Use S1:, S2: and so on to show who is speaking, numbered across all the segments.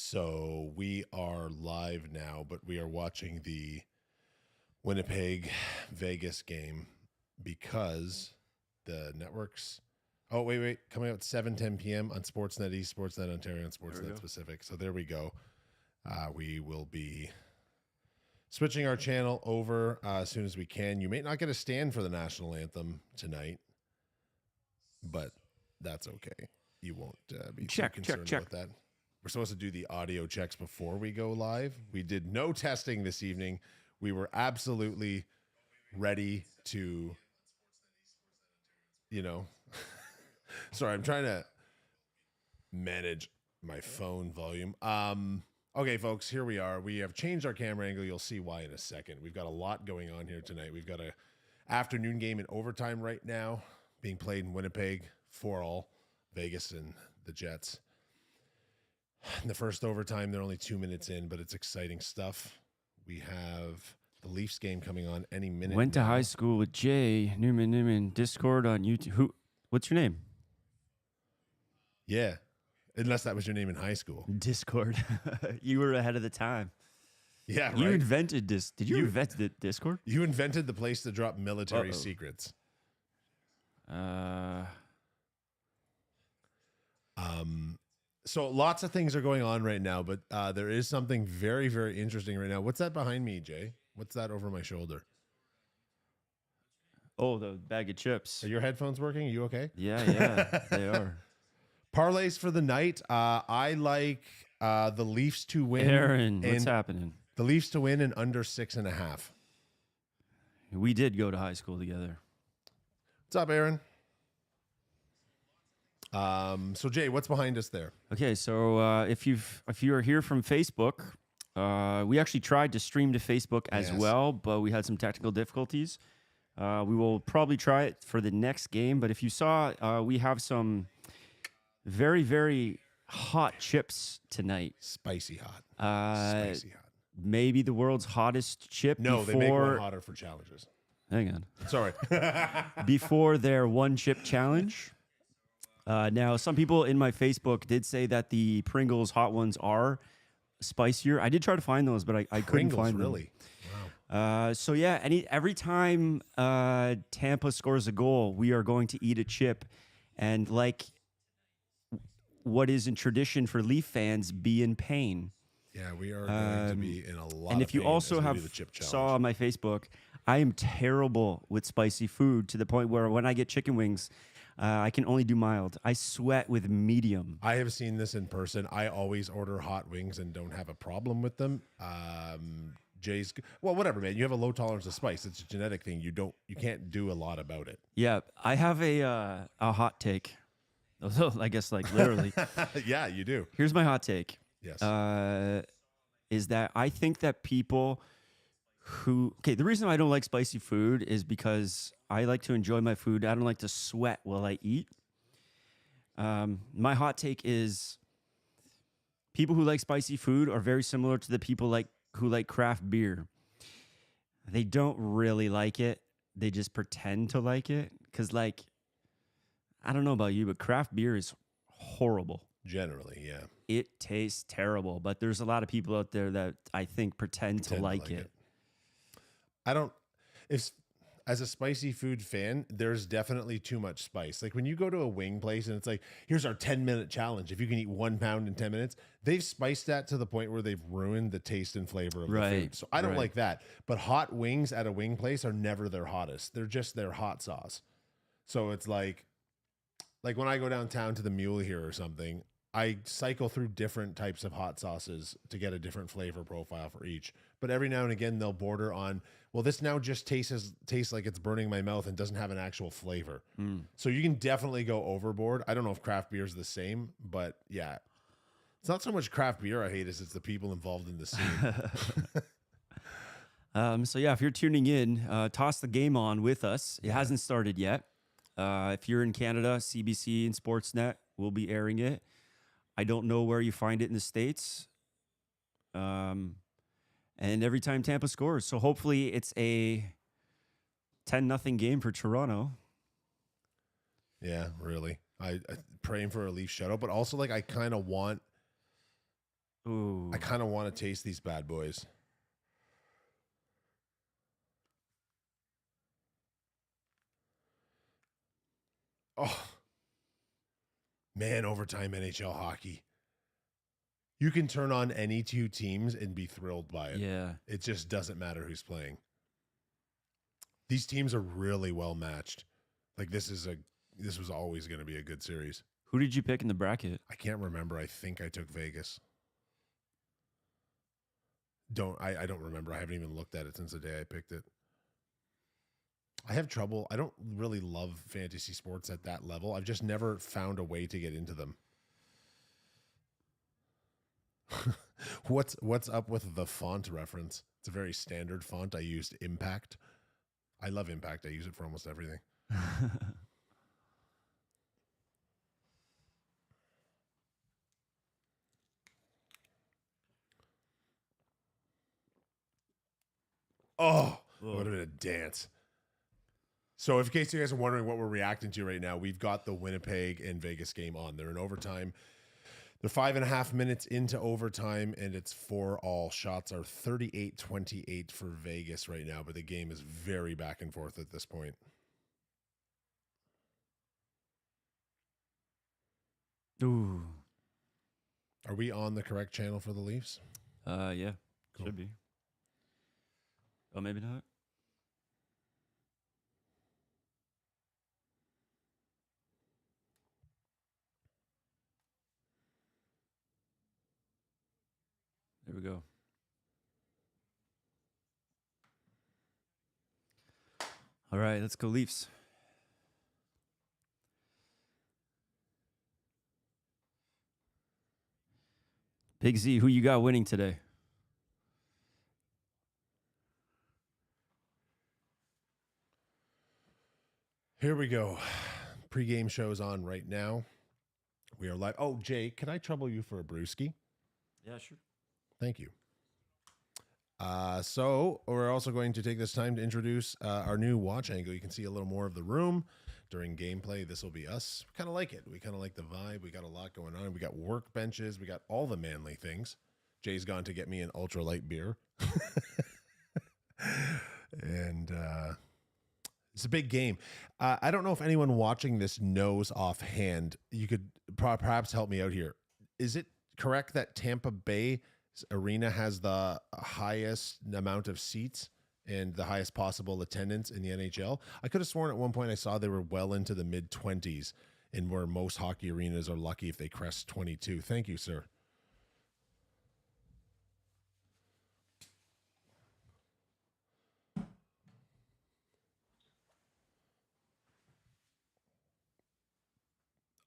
S1: So we are live now, but we are watching the Winnipeg Vegas game because the networks. Oh, wait. Coming out at 7:10 p.m. on Sportsnet East, Sportsnet Ontario, and Sportsnet Pacific. So there we go. We will be switching our channel over as soon as we can. You may not get a stand for the national anthem tonight, but that's okay. You won't be too concerned with that. We're supposed to do the audio checks before we go live. We did no testing this evening. We were absolutely ready to, sorry, I'm trying to manage my phone volume. Okay, folks, here we are. We have changed our camera angle. You'll see why in a second. We've got a lot going on here tonight. We've got a afternoon game in overtime right now being played in Winnipeg, 4-all, Vegas and the Jets. In the first overtime, they're only 2 minutes in, but it's exciting stuff. We have the Leafs game coming on any minute.
S2: Went to high school with Jay Newman. Discord on YouTube. What's your name?
S1: Yeah, unless that was your name in high school.
S2: Discord. You were ahead of the time.
S1: Yeah, right.
S2: You invented this. Did you invent the Discord?
S1: You invented the place to drop military secrets. So lots of things are going on right now, but there is something very, very interesting right now. What's that behind me, Jay? What's that over my shoulder?
S2: Oh, the bag of chips.
S1: Are your headphones working? Are you okay?
S2: Yeah, they are.
S1: Parlays for the night. I like the Leafs to win.
S2: Aaron, what's happening?
S1: The Leafs to win in under 6.5.
S2: We did go to high school together.
S1: What's up, Aaron? So Jay, what's behind us there?
S2: Okay, so if you are here from Facebook, we actually tried to stream to Facebook as well, but we had some technical difficulties. We will probably try it for the next game, but if you saw, we have some very, very hot chips tonight.
S1: Spicy hot.
S2: Spicy hot. Maybe the world's hottest chip.
S1: No, they make one hotter for challenges.
S2: Hang on.
S1: Sorry.
S2: Before their one chip challenge. Now, some people in my Facebook did say that the Pringles hot ones are spicier. I did try to find those, but I couldn't find them.
S1: Really? Wow.
S2: So yeah, every time Tampa scores a goal, we are going to eat a chip, and like what is in tradition for Leaf fans, be in pain.
S1: Yeah, we are going to be in a lot.
S2: And if you also saw on my Facebook, I am terrible with spicy food to the point where when I get chicken wings, I can only do mild. I sweat with medium.
S1: I have seen this in person. I always order hot wings and don't have a problem with them. Jay's, well, whatever, man. You have a low tolerance of spice. It's a genetic thing. You can't do a lot about it.
S2: Yeah, I have a hot take. I guess like literally.
S1: Yeah, you do.
S2: Here's my hot take.
S1: Yes.
S2: Is that I think that people the reason I don't like spicy food is because I like to enjoy my food. I don't like to sweat while I eat. My hot take is people who like spicy food are very similar to the people who like craft beer. They don't really like it. They just pretend to like it. Because, I don't know about you, but craft beer is horrible.
S1: Generally, yeah.
S2: It tastes terrible. But there's a lot of people out there that I think pretend to like it.
S1: As a spicy food fan, there's definitely too much spice. Like when you go to a wing place and it's like, here's our 10-minute challenge. If you can eat 1 pound in 10 minutes, they've spiced that to the point where they've ruined the taste and flavor of the food. So I don't like that. But hot wings at a wing place are never their hottest. They're just their hot sauce. So it's like when I go downtown to the Mule here or something, I cycle through different types of hot sauces to get a different flavor profile for each. But every now and again, they'll border on, well, this now just tastes like it's burning my mouth and doesn't have an actual flavor. So you can definitely go overboard. I don't know if craft beer is the same, but yeah. It's not so much craft beer I hate as it's the people involved in the scene.
S2: So yeah, if you're tuning in, toss the game on with us. It hasn't started yet. If you're in Canada, CBC and Sportsnet will be airing it. I don't know where you find it in the States. And every time Tampa scores. So hopefully it's a 10-0 game for Toronto.
S1: Yeah, really. I praying for a Leaf shutout, but also I kind of want
S2: Ooh.
S1: I kind of want to taste these bad boys. Oh, man, overtime NHL hockey. You can turn on any two teams and be thrilled by it.
S2: Yeah.
S1: It just doesn't matter who's playing. These teams are really well matched. Like this was always going to be a good series.
S2: Who did you pick in the bracket?
S1: I can't remember. I think I took Vegas. I don't remember. I haven't even looked at it since the day I picked it. I have trouble. I don't really love fantasy sports at that level. I've just never found a way to get into them. What's up with the font reference? It's a very standard font. I used Impact. I love Impact. I use it for almost everything. Oh, it would have been a dance. So, if in case you guys are wondering what we're reacting to right now, we've got the Winnipeg and Vegas game on. They're in overtime. They're 5.5 minutes into overtime, and it's 4-all. Shots are 38-28 for Vegas right now, but the game is very back and forth at this point.
S2: Ooh.
S1: Are we on the correct channel for the Leafs?
S2: Yeah.
S1: Cool.
S2: Should be. Oh, maybe not. There we go. All right, let's go Leafs. Big Z, who you got winning today?
S1: Here we go. Pre-game show's on right now. We are live. Oh, Jay, can I trouble you for a brewski?
S2: Yeah, sure.
S1: Thank you. So we're also going to take this time to introduce our new watch angle. You can see a little more of the room during gameplay. This will be us. We kind of like it. We kind of like the vibe. We got a lot going on. We got workbenches. We got all the manly things. Jay's gone to get me an ultralight beer. And it's a big game. I don't know if anyone watching this knows offhand. You could perhaps help me out here. Is it correct that Tampa Bay arena has the highest amount of seats and the highest possible attendance in the NHL? I could have sworn at one point I saw they were well into the mid-20s, and where most hockey arenas are lucky if they crest 22. Thank you, sir.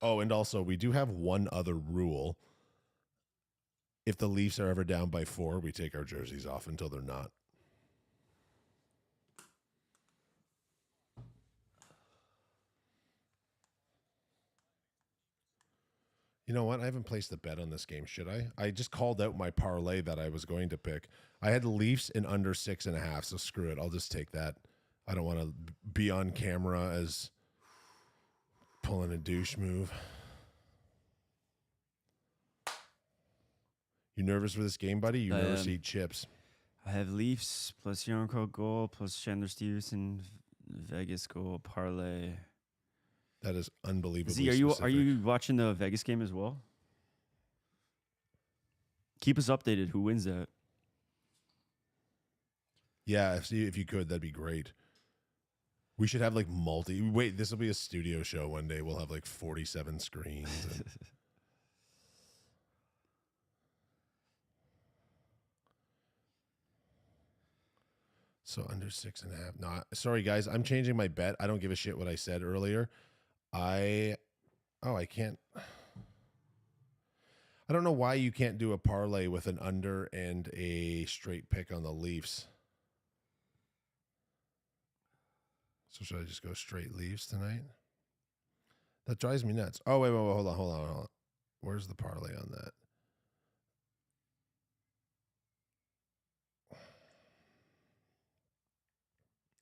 S1: Oh, and also we do have one other rule. If the Leafs are ever down by 4, we take our jerseys off until they're not. You know what? I haven't placed a bet on this game. Should I? I just called out my parlay that I was going to pick. I had the Leafs in under 6.5, so screw it. I'll just take that. I don't want to be on camera as pulling a douche move. You nervous for this game, buddy? You nervous to eat chips?
S2: I have Leafs plus Yarncrow goal plus Chandler Stevenson Vegas goal parlay.
S1: That is unbelievably
S2: Z, are you watching the Vegas game as well? Keep us updated. Who wins that?
S1: Yeah, if you could, that'd be great. We should have like wait, this will be a studio show one day. We'll have like 47 screens. And so under 6.5. No, sorry guys, I'm changing my bet. I don't give a shit what I said earlier. I can't. I don't know why you can't do a parlay with an under and a straight pick on the Leafs. So should I just go straight Leafs tonight? That drives me nuts. Oh, wait, hold on. Where's the parlay on that?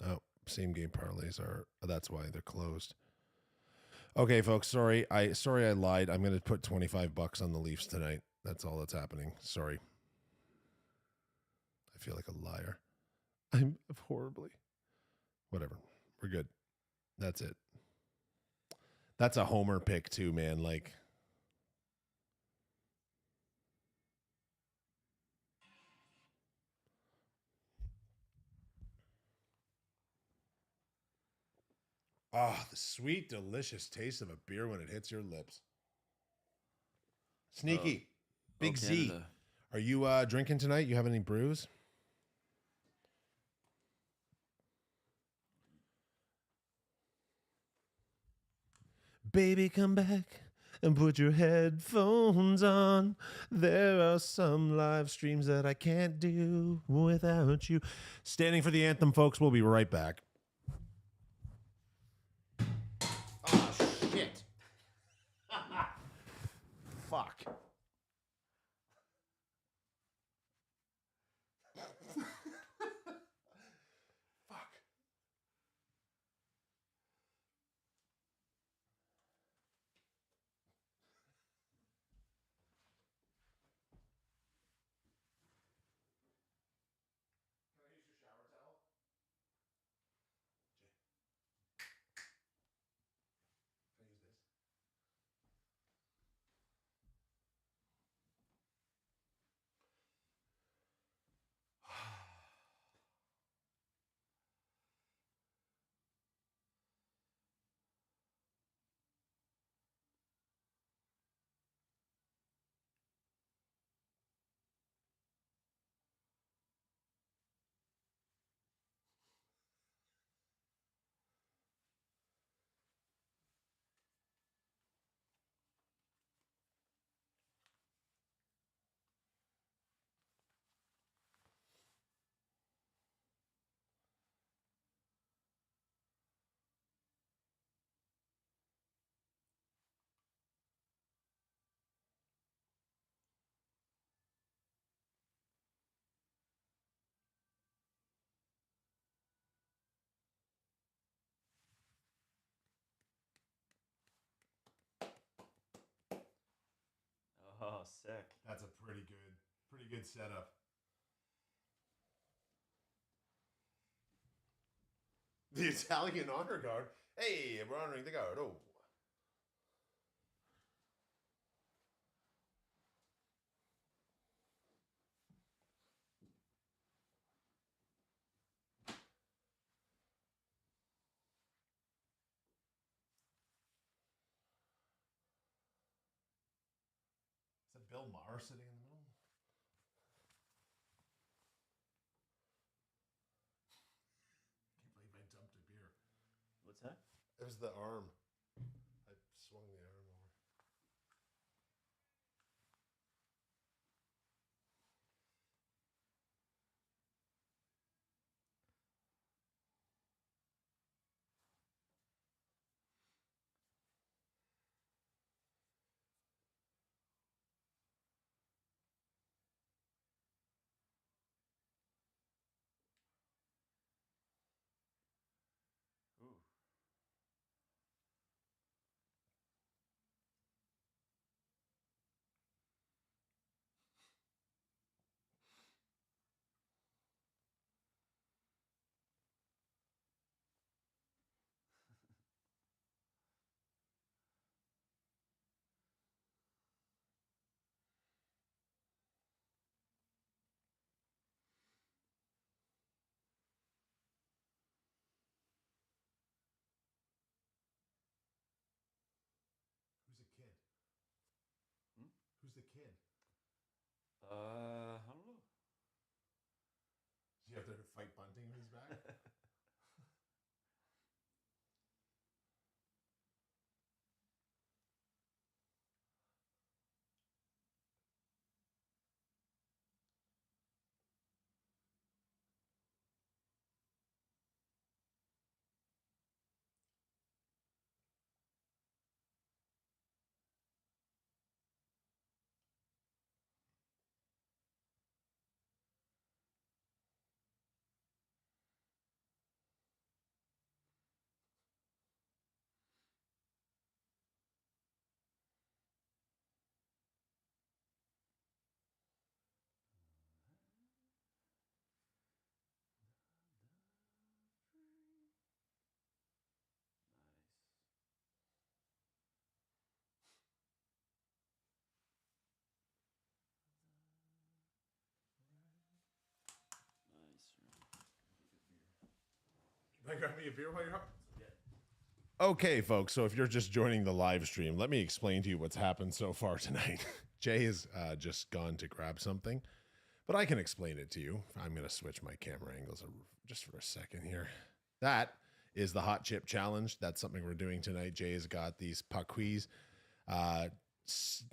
S1: Oh, same game parlays are. That's why they're closed. Okay, folks. Sorry, I lied. I'm going to put $25 on the Leafs tonight. That's all that's happening. Sorry. I feel like a liar. I'm horribly. Whatever. We're good. That's it. That's a homer pick too, man. Like, ah, the sweet, delicious taste of a beer when it hits your lips. Sneaky.
S2: Oh,
S1: Big Z.
S2: Canada.
S1: Are you drinking tonight? You have any brews? Baby, come back and put your headphones on. There are some live streams that I can't do without you. Standing for the anthem, folks. We'll be right back. Oh, shit. Fuck. Fuck. Can I use your shower towel? Can I use this?
S2: Oh, sick.
S1: That's a pretty good setup. The Italian honor guard. Hey, we're honoring the guard. Oh. Is that Bill Maher sitting in the middle? Can't believe I dumped a beer.
S2: What's that?
S1: It was the arm. I swung the arm over.
S2: Ooh.
S1: Who's the kid?
S2: Hmm?
S1: Who's the kid?
S2: I don't know.
S1: Is he out there to fight bunting when he's back? I grab me a beer while you're up. Okay, folks. So if you're just joining the live stream, let me explain to you what's happened so far tonight. Jay has just gone to grab something, but I can explain it to you. I'm going to switch my camera angles just for a second here. That is the hot chip challenge. That's something we're doing tonight. Jay has got these paquis,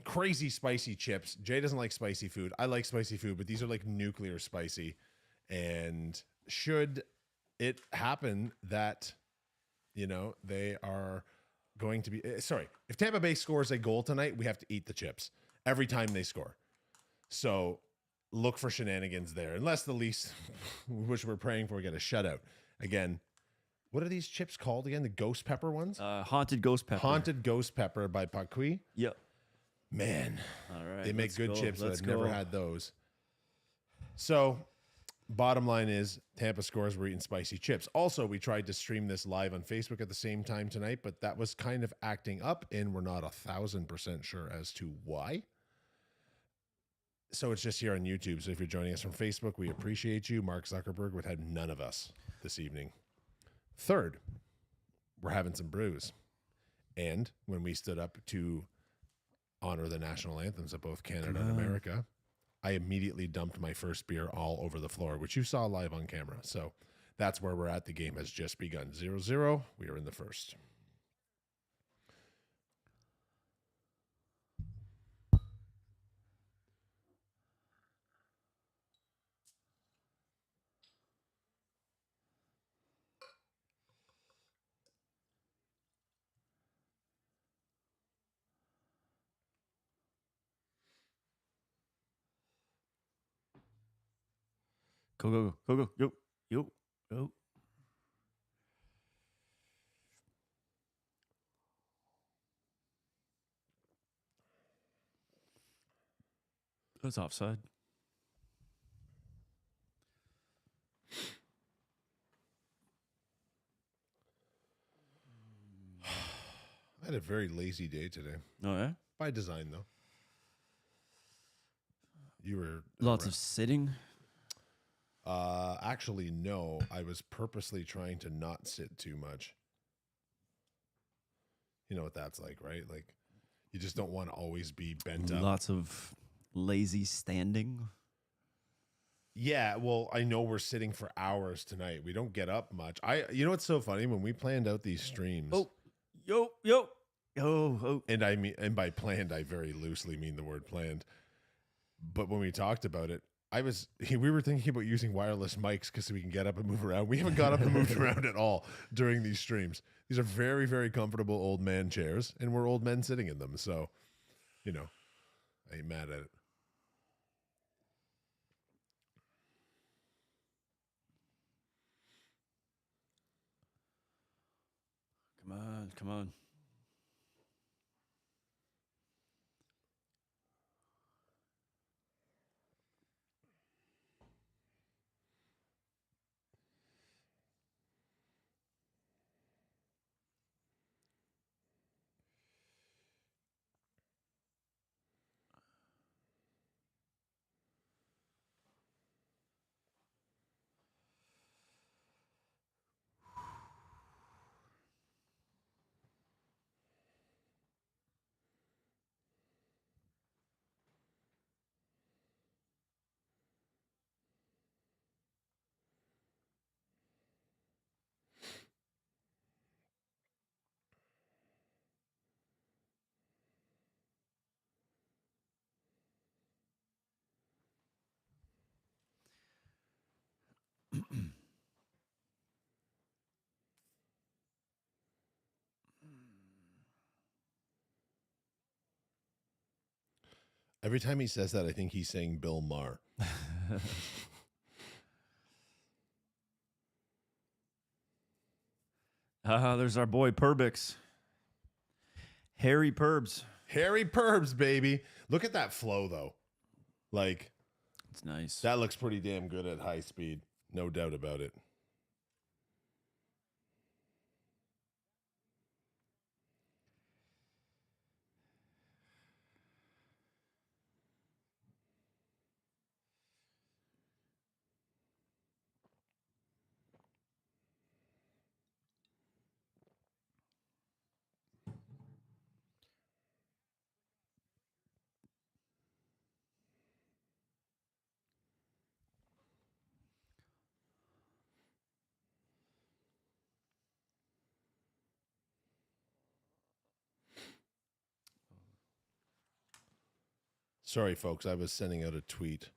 S1: crazy spicy chips. Jay doesn't like spicy food. I like spicy food, but these are like nuclear spicy. And should it happen that, they are going to be, sorry, if Tampa Bay scores a goal tonight, we have to eat the chips every time they score. So look for shenanigans there, unless the Leafs, which we're praying for, get a shutout. Again, what are these chips called again? The ghost pepper ones?
S2: Haunted ghost pepper.
S1: Haunted ghost pepper by Paquis.
S2: Yep.
S1: Man,
S2: All right.
S1: they make good chips, but
S2: Let's
S1: I've never had those. So bottom line is Tampa scores, we're eating spicy chips. Also, we tried to stream this live on Facebook at the same time tonight, but that was kind of acting up, and we're not 1,000% sure as to why. So it's just here on YouTube. So if you're joining us from Facebook, we appreciate you. Mark Zuckerberg would have none of us this evening. Third, we're having some brews. And when we stood up to honor the national anthems of both Canada and America, I immediately dumped my first beer all over the floor, which you saw live on camera. So that's where we're at. The game has just begun. 0-0. We are in the first.
S2: Go. Yo. That's offside.
S1: I had a very lazy day today.
S2: Oh, yeah?
S1: By design, though. You were...
S2: Lots of sitting.
S1: Actually, no. I was purposely trying to not sit too much. You know what that's like, right? Like, you just don't want to always be bent up.
S2: Lots of lazy standing.
S1: Yeah, well, I know we're sitting for hours tonight. We don't get up much. You know what's so funny? When we planned out these streams...
S2: Yo.
S1: And by planned, I very loosely mean the word planned. But when we talked about it, we were thinking about using wireless mics because we can get up and move around. We haven't got up and moved around at all during these streams. These are very, very comfortable old man chairs, and we're old men sitting in them. So, I ain't mad at it.
S2: Come on.
S1: Every time he says that, I think he's saying Bill Maher.
S2: There's our boy Perbix. Harry Perbs.
S1: Harry Perbs, baby. Look at that flow, though. Like,
S2: It's nice.
S1: that looks pretty damn good at high speed. No doubt about it. Sorry, folks. I was sending out a tweet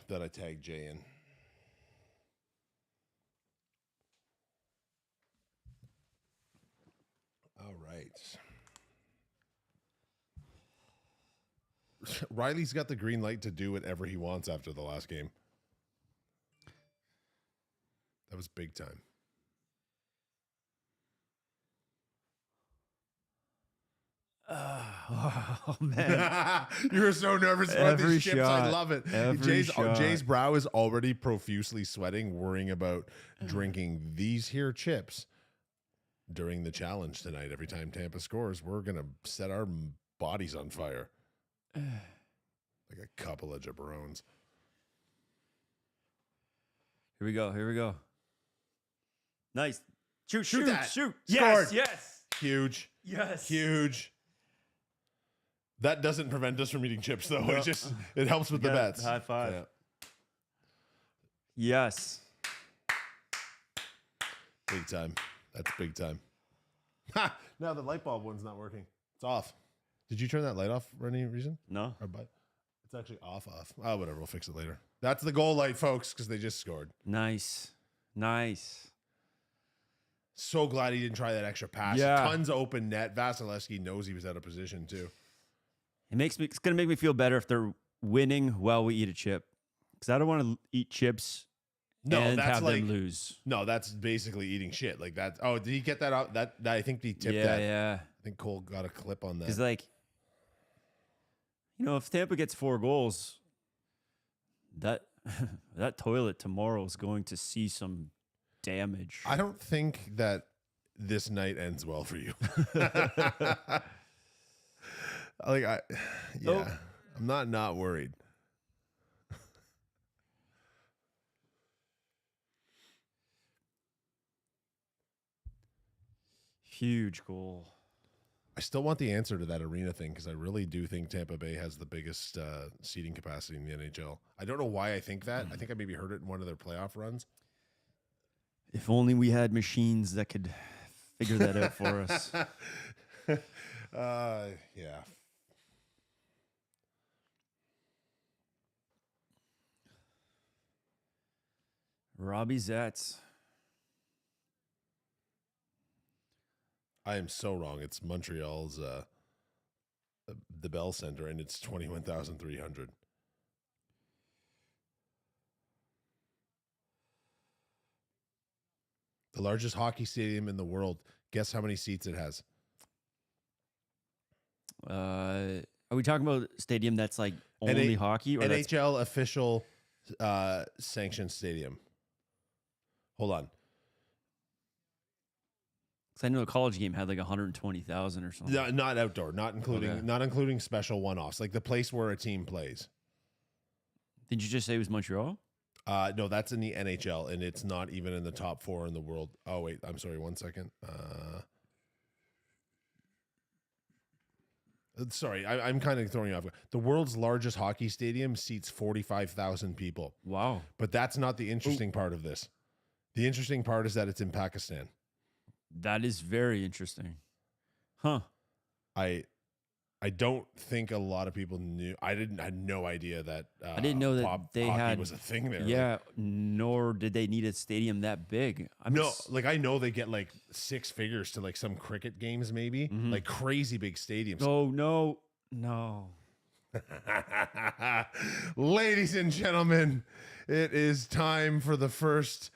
S1: that I tagged Jay in. All right. Riley's got the green light to do whatever he wants after the last game. That was big time.
S2: Oh man,
S1: You were so nervous about
S2: Every
S1: these chips. I
S2: shot.
S1: love it.
S2: Every shot.
S1: Jay's brow is already profusely sweating, worrying about drinking these here chips during the challenge tonight. Every time Tampa scores, we're gonna set our bodies on fire like a couple of jabrones.
S2: Here we go. Here we go. Nice. Shoot,
S1: Shoot
S2: shoot,
S1: that.
S2: shoot.
S1: Scored.
S2: Yes, yes,
S1: Huge,
S2: yes.
S1: huge. That doesn't prevent us from eating chips, though.
S2: No.
S1: It helps with the
S2: Got it.
S1: bets.
S2: High five.
S1: Yeah.
S2: Yes.
S1: Big time. That's big time. Ha! Now the light bulb one's not working. It's off. Did you turn that light off for any reason?
S2: No.
S1: Or but it's actually off. Oh, whatever. We'll fix it later. That's the goal light, folks, because they just scored.
S2: Nice. Nice.
S1: So glad he didn't try that extra pass.
S2: Yeah.
S1: Tons of open net. Vasilevsky knows he was out of position too.
S2: It's gonna make me feel better if they're winning while we eat a chip, because I don't want to eat chips and
S1: that's
S2: have
S1: like
S2: them lose.
S1: no, that's basically eating shit. Like that. Oh, did he get that out? That I think he tipped
S2: Yeah,
S1: that.
S2: yeah.
S1: I think Cole got a clip on that.
S2: Because like, if Tampa gets 4 goals, that that toilet tomorrow is going to see some damage.
S1: I don't think that this night ends well for you. I'm not worried.
S2: Huge goal.
S1: I still want the answer to that arena thing because I really do think Tampa Bay has the biggest seating capacity in the NHL. I don't know why I think that. I think I maybe heard it in one of their playoff runs.
S2: If only we had machines that could figure that out for us.
S1: Yeah.
S2: Robbie Zatz.
S1: I am so wrong. It's Montreal's the Bell Center, and it's 21,300. The largest hockey stadium in the world. Guess how many seats it has?
S2: Are we talking about a stadium that's like only hockey or that's
S1: NHL official sanctioned stadium. Hold on.
S2: 'cause I know a college game had like 120,000 or something.
S1: No, not outdoor, not including special one-offs, like the place where a team plays.
S2: Did you just say it was Montreal?
S1: No, that's in the NHL, and it's not even in the top 4 in the world. Oh wait, I'm sorry. 1 second. Sorry, I'm kind of throwing you off. The world's largest hockey stadium seats 45,000 people.
S2: Wow.
S1: But that's not the interesting part of this. The interesting part is that it's in Pakistan.
S2: That is very interesting. Huh.
S1: I don't think a lot of people knew. I had no idea that.
S2: I didn't know that they
S1: hockey
S2: had
S1: was a thing there.
S2: Yeah, nor did they need a stadium that big.
S1: I know they get like 6 figures to like some cricket games, maybe like crazy big stadiums.
S2: No.
S1: Ladies and gentlemen, it is time for the first.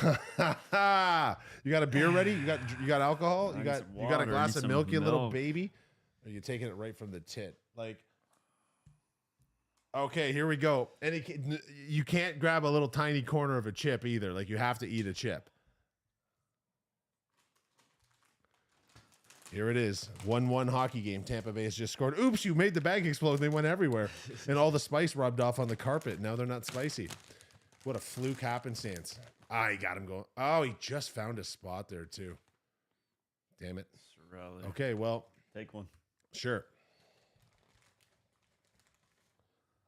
S1: You got a beer ready? You got alcohol? You got a glass of milk, you little baby? Or you taking it right from the tit? Like, okay, here we go. And you can't grab a little tiny corner of a chip either. Like, you have to eat a chip. Here it is. 1-1 hockey game. Tampa Bay has just scored. Oops, you made the bag explode. They went everywhere. And all the spice rubbed off on the carpet. Now they're not spicy. What a fluke happenstance. He got him going. Oh, he just found a spot there, too. Damn it. Okay, well.
S2: Take one.
S1: Sure.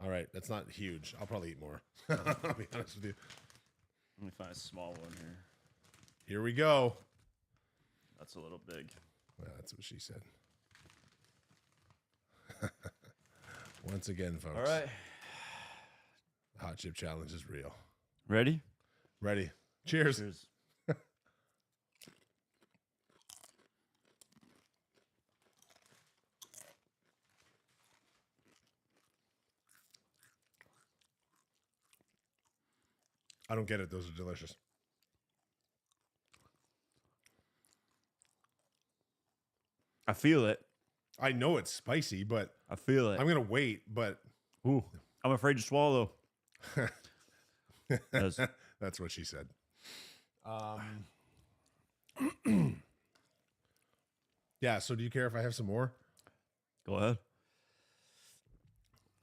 S1: All right, that's not huge. I'll probably eat more. I'll be honest with you.
S2: Let me find a small one here.
S1: Here we go.
S2: That's a little big.
S1: Well, that's what she said. Once again, folks.
S2: All right.
S1: Hot chip challenge is real.
S2: Ready?
S1: Ready. Cheers.
S2: Cheers.
S1: I don't get it. Those are delicious.
S2: I feel it.
S1: I know it's spicy, but
S2: I feel it.
S1: I'm going to wait, but
S2: Ooh, I'm afraid to swallow. That's-
S1: that's what she said. Yeah, so do you care if I have some more?
S2: Go ahead.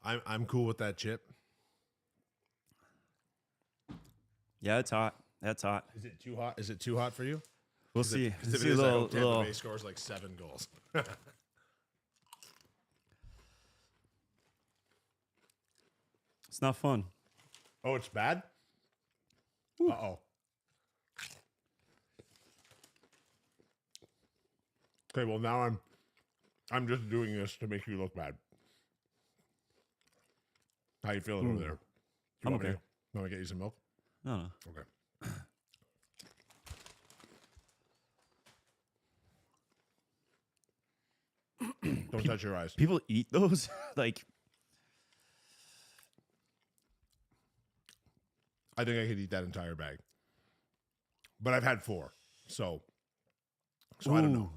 S1: I'm cool with that chip.
S2: Yeah, it's hot. That's hot.
S1: Is it too hot? Is it too hot for you?
S2: We'll see.
S1: If
S2: We'll
S1: it
S2: see a
S1: is, I
S2: little,
S1: hope Tampa
S2: little.
S1: Bay scores like 7 goals.
S2: It's not fun.
S1: Oh, it's bad? Uh-oh. Okay, well now I'm just doing this to make you look bad. How you feeling over there? You
S2: I'm
S1: want me
S2: okay.
S1: to- Want to get you some milk?
S2: No, no.
S1: Okay. Don't touch your eyes.
S2: People eat those? Like,
S1: I think I could eat that entire bag. But I've had 4. So I don't know.
S2: ooh.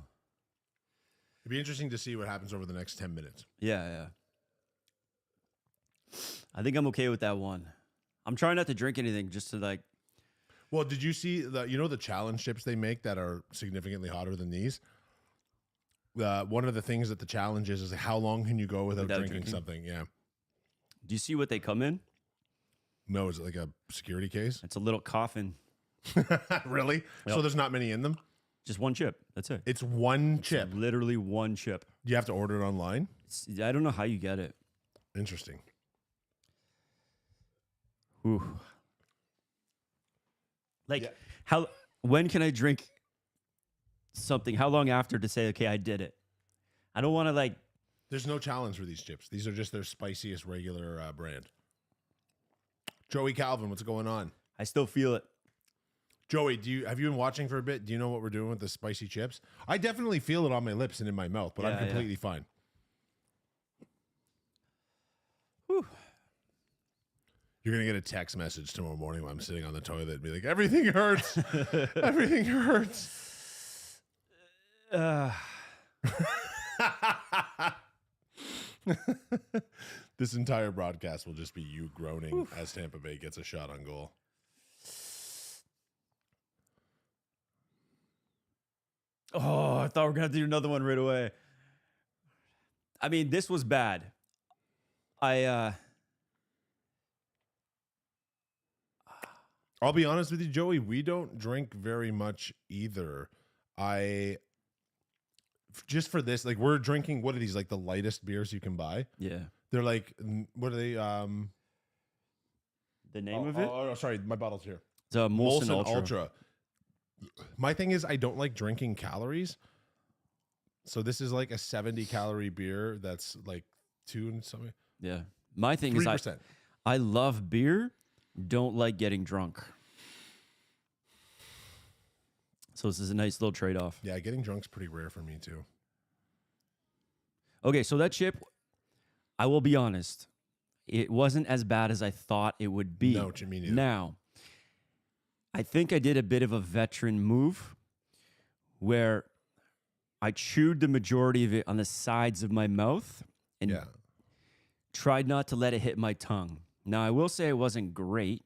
S1: It'd be interesting to see what happens over the next 10 minutes.
S2: Yeah, yeah. I think I'm okay with that one. I'm trying not to drink anything just to like.
S1: Well, did you see the challenge chips they make that are significantly hotter than these? One of the things that the challenge is how long can you go without drinking something? Yeah.
S2: Do you see what they come in?
S1: No, is it like a security case?
S2: It's a little coffin.
S1: Really?
S2: Yep.
S1: So there's not many in them?
S2: Just one chip. That's it.
S1: It's one chip.
S2: Literally one chip.
S1: You have to order it online?
S2: I don't know how you get it.
S1: Interesting.
S2: Ooh. Like,
S1: Yeah.
S2: when can I drink something? How long after to say, okay, I did it? I don't want to like.
S1: There's no challenge for these chips. These are just their spiciest regular brand. Joey Calvin, what's going on?
S2: I still feel it.
S1: Joey, have you been watching for a bit? Do you know what we're doing with the spicy chips? I definitely feel it on my lips and in my mouth, but I'm
S2: Yeah,
S1: completely fine.
S2: Whew.
S1: You're going to get a text message tomorrow morning when I'm sitting on the toilet and be like, everything hurts. Everything hurts. This entire broadcast will just be you groaning as Tampa Bay gets a shot on goal.
S2: Oh, I thought we were going to do another one right away. I mean, this was bad.
S1: I'll be honest with you, Joey, we don't drink very much either. Just for this, like we're drinking, what are these, like the lightest beers you can buy?
S2: Yeah.
S1: They're like, what are they?
S2: The name of it?
S1: Oh, sorry, my bottle's here.
S2: It's a Molson
S1: Molson
S2: Ultra.
S1: My thing is, I don't like drinking calories. So this is like a 70 calorie beer that's like 2 and something.
S2: Yeah. My thing is
S1: 3%.
S2: I love beer, don't like getting drunk. So this is a nice little trade-off.
S1: Yeah, getting drunk's pretty rare for me too.
S2: Okay, so that chip, I will be honest, it wasn't as bad as I thought it would be.
S1: No, me neither.
S2: Now, I think I did a bit of a veteran move where I chewed the majority of it on the sides of my mouth and
S1: Yeah.
S2: tried not to let it hit my tongue. Now, I will say it wasn't great,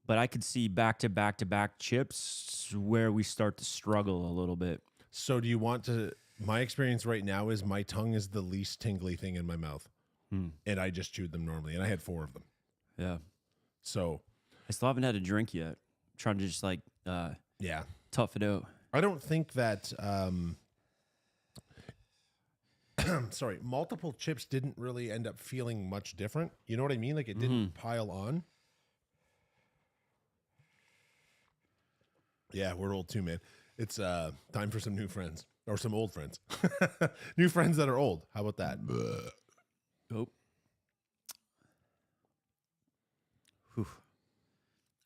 S2: but I could see back-to-back chips where we start to struggle a little bit.
S1: So do you want to, my experience right now is my tongue is the least tingly thing in my mouth. And I just chewed them normally. And I had 4 of them.
S2: Yeah.
S1: So
S2: I still haven't had a drink yet. I'm trying to just like
S1: yeah.
S2: tough it out.
S1: I don't think that, sorry, multiple chips didn't really end up feeling much different. You know what I mean? Like it didn't pile on. Yeah, we're old too, man. It's time for some new friends or some old friends. New friends that are old. How about that?
S2: Oh, Whew.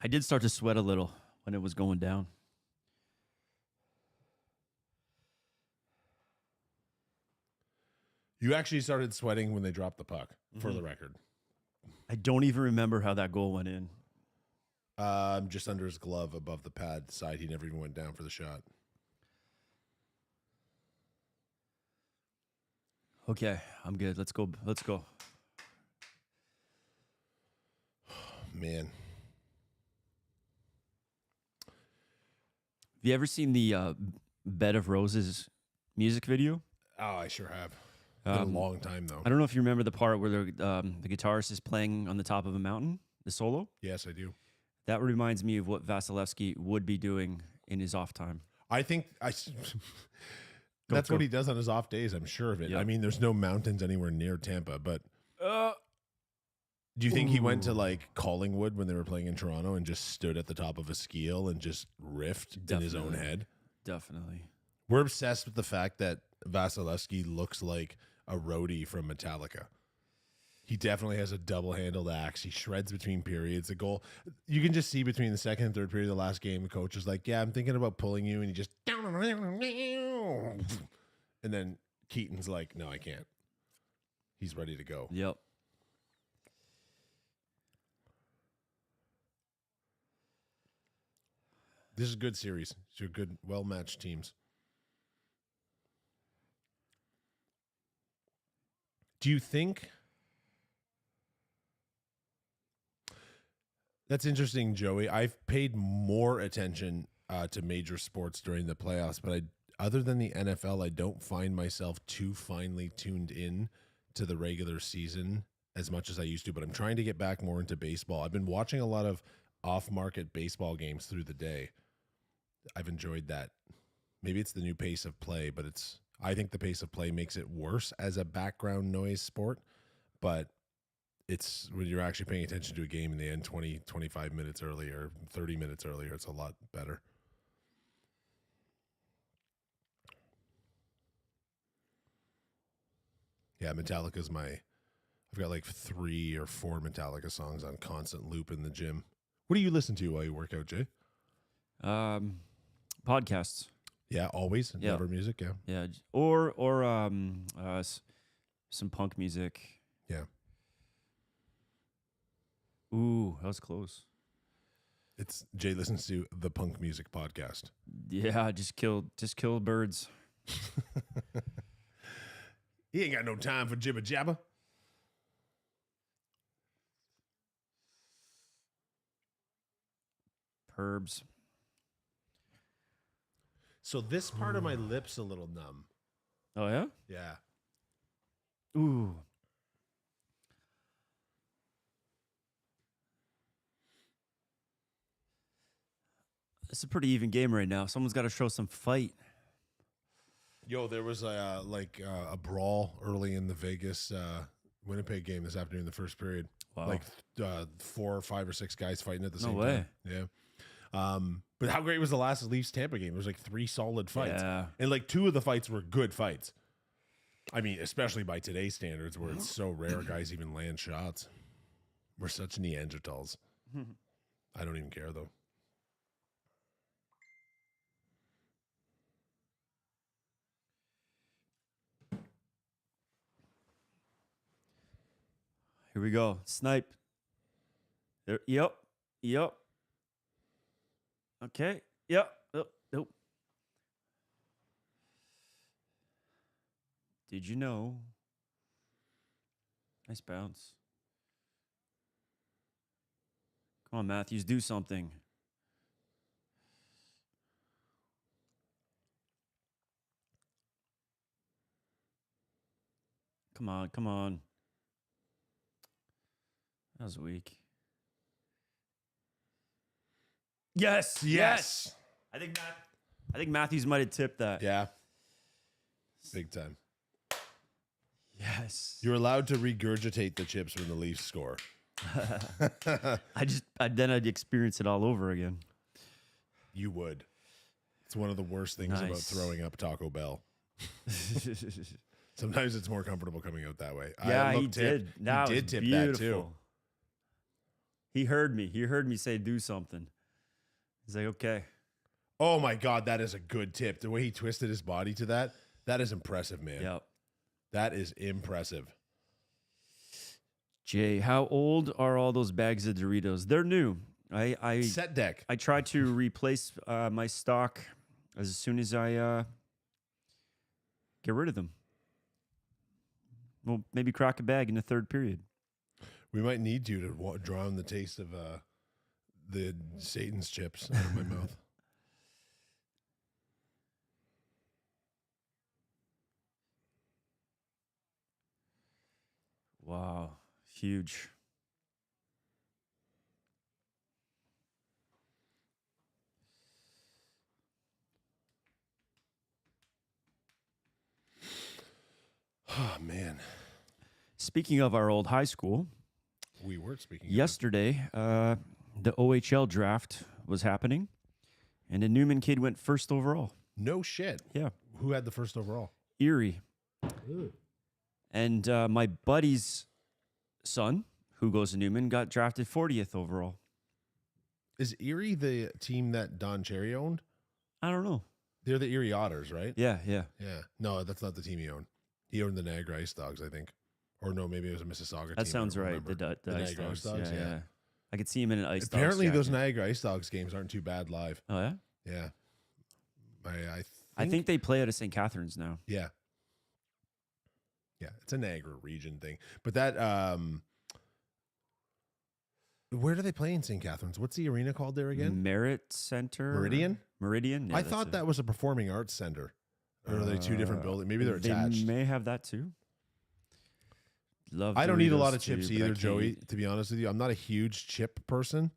S2: I did start to sweat a little when it was going down.
S1: You actually started sweating when they dropped the puck, for the record.
S2: I don't even remember how that goal went in.
S1: Just under his glove above the pad side. He never even went down for the shot.
S2: Okay, I'm good. Let's go. Let's go.
S1: Man.
S2: Have you ever seen the Bed of Roses music video?
S1: Oh, I sure have. Been a long time, though.
S2: I don't know if you remember the part where the guitarist is playing on the top of a mountain, the solo.
S1: Yes, I do.
S2: That reminds me of what Vasilevsky would be doing in his off time.
S1: I think that's what he does on his off days. I'm sure of it.
S2: Yep.
S1: I mean, there's no mountains anywhere near Tampa, but do you think he went to like Collingwood when they were playing in Toronto and just stood at the top of a skill and just riffed in his own head?
S2: Definitely.
S1: We're obsessed with the fact that Vasilevsky looks like a roadie from Metallica. He definitely has a double-handled axe. He shreds between periods. The goal, you can just see between the second and third period of the last game, the coach is like, yeah, I'm thinking about pulling you, and he just and then Keaton's like, no, I can't. He's ready to go.
S2: Yep.
S1: This is a good series. These are good, well-matched teams. Do you think... That's interesting, Joey. I've paid more attention to major sports during the playoffs, but other than the NFL, I don't find myself too finely tuned in to the regular season as much as I used to, but I'm trying to get back more into baseball. I've been watching a lot of off-market baseball games through the day. I've enjoyed that. Maybe it's the new pace of play, but I think the pace of play makes it worse as a background noise sport, but it's when you're actually paying attention to a game and they end 20, 25 minutes earlier, 30 minutes earlier, it's a lot better. Yeah, Metallica's I've got like 3 or 4 Metallica songs on constant loop in the gym. What do you listen to while you work out, Jay?
S2: Podcasts.
S1: Yeah, always.
S2: Yeah.
S1: Never music, yeah.
S2: Yeah. Or some punk music.
S1: Yeah.
S2: Ooh, that was close.
S1: Jay listens to the Punk Music Podcast.
S2: Yeah, just kill birds.
S1: He ain't got no time for jibber jabber.
S2: Herbs.
S1: So this part of my lip's a little numb.
S2: Oh yeah?
S1: Yeah.
S2: Ooh. It's a pretty even game right now. Someone's got to show some fight.
S1: Yo, there was a brawl early in the Vegas Winnipeg game this afternoon in the first period.
S2: Wow.
S1: Like 4 or 5 or 6 guys fighting at the same
S2: No way.
S1: time. Yeah. But how great was the last Leafs Tampa game? It was like 3 solid fights.
S2: Yeah.
S1: And like 2 of the fights were good fights. I mean, especially by today's standards where it's so rare guys even land shots. We're such Neanderthals. I don't even care though.
S2: Here we go. Snipe. There. Yep. Okay. Yep. Nope. Did you know? Nice bounce. Come on, Matthews, do something. Come on. That was weak. Yes. I think Matthews might have tipped that.
S1: Yeah. Big time.
S2: Yes.
S1: You're allowed to regurgitate the chips when the Leafs score.
S2: I'd experience it all over again.
S1: You would. It's one of the worst things about throwing up Taco Bell. Sometimes it's more comfortable coming out that way.
S2: Yeah, he did.
S1: He did tip that too.
S2: He heard me. He heard me say do something. He's like, okay.
S1: Oh my God, that is a good tip. The way he twisted his body to that, that is impressive, man.
S2: Yep.
S1: That is impressive.
S2: Jay, how old are all those bags of Doritos? They're new. I
S1: Set deck.
S2: I tried to replace my stock as soon as I get rid of them. Well, maybe crack a bag in the third period.
S1: We might need you to drown the taste of the Satan's chips out of my mouth.
S2: Wow, huge.
S1: Oh, man.
S2: Speaking of our old high school,
S1: We were speaking
S2: yesterday the OHL draft was happening, and a Newman kid went first overall.
S1: No shit.
S2: Yeah,
S1: Who had the first overall?
S2: Erie. And my buddy's son, who goes to Newman, got drafted 40th overall.
S1: Is Erie the team that Don Cherry owned?
S2: I don't know.
S1: They're the Erie Otters, right?
S2: Yeah, yeah.
S1: Yeah. No, that's not the team he owned. He owned the Niagara Ice Dogs, I think. Or no, maybe it was a Mississauga team.
S2: That sounds
S1: I don't
S2: right.
S1: remember.
S2: The Ice
S1: Niagara
S2: Dogs.
S1: Ice Dogs, yeah.
S2: I could see him in an Ice Dogs
S1: Apparently, those
S2: jacket.
S1: Niagara Ice Dogs games aren't too bad live.
S2: Oh, yeah?
S1: Yeah.
S2: I think they play out of St. Catharines now.
S1: Yeah. Yeah, it's a Niagara region thing. But that where do they play in St. Catharines? What's the arena called there again?
S2: Merit Center?
S1: Meridian?
S2: Meridian? Yeah,
S1: I
S2: that's
S1: thought
S2: it.
S1: that was a performing arts center. Or are they two different buildings? Maybe they're attached.
S2: They may have that too. Love
S1: I don't eat a lot
S2: Doritos
S1: of chips
S2: too, but I
S1: either,
S2: can't
S1: Joey,
S2: eat-
S1: to be honest with you. I'm not a huge chip person.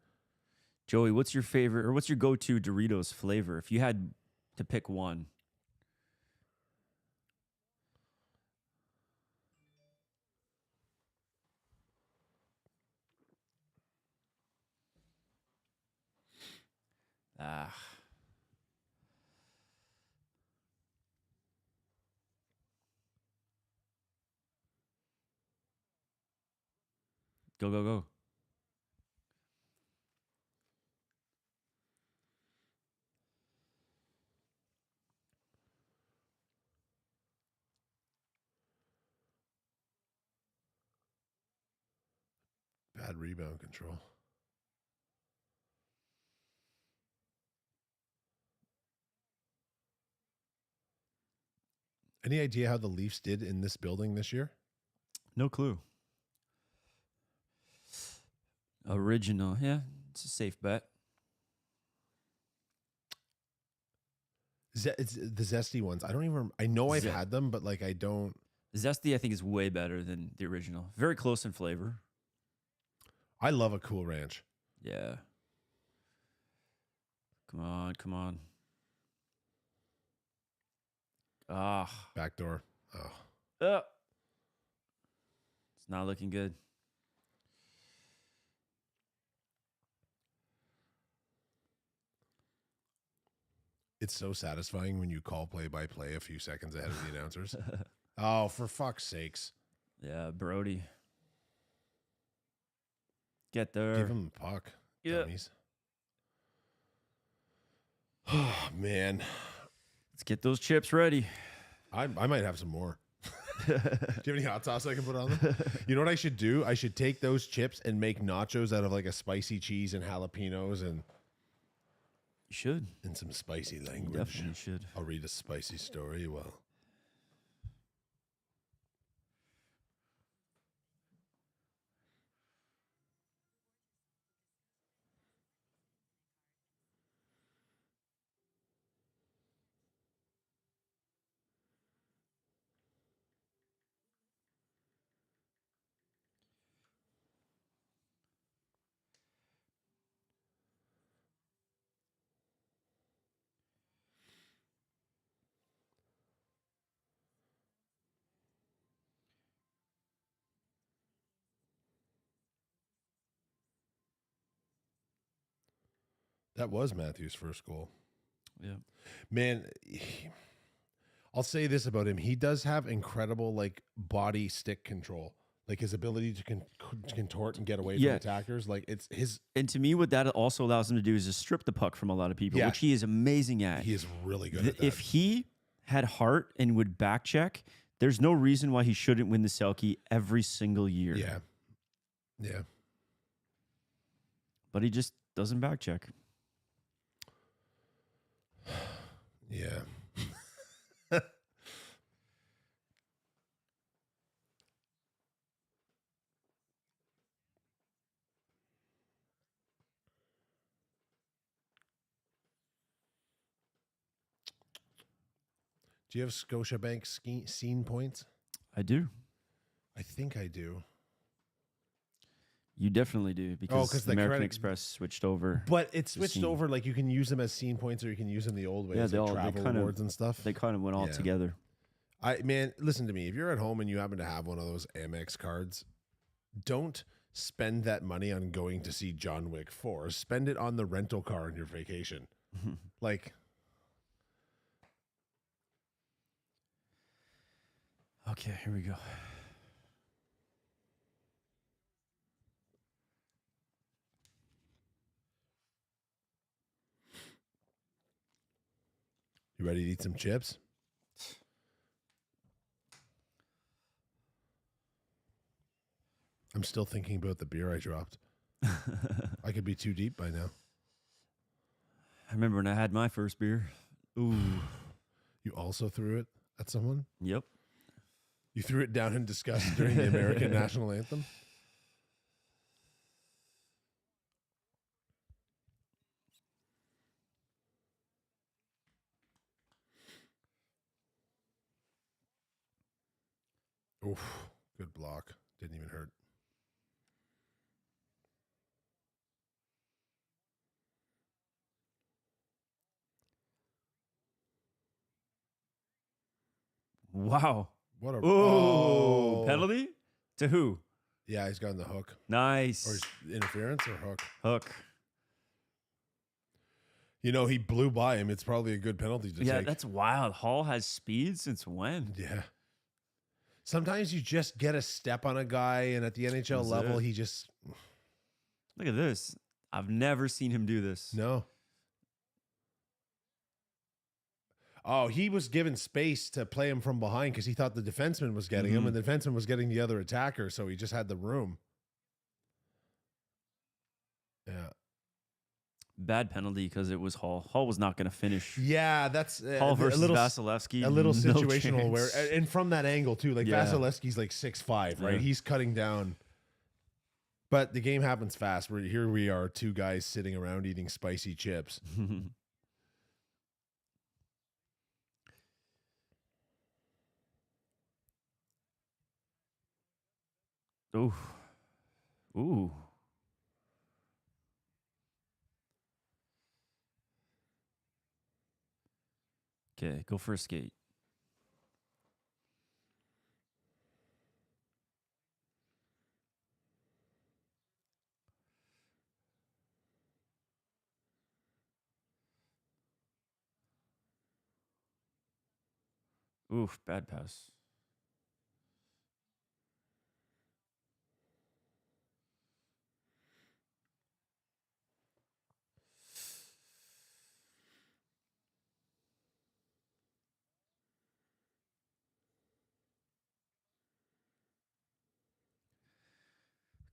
S2: Joey, what's your favorite or what's your go-to Doritos flavor if you had to pick one? Ah. Go, go, go.
S1: Bad rebound control. Any idea how the Leafs did in this building this year?
S2: No clue. Original. Yeah, it's a safe bet.
S1: It's the zesty ones. I don't even. I know I've
S2: Ze-
S1: had them, but like I don't.
S2: Zesty, I think, is way better than the original. Very close in flavor.
S1: I love a Cool Ranch.
S2: Yeah. Come on, come on. Ah.
S1: Back door. Oh,
S2: It's not looking good.
S1: it's so satisfying when you call play by play a few seconds ahead of the announcers. Oh, for fuck's sakes!
S2: Yeah, Brody. Get there.
S1: Give him the puck.
S2: Yeah.
S1: Dummies. Oh man,
S2: Let's get those chips ready.
S1: I might have some more. Do you have any hot sauce I can put on them? You know what I should do? I should take those chips and make nachos out of like a spicy cheese and jalapenos and
S2: You should.
S1: some spicy
S2: You
S1: language.
S2: definitely should.
S1: I'll read a spicy story. Well, that was Matthew's first goal.
S2: Yeah.
S1: Man, I'll say this about him. He does have incredible like body stick control. like his ability to contort and get away
S2: Yeah.
S1: from attackers. Like it's his.
S2: And to me, what that also allows him to do is just strip the puck from a lot of people,
S1: Yeah.
S2: which he is amazing at.
S1: He is really good at that.
S2: If he had heart and would back check, there's no reason why he shouldn't win the Selke every single year.
S1: Yeah. Yeah.
S2: But he just doesn't back check.
S1: Yeah. Do you have Scotiabank scene points?
S2: I do.
S1: I think I do.
S2: You definitely do because
S1: 'cause
S2: the
S1: the
S2: American
S1: credit-
S2: Express switched over.
S1: But it's switched
S2: scene.
S1: over. Like you can use them as scene points, or you can use them the old way
S2: Yeah,
S1: as
S2: they
S1: like
S2: all- they
S1: travel
S2: kind of-
S1: rewards and stuff.
S2: They kind of went all
S1: Yeah.
S2: together.
S1: Man, listen to me. If you're at home and you happen to have one of those Amex cards, don't spend that money on going to see John Wick 4. Spend it on the rental car on your vacation. Like,
S2: Okay, here we go.
S1: you ready to eat some chips? I'm still thinking about the beer I dropped. I could be too deep by now.
S2: I remember when I had my first beer. Ooh.
S1: You also threw it at someone?
S2: Yep.
S1: You threw it down in disgust during the American national anthem? Oof, good block. Didn't even hurt.
S2: Wow.
S1: What a
S2: Ooh. Penalty? To who?
S1: Yeah, he's gotten the hook.
S2: Nice.
S1: Or is interference or hook.
S2: Hook.
S1: You know, he blew by him. It's probably a good penalty to
S2: Yeah,
S1: take.
S2: that's wild. Hall has speed since when?
S1: Yeah. Sometimes you just get a step on a guy, and at the NHL
S2: That's
S1: level,
S2: it.
S1: he just
S2: Look at this. I've never seen him do this.
S1: no. Oh, he was given space to play him from behind because he thought the defenseman was getting him,
S2: Mhm.
S1: and the defenseman was getting the other attacker, so he just had the room. Yeah.
S2: Bad penalty because it was Hall. Hall was not going to finish.
S1: Yeah, that's
S2: Hall versus
S1: a little,
S2: Vasilevsky.
S1: a little
S2: no
S1: situational where,
S2: chance.
S1: and from that angle too, like
S2: Yeah.
S1: Vasilevsky's like 6'5", right?
S2: Yeah.
S1: He's cutting down. But the game happens fast. Here we are, two guys sitting around eating spicy chips.
S2: Ooh. Ooh. Okay, go for a skate. Oof, bad pass.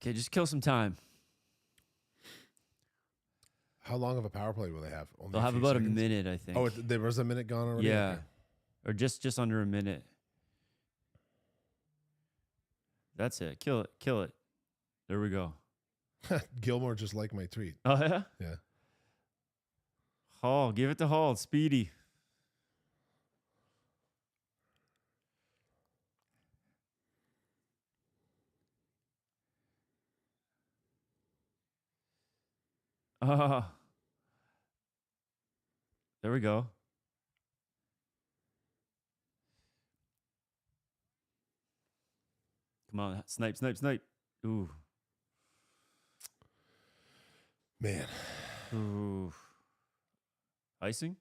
S2: Okay, just kill some time.
S1: How long of a power play will they have? Only
S2: They'll have
S1: few
S2: about
S1: seconds?
S2: a minute, I think.
S1: Oh, there was a minute gone already?
S2: yeah, or just under a minute. That's it. Kill it. Kill it. There we go.
S1: Okay. Gilmore just liked my tweet.
S2: Oh yeah.
S1: Yeah.
S2: Hall, give it to Hall. It's speedy. There we go. Come on, snipe, snipe, snipe. Ooh,
S1: Man.
S2: ooh. Icing?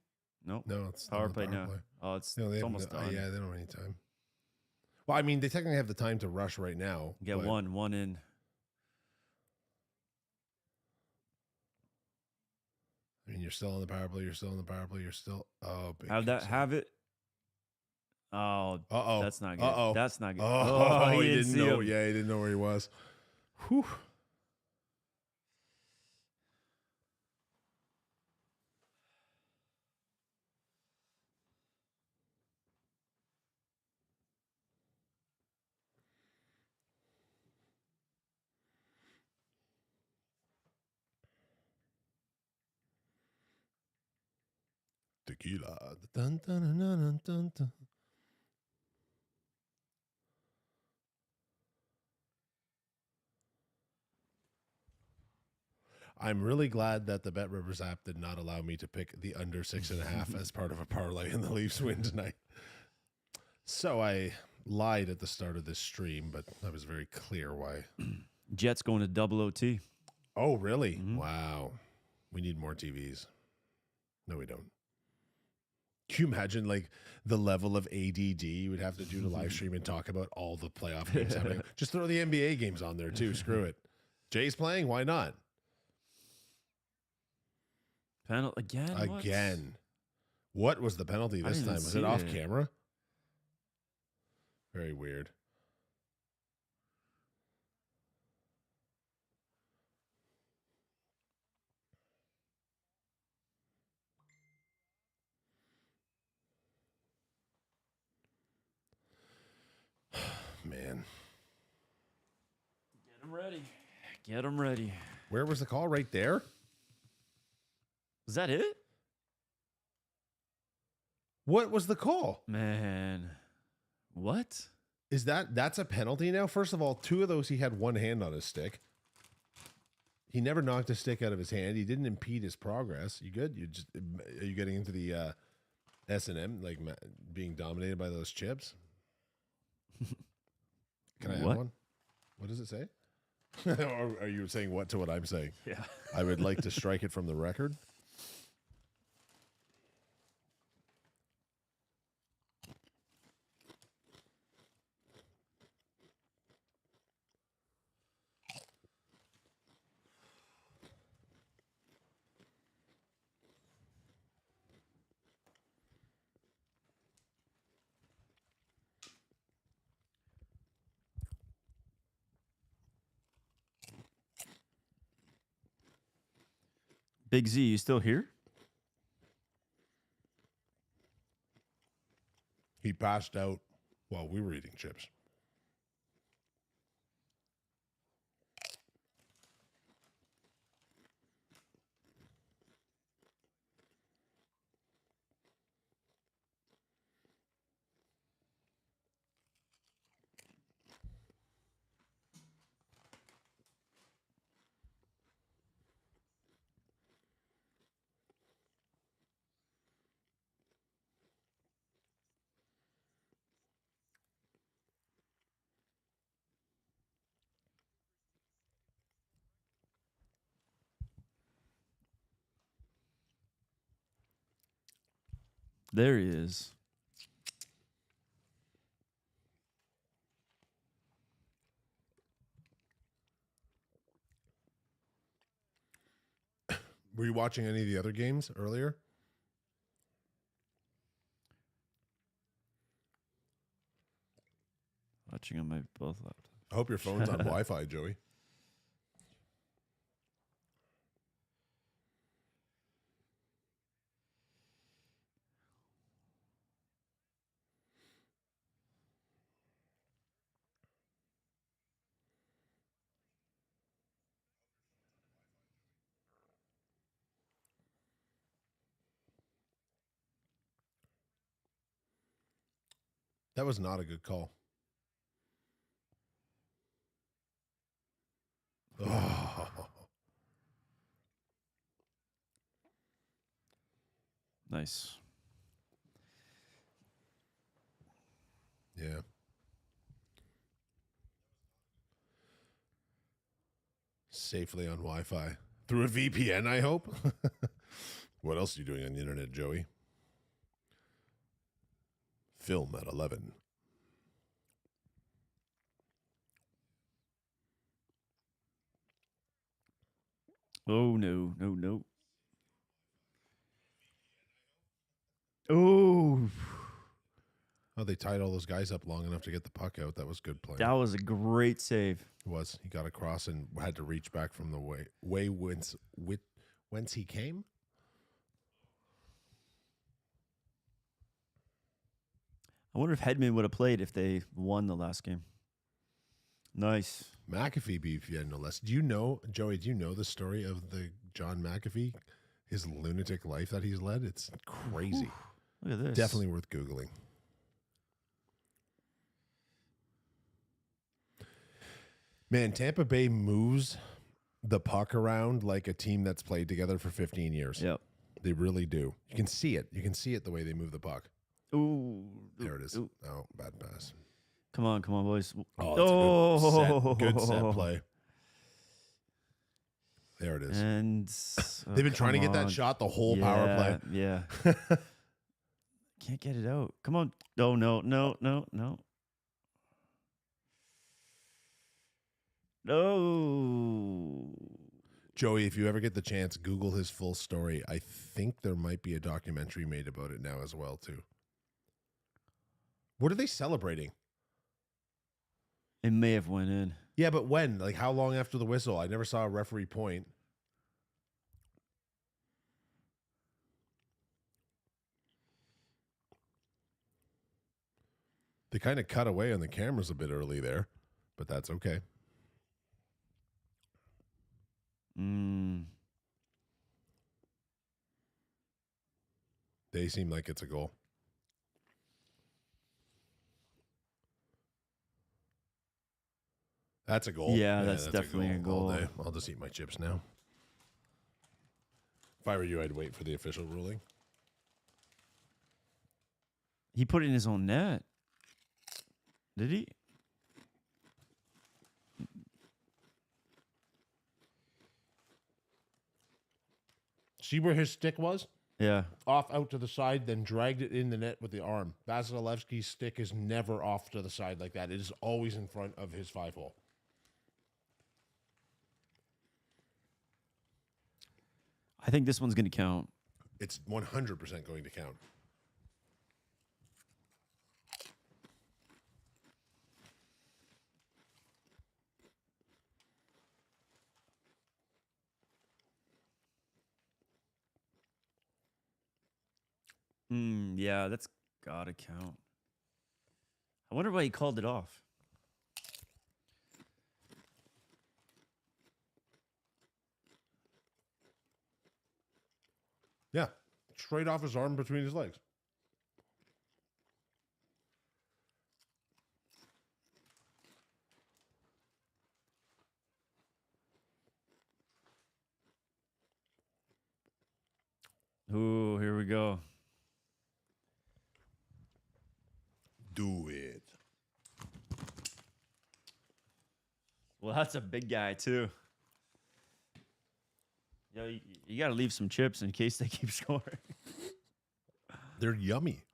S2: Nope.
S1: No, it's
S2: Power
S1: not a
S2: play now. Oh, it's,
S1: No, they
S2: it's
S1: have
S2: almost done.
S1: yeah, they don't have any time. Well, I mean, they technically have the time to rush right now.
S2: Get
S1: but-
S2: one in.
S1: I mean, you're still on the power play. You're still on the power play. You're still. Oh, big
S2: Have that.
S1: consent.
S2: Have it. Oh,
S1: Uh-oh.
S2: that's not good.
S1: Uh-oh.
S2: That's not good.
S1: Oh, he didn't
S2: see
S1: know.
S2: him.
S1: Yeah, he didn't know where he was. Whew. Tequila. Dun, dun, dun, dun, dun, dun. I'm really glad that the Bet Rivers app did not allow me to pick the under 6.5 as part of a parlay in the Leafs win tonight. So I lied at the start of this stream, but I was very clear why.
S2: Jets going to double OT.
S1: Oh, really?
S2: Mhm.
S1: Wow. We need more TVs. No, we don't. Can you imagine like the level of ADD you would have to do to live stream and talk about all the playoff games happening? Just throw the NBA games on there too. Screw it. Jay's playing. Why not?
S2: Penalty again. What?
S1: Again. What was the penalty
S2: I
S1: this
S2: didn't
S1: time? Was
S2: see
S1: it off
S2: it.
S1: camera? Very weird. Man.
S2: Get them ready. Get them ready.
S1: Where was the call? Right there?
S2: Was that it?
S1: What was the call?
S2: Man. What?
S1: Is that's a penalty now? First of all, 2 of those he had one hand on his stick. He never knocked a stick out of his hand. He didn't impede his progress. You good? Are you getting into the S&M like being dominated by those chips? Can I have
S2: What?
S1: one? What does it say? Or are you saying what to what I'm saying?
S2: Yeah.
S1: I would like to strike it from the record.
S2: Big Z, you still here?
S1: He passed out while we were eating chips.
S2: There he is.
S1: Were you watching any of the other games earlier?
S2: Watching on my both laptops.
S1: I hope your phone's on Wi-Fi, Joey. That was not a good call. Oh.
S2: Nice.
S1: Yeah. Safely on Wi-Fi. Through a VPN, I hope. What else are you doing on the internet, Joey? Film at 11.
S2: Oh, no, no, no. Oh,
S1: Oh, they tied all those guys up long enough to get the puck out. That was good play.
S2: that was a great save.
S1: It was. He got across and had to reach back from the way whence he came.
S2: I wonder if Hedman would have played if they won the last game. Nice.
S1: McAfee beef, yeah, no less. Do you know, Joey, do you know the story of the John McAfee? His lunatic life that he's led? It's crazy.
S2: Look at this.
S1: Definitely worth Googling. Man, Tampa Bay moves the puck around like a team that's played together for 15 years.
S2: Yep.
S1: They really do. You can see it. You can see it the way they move the puck.
S2: Ooh.
S1: There it is.
S2: Ooh.
S1: Oh, bad pass.
S2: Come on, boys.
S1: Oh, that's a good set play. There it is.
S2: And
S1: They've been trying to get that shot the whole power play.
S2: Yeah. Can't get it out. Come on. Oh, no. No.
S1: Joey, if you ever get the chance, Google his full story. I think there might be a documentary made about it now as well, too. What are they celebrating?
S2: It may have went in.
S1: Yeah, but when? Like, how long after the whistle? I never saw a referee point. They kind of cut away on the cameras a bit early there, but that's okay. They seem like it's a goal. That's a goal.
S2: Yeah, that's definitely a goal.
S1: All day. I'll just eat my chips now. If I were you, I'd wait for the official ruling.
S2: He put it in his own net. Did he?
S1: See where his stick was?
S2: Yeah.
S1: Off out to the side, then dragged it in the net with the arm. Vasilevsky's stick is never off to the side like that. It is always in front of his 5-hole.
S2: I think this one's going to count.
S1: It's 100% going to count.
S2: Yeah, that's got to count. I wonder why he called it off.
S1: Yeah, straight off his arm between his legs.
S2: Ooh, here we go.
S1: Do it.
S2: Well, that's a big guy, too. Yo, you got to leave some chips in case they keep scoring.
S1: They're yummy.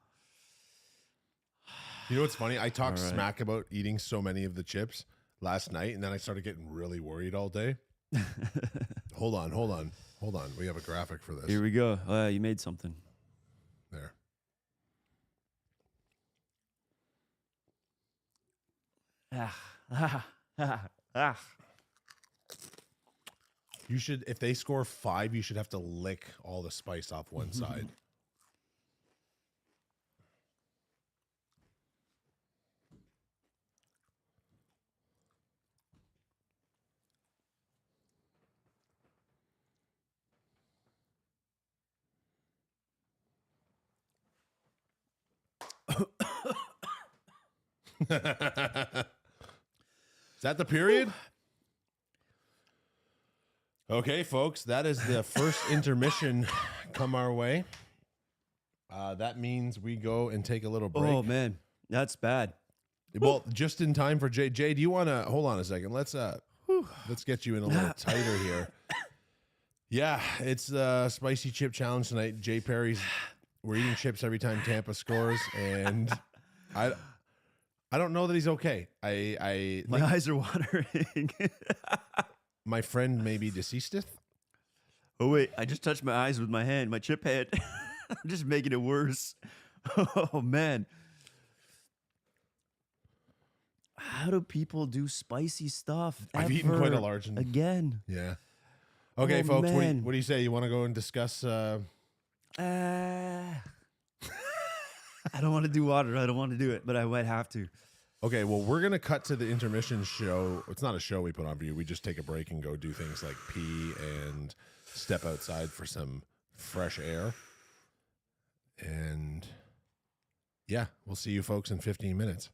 S1: You know what's funny? I talked smack about eating so many of the chips last night, and then I started getting really worried all day. Hold on. We have a graphic for this.
S2: Here we go. You made something.
S1: There. You should, if they score 5, you should have to lick all the spice off one side. Is that the period? Okay, folks, that is the first intermission come our way. That means we go and take a little break.
S2: Oh, man. That's bad.
S1: Well, just in time for Jay. Jay, do you want to hold on a second? Let's get you in a little tighter here. Yeah, it's the spicy chip challenge tonight. Jay Perry's. We're eating chips every time Tampa scores, and I don't know that he's okay.
S2: My eyes are watering.
S1: My friend may be deceased.
S2: Oh wait, I just touched my eyes with my hand, my chip hand. I'm just making it worse. Oh man. How do people do spicy stuff
S1: I've eaten quite a
S2: ever
S1: large one.
S2: again?
S1: Yeah. Okay,
S2: Oh,
S1: folks.
S2: man.
S1: What do you say? You want to go and discuss?
S2: I don't want to do water. I don't want to do it, but I might have to.
S1: Okay, well, we're gonna cut to the intermission show. It's not a show we put on for you. We just take a break and go do things like pee and step outside for some fresh air. And yeah, we'll see you folks in 15 minutes.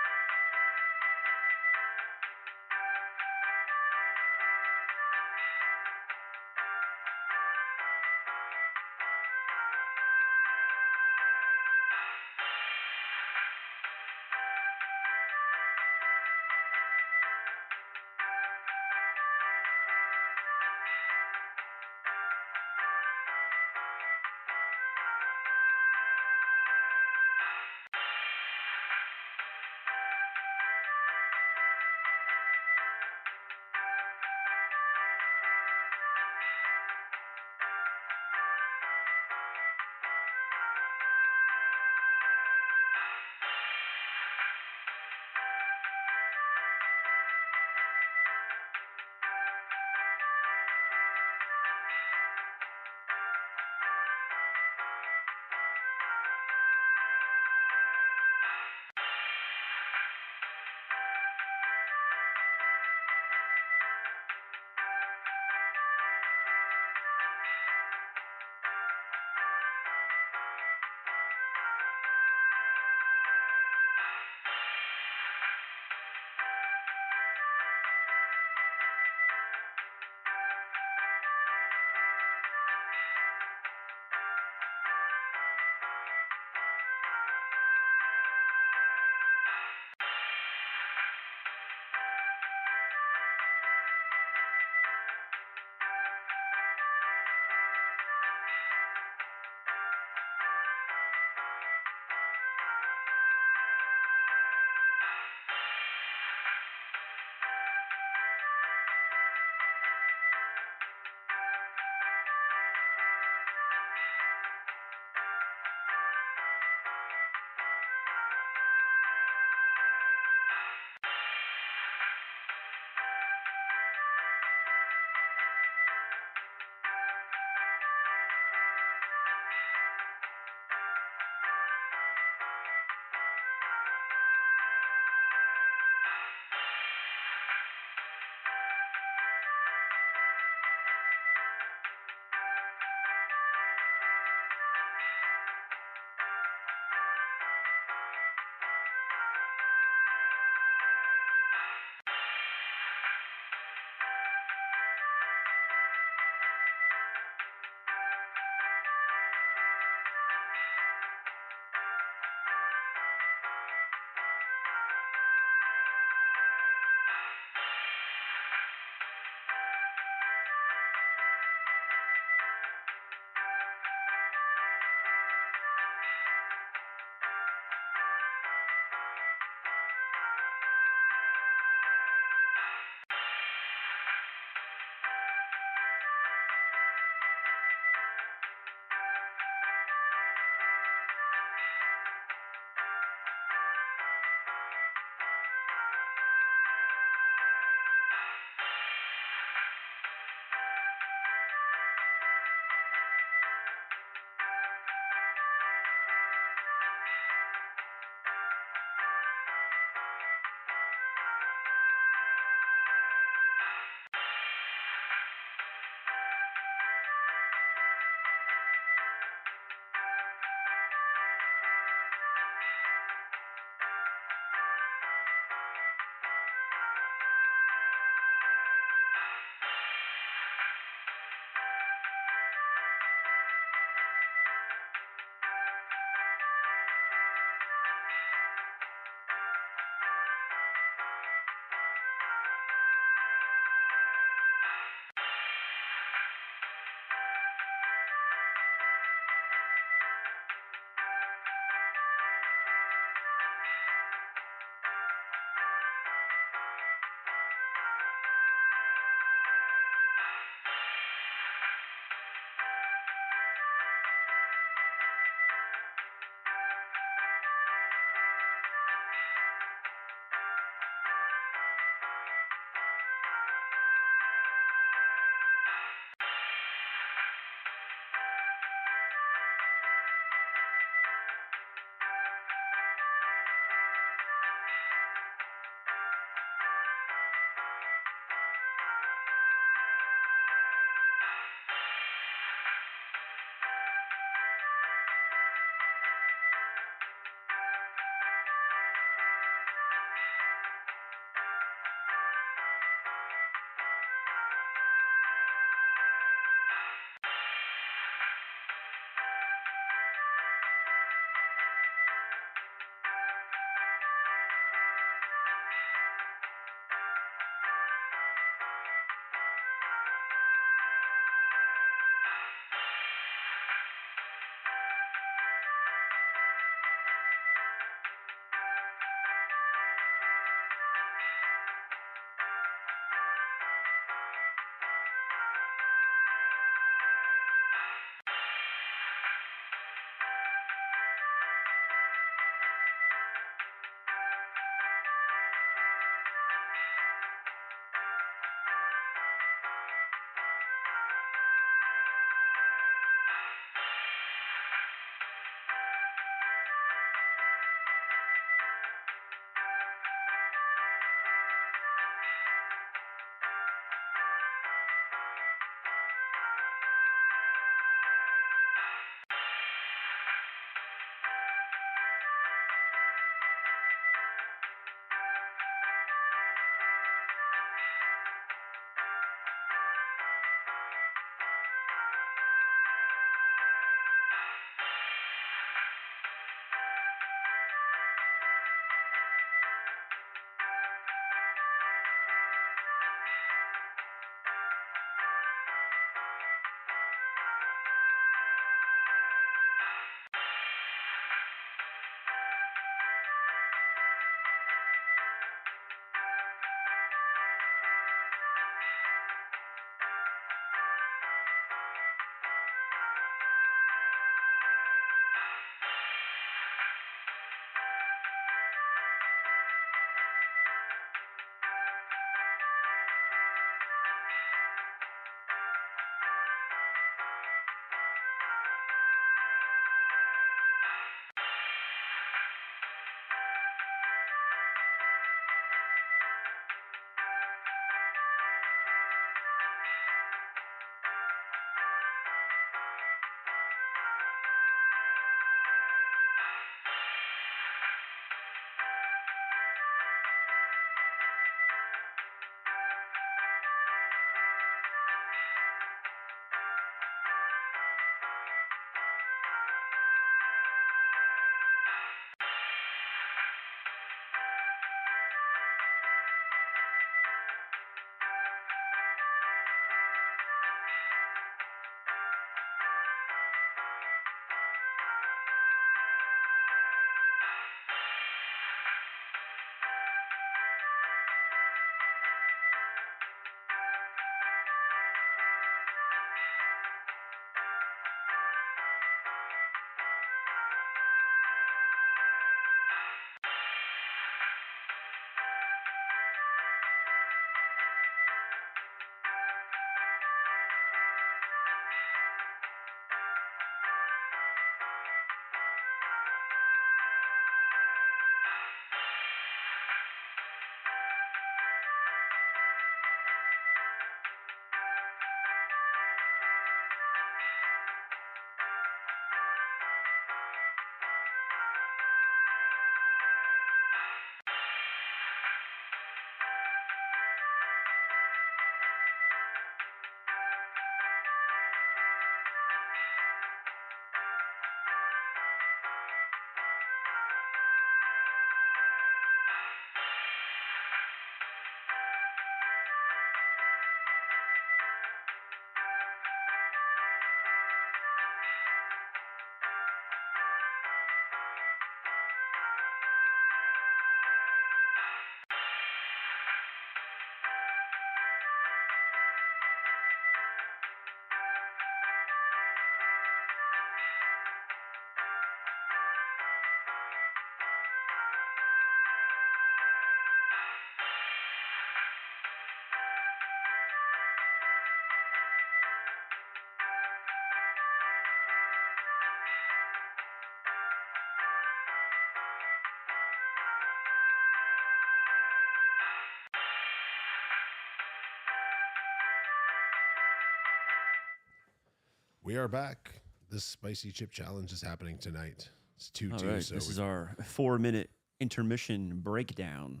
S1: We are back. This spicy chip challenge is happening tonight. It's 2-2.
S2: All right,
S1: So
S2: this is our 4-minute intermission breakdown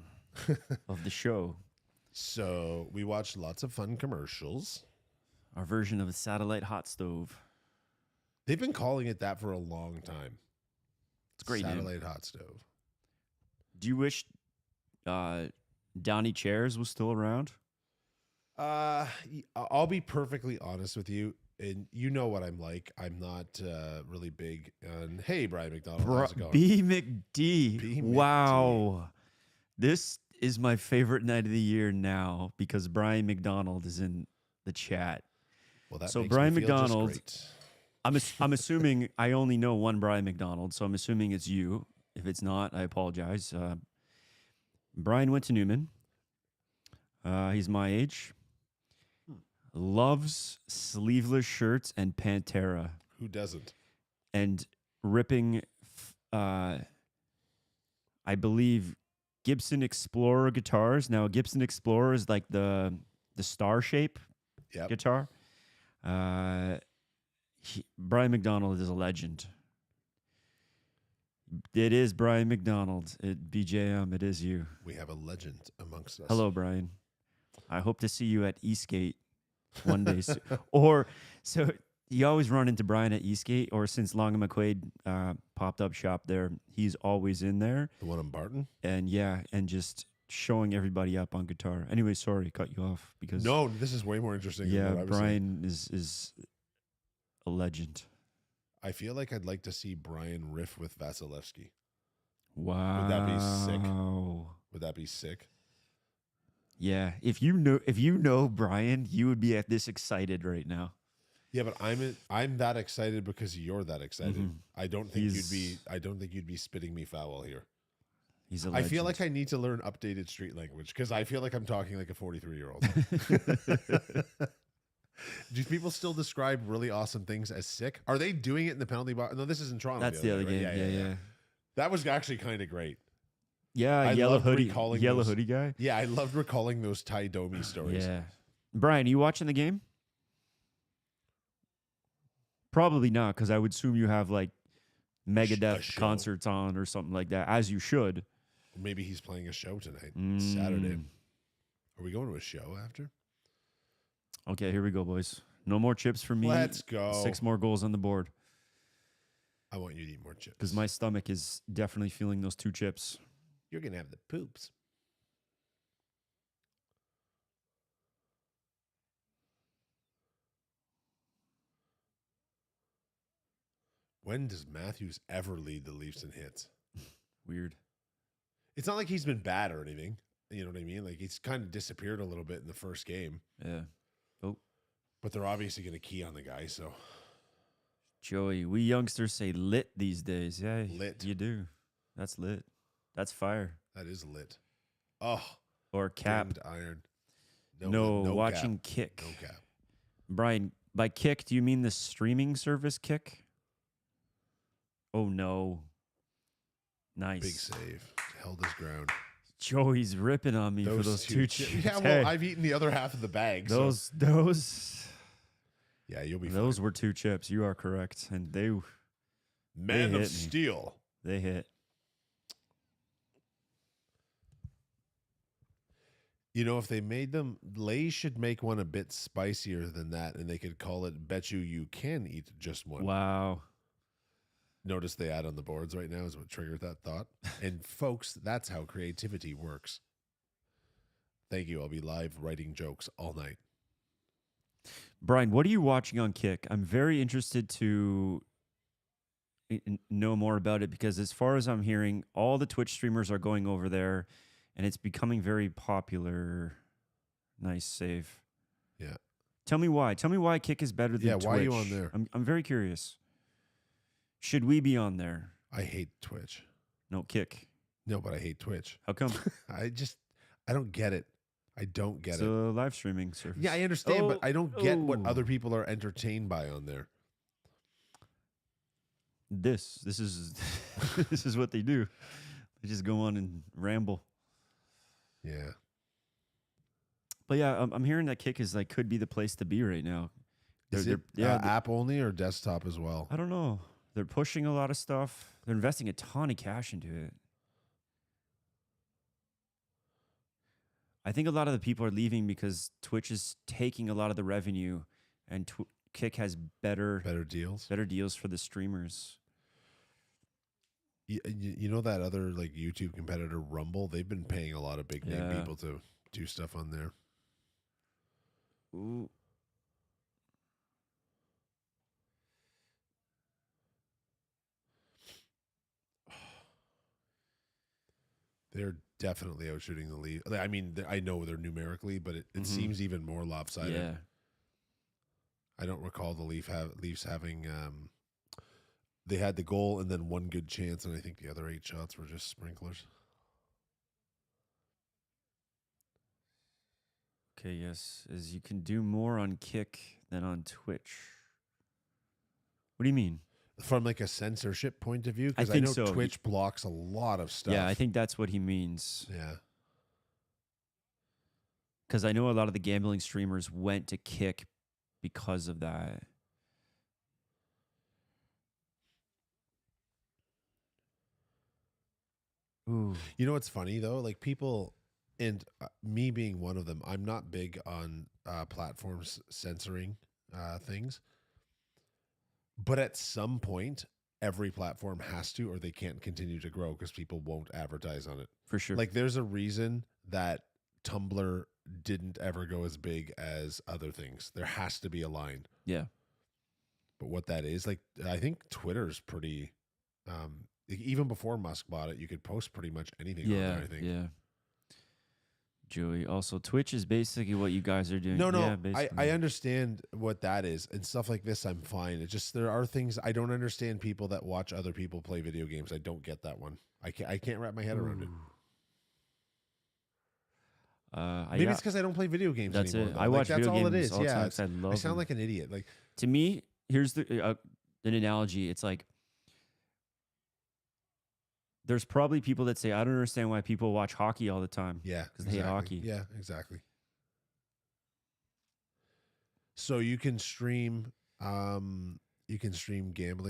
S2: of the show.
S1: So we watched lots of fun commercials.
S2: Our version of a satellite hot stove.
S1: They've been calling it that for a long time.
S2: It's a great name.
S1: Satellite hot stove.
S2: Do you wish Donnie Chairs was still around?
S1: I'll be perfectly honest with you, and you know what I'm like. I'm not really big on, hey, Brian McDonald, how's it going?
S2: B. McD.
S1: B.
S2: Wow. This is my favorite night of the year now because Brian McDonald is in the chat.
S1: Well, that
S2: so
S1: makes
S2: Brian
S1: me feel just
S2: McDonald,
S1: great.
S2: I'm assuming I only know one Brian McDonald, so I'm assuming it's you. If it's not, I apologize. Brian went to Newman. He's my age. Loves sleeveless shirts and Pantera.
S1: Who doesn't?
S2: And ripping, I believe, Gibson Explorer guitars. Now, Gibson Explorer is like the star shape guitar. Brian McDonald is a legend. It is Brian McDonald. BJM, it is you.
S1: We have a legend amongst us.
S2: Hello, Brian. I hope to see you at Eastgate one day. Or, so you always run into Brian at Eastgate, or since Long and McQuaid popped up shop there, he's always in there.
S1: The one in Barton?
S2: And yeah, and just showing everybody up on guitar. Anyway, sorry, cut you off because
S1: No, this is way more interesting.
S2: yeah,
S1: than what I was saying.
S2: Brian is a legend.
S1: I feel like I'd like to see Brian riff with Vasilevsky.
S2: Wow.
S1: Would that be sick? Would that be sick?
S2: Yeah. If you know Brian, you would be at this excited right now.
S1: Yeah, but I'm that excited because you're that excited.
S2: Mhm.
S1: I don't think you'd be spitting me foul here.
S2: He's a
S1: I
S2: legend.
S1: feel like I need to learn updated street language because I feel like I'm talking like a 43-year-old. Do people still describe really awesome things as sick? Are they doing it in the penalty box? No, this is in Toronto.
S2: That's the other
S1: right?
S2: game. Yeah.
S1: That was actually kind of great.
S2: Yeah,
S1: I
S2: yellow
S1: loved
S2: hoodie,
S1: recalling
S2: yellow
S1: those-
S2: hoodie guy.
S1: Yeah, I loved recalling those Ty Domi stories.
S2: Yeah. Brian, you watching the game? Probably not, because I would assume you have like Megadeth
S1: show.
S2: concerts on or something like that, as you should.
S1: Maybe he's playing a show tonight. It's Saturday.
S2: Mm.
S1: Are we going to a show after?
S2: Okay, here we go, boys. No more chips for me.
S1: Let's go.
S2: 6 more goals on the board.
S1: I want you to eat more chips.
S2: Because my stomach is definitely feeling those 2 chips.
S1: You're going to have the poops. When does Matthews ever lead the Leafs in hits?
S2: Weird.
S1: It's not like he's been bad or anything. You know what I mean? Like he's kind of disappeared a little bit in the first game.
S2: Yeah. Oh,
S1: But they're obviously going to key on the guy, so.
S2: Joey, we youngsters say lit these days. Yeah,
S1: Lit.
S2: You do. That's lit. That's fire.
S1: That is lit. Oh.
S2: Or cap.
S1: Damned iron.
S2: No,
S1: no
S2: watching
S1: cap.
S2: Kick.
S1: No cap.
S2: Brian, by Kick, do you mean the streaming service Kick? Oh, no. Nice.
S1: Big save. Held his ground.
S2: Joey's ripping on me for those 2 chips.
S1: Yeah,
S2: Hey,
S1: well, I've eaten the other half of the bag.
S2: those.
S1: Yeah, you'll be
S2: Those
S1: fine.
S2: were 2 chips. You are correct. And they
S1: Man
S2: hit
S1: of
S2: me.
S1: Steel.
S2: hit.
S1: You know, if they made them, Lay's should make one a bit spicier than that, and they could call it Bet You Can Eat Just One.
S2: Wow.
S1: Notice they add on the boards right now is what triggered that thought. And folks, that's how creativity works. Thank you. I'll be live writing jokes all night.
S2: Brian, what are you watching on Kick? I'm very interested to know more about it because as far as I'm hearing, all the Twitch streamers are going over there and it's becoming very popular. Nice save.
S1: Yeah.
S2: Tell me why. Tell me why Kick is better than Twitch.
S1: Why are you on there?
S2: I'm very curious. Should we be on there?
S1: I hate Twitch.
S2: No, Kick.
S1: No, but I hate Twitch.
S2: How come?
S1: I don't get it. I don't get
S2: It's
S1: it.
S2: a live streaming service.
S1: Yeah, I understand, but I don't get what
S2: Oh.
S1: other people are entertained by on there.
S2: This is this is what they do. They just go on and ramble.
S1: Yeah.
S2: But yeah, I'm hearing that Kick is like could be the place to be right now.
S1: Is it app only or desktop as well?
S2: I don't know. They're pushing a lot of stuff. They're investing a ton of cash into it. I think a lot of the people are leaving because Twitch is taking a lot of the revenue, and Kick has better
S1: deals
S2: for the streamers.
S1: You know that other like YouTube competitor, Rumble? They've been paying a lot of big name people to do stuff on there.
S2: Ooh.
S1: They're definitely outshooting the lead. I mean, I know they're numerically, but it seems even more lopsided.
S2: Yeah.
S1: I don't recall the Leafs having. They had the goal and then one good chance, and I think the other 8 shots were just sprinklers.
S2: Okay, yes, is you can do more on Kick than on Twitch. What do you mean?
S1: From like a censorship point of view? Because I
S2: think
S1: know
S2: so.
S1: Twitch blocks a lot of stuff.
S2: Yeah, I think that's what he means.
S1: Yeah.
S2: Because I know a lot of the gambling streamers went to Kick because of that. Ooh.
S1: You know what's funny though? Like people, and me being one of them, I'm not big on platforms censoring things. But at some point, every platform has to, or they can't continue to grow because people won't advertise on it.
S2: For sure.
S1: Like there's a reason that Tumblr didn't ever go as big as other things. There has to be a line.
S2: Yeah.
S1: But what that is, like, I think Twitter's pretty, even before Musk bought it, you could post pretty much anything on there, I think.
S2: Yeah. Joey, also Twitch is basically what you guys are doing.
S1: No,
S2: yeah,
S1: I understand what that is and stuff like this. I'm fine. It's just there are things I don't understand. People that watch other people play video games, I don't get that one. I can't wrap my head around it. Maybe it's because I don't play video games
S2: that's
S1: anymore.
S2: It.
S1: Though.
S2: I watch
S1: that's
S2: video
S1: all
S2: games
S1: it is.
S2: all the
S1: Yeah,
S2: time.
S1: I sound like an idiot. Like
S2: to me, here's an analogy. It's like there's probably people that say, I don't understand why people watch hockey all the time.
S1: Yeah,
S2: because they hate hockey.
S1: Yeah, exactly. So you can stream, gambling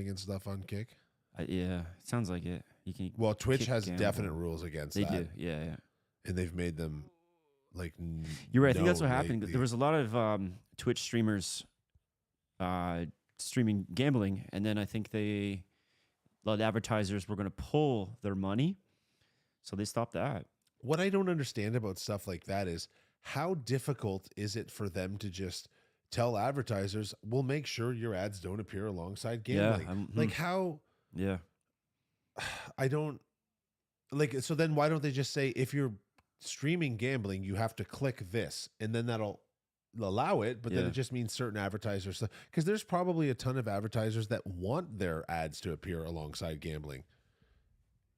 S1: and stuff on Kick.
S2: Yeah, it sounds like it. You can.
S1: Well, Twitch has definite rules against that.
S2: They do. Yeah.
S1: And they've made them like.
S2: You're right. I think that's what happened. There was a lot of Twitch streamers streaming gambling, and then I think a lot of advertisers were going to pull their money, so they stopped that.
S1: What I don't understand about stuff like that is how difficult is it for them to just tell advertisers, we'll make sure your ads don't appear alongside gambling.
S2: Yeah,
S1: like how?
S2: Yeah.
S1: I don't like. So then why don't they just say, if you're streaming gambling, you have to click this, and then that'll allow it, but then it just means certain advertisers, because there's probably a ton of advertisers that want their ads to appear alongside gambling.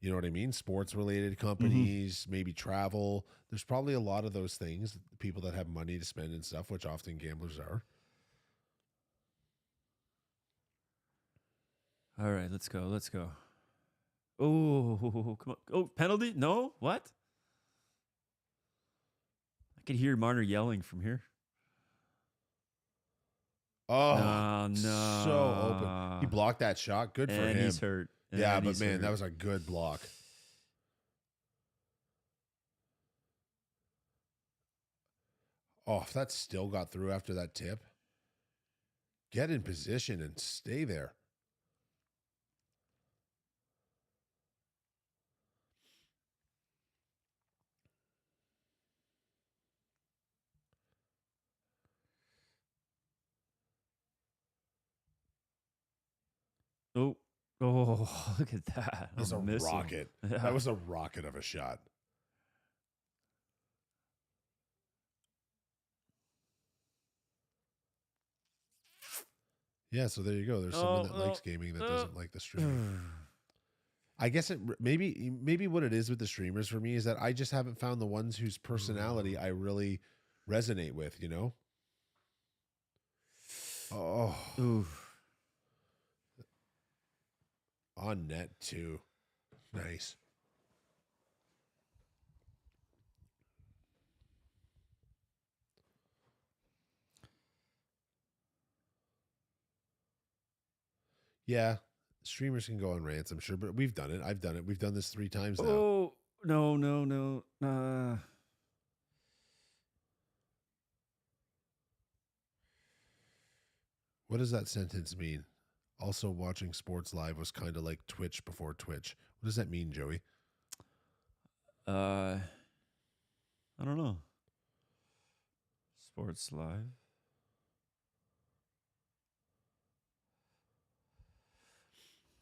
S1: You know what I mean? Sports related companies, maybe travel. There's probably a lot of those things, people that have money to spend and stuff, which often gamblers are.
S2: All right, let's go. Oh, come on. Oh, penalty? No? What? I could hear Marner yelling from here.
S1: Oh,
S2: no.
S1: So open. He blocked that shot. Good for him.
S2: He's hurt.
S1: Yeah, but man, that was a good block. Oh, if that still got through after that tip, get in position and stay there.
S2: Oh, look at that.
S1: That was a rocket.
S2: Yeah.
S1: That was a rocket of a shot. Yeah, so there you go. There's someone that likes gaming that doesn't like the streaming. I guess maybe what it is with the streamers for me is that I just haven't found the ones whose personality I really resonate with, you know? Oh.
S2: Oof.
S1: On net too. Nice. Yeah, streamers can go on rants, I'm sure, but we've done it. I've done it. We've done this 3 times now.
S2: Oh, no, no, no.
S1: What does that sentence mean? Also, watching sports live was kind of like Twitch before Twitch. What does that mean, Joey?
S2: I don't know. Sports live.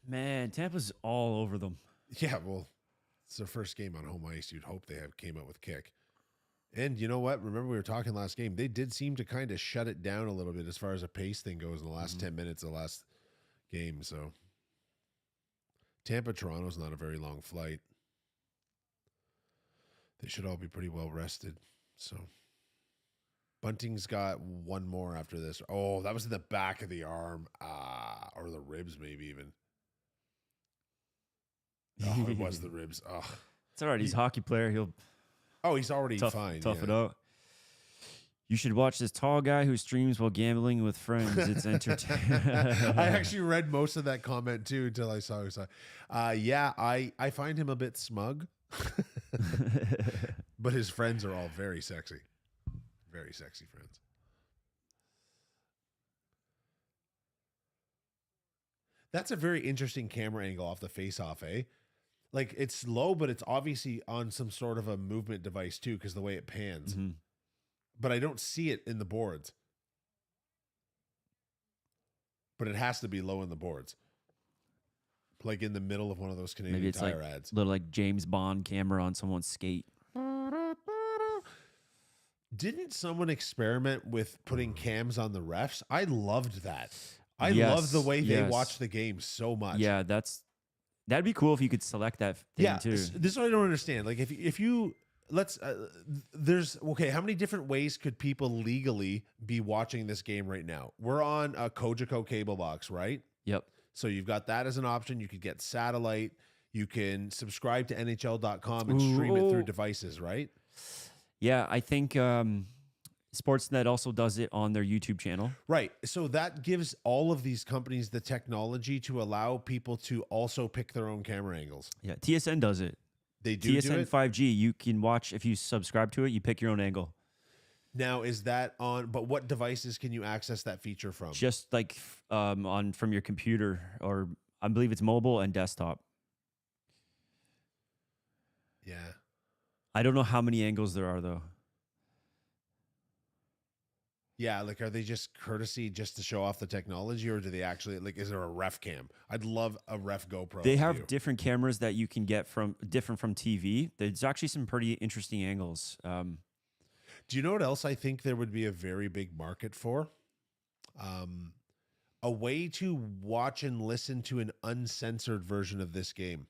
S2: Man, Tampa's all over them.
S1: Yeah, well, it's their first game on home ice. You'd hope they have came out with kick. And you know what? Remember we were talking last game. They did seem to kind of shut it down a little bit as far as a pace thing goes in the last 10 minutes of the last game. So Tampa, Toronto's not a very long flight. They should all be pretty well rested. So Bunting's got one more after this. Oh, that was in the back of the arm. Or the ribs, maybe even. Oh, it was the ribs. Oh,
S2: It's all right. He's a hockey player. He'll
S1: he's already fine.
S2: tough it out. You should watch this tall guy who streams while gambling with friends. It's entertaining.
S1: I actually read most of that comment too until I saw it. Yeah, I find him a bit smug, but his friends are all very sexy. Very sexy friends. That's a very interesting camera angle off the face-off, eh? Like, it's low, but it's obviously on some sort of a movement device too, because the way it pans.
S2: Mm-hmm.
S1: But I don't see it in the boards. But it has to be low in the boards. Like in the middle of one of those Canadian
S2: Maybe it's
S1: Tire
S2: like
S1: ads.
S2: little like James Bond camera on someone's skate.
S1: Didn't someone experiment with putting cams on the refs? I loved that. I
S2: Yes,
S1: love the way they
S2: yes.
S1: watch the game so much.
S2: Yeah, that'd be cool if you could select that thing too.
S1: This is what I don't understand. Like if you let's there's okay, how many different ways could people legally be watching this game right now? We're on a Cogeco cable box, right?
S2: Yep.
S1: So you've got that as an option. You could get satellite. You can subscribe to NHL.com and stream it through devices, right?
S2: Yeah, I think Sportsnet also does it on their YouTube channel.
S1: Right. So that gives all of these companies the technology to allow people to also pick their own camera angles.
S2: Yeah, TSN does it.
S1: They do
S2: TSN
S1: it?
S2: 5G, you can watch, if you subscribe to it, you pick your own angle.
S1: Now, is that on, but what devices can you access that feature from?
S2: Just like from your computer, or I believe it's mobile and desktop.
S1: Yeah.
S2: I don't know how many angles there are, though.
S1: Yeah, like are they just courtesy just to show off the technology, or do they actually, like, is there a ref cam? I'd love a ref GoPro.
S2: They have different cameras that you can get different from TV. There's actually some pretty interesting angles.
S1: Do you know what else I think there would be a very big market for? A way to watch and listen to an uncensored version of this game.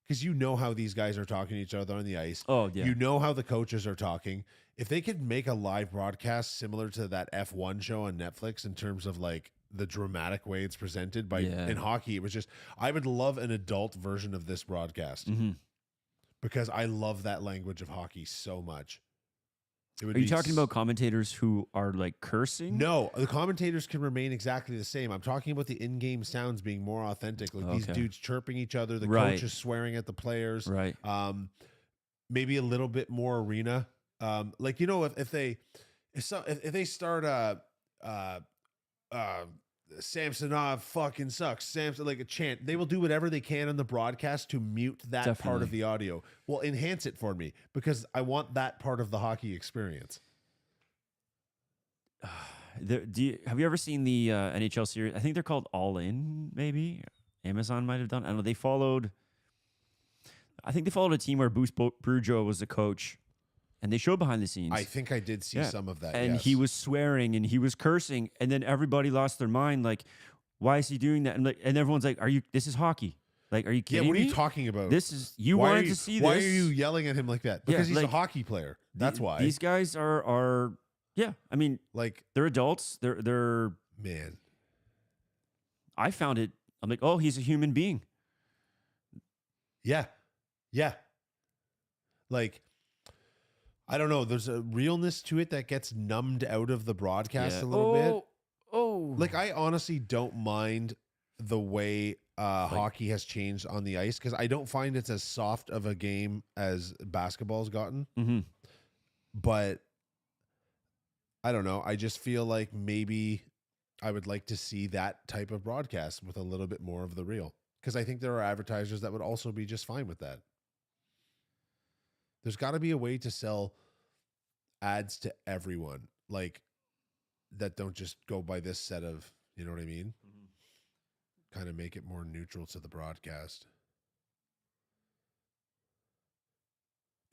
S1: Because you know how these guys are talking to each other on the ice.
S2: Oh, yeah.
S1: You know how the coaches are talking. If they could make a live broadcast similar to that F1 show on Netflix in terms of like the dramatic way it's presented by in hockey, it was just, I would love an adult version of this broadcast because I love that language of hockey so much.
S2: Are you talking about commentators who are like cursing?
S1: No, the commentators can remain exactly the same. I'm talking about the in-game sounds being more authentic. Like these dudes chirping each other, the coaches swearing at the players.
S2: Right.
S1: Maybe a little bit more arena. Like, you know, if they start Samsonov fucking sucks, Samson, like a chant, they will do whatever they can on the broadcast to mute that part of the audio. Well, enhance it for me because I want that part of the hockey experience.
S2: Have you ever seen the NHL series? I think they're called All In, maybe. Amazon might have done. I don't know. I think they followed a team where Bruce Boudreau was the coach, and they showed behind the scenes.
S1: I think I did see some of that.
S2: And he was swearing and he was cursing, and then everybody lost their mind. Like, why is he doing that? And everyone's like, this is hockey. Like, are you kidding me?
S1: Yeah, what are you talking about?
S2: This is, wanted to see this.
S1: Why are you yelling at him like that? Because he's a hockey player. That's why.
S2: These guys are yeah, I mean,
S1: like,
S2: they're adults. They're
S1: man.
S2: I found it, I'm like, oh, he's a human being.
S1: Yeah. Yeah. Like, I don't know. There's a realness to it that gets numbed out of the broadcast a little bit.
S2: Oh,
S1: Like, I honestly don't mind the way hockey has changed on the ice, because I don't find it's as soft of a game as basketball's gotten.
S2: Mm-hmm.
S1: But I don't know. I just feel like maybe I would like to see that type of broadcast with a little bit more of the real, because I think there are advertisers that would also be just fine with that. There's got to be a way to sell ads to everyone, like that don't just go by this set of, you know what I mean? Kind of make it more neutral to the broadcast.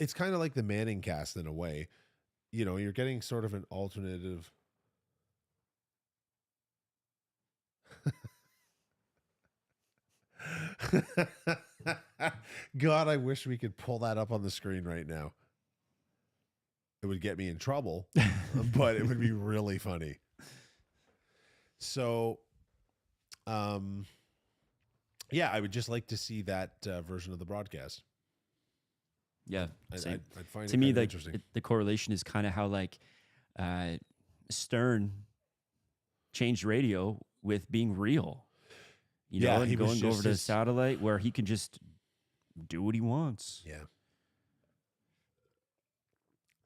S1: It's kind of like the Manning cast in a way. You know, you're getting sort of an alternative. God, I wish we could pull that up on the screen right now. It would get me in trouble, but it would be really funny. So, yeah, I would just like to see that version of the broadcast.
S2: Yeah,
S1: I'd find
S2: to
S1: it
S2: me,
S1: kind of
S2: like
S1: interesting.
S2: the correlation is kind of how like Stern changed radio with being real, you
S1: Yeah,
S2: know,
S1: he
S2: and
S1: was
S2: going
S1: just
S2: over to
S1: his-
S2: satellite where he can just do what he wants.
S1: Yeah.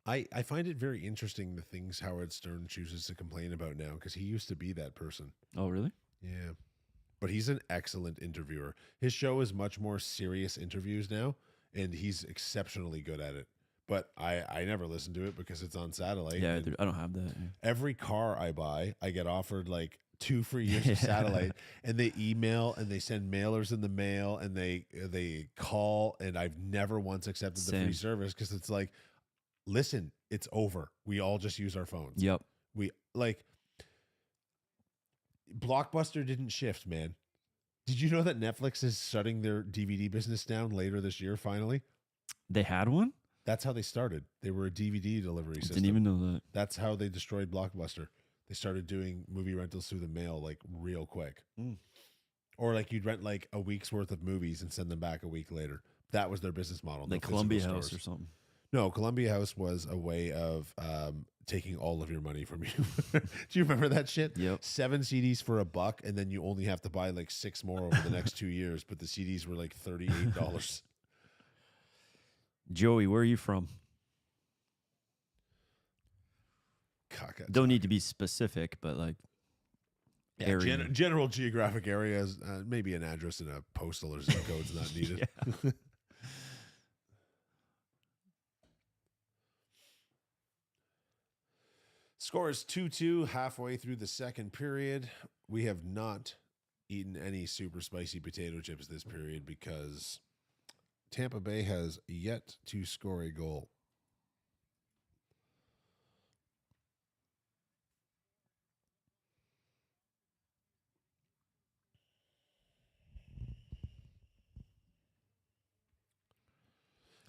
S1: I find it very interesting the things Howard Stern chooses to complain about now, because he used to be that person.
S2: Oh, really?
S1: Yeah. But he's an excellent interviewer. His show is much more serious interviews now, and he's exceptionally good at it. But I never listen to it because it's on satellite.
S2: Yeah,
S1: and
S2: I don't have that. Yeah.
S1: every car I buy, I get offered like 2 free years of satellite, and they email and they send mailers in the mail, and they call, and I've never once accepted the free
S2: Same.
S1: service, because it's like, listen, it's over. We all just use our phones.
S2: Yep.
S1: We like Blockbuster didn't shift, man. Did you know that Netflix is shutting their DVD business down later this year finally?
S2: They had one?
S1: That's how they started. They were a DVD delivery system.
S2: Didn't even know that.
S1: That's how they destroyed Blockbuster. They started doing movie rentals through the mail like real quick. Or like you'd rent like a week's worth of movies and send them back a week later. That was their business model.
S2: Like
S1: no
S2: Columbia
S1: physical
S2: House
S1: stores.
S2: or something.
S1: No, Columbia House was a way of taking all of your money from you. Do you remember that shit?
S2: Yep.
S1: 7 CDs for $1, and then you only have to buy like 6 more over the next 2 years. But the CDs were like $38.
S2: Joey, where are you from?
S1: Caca.
S2: Don't need to be specific, but like area.
S1: General geographic areas, maybe an address and a postal or zip code's not needed. Score is 2-2 halfway through the second period. We have not eaten any super spicy potato chips this period because Tampa Bay has yet to score a goal.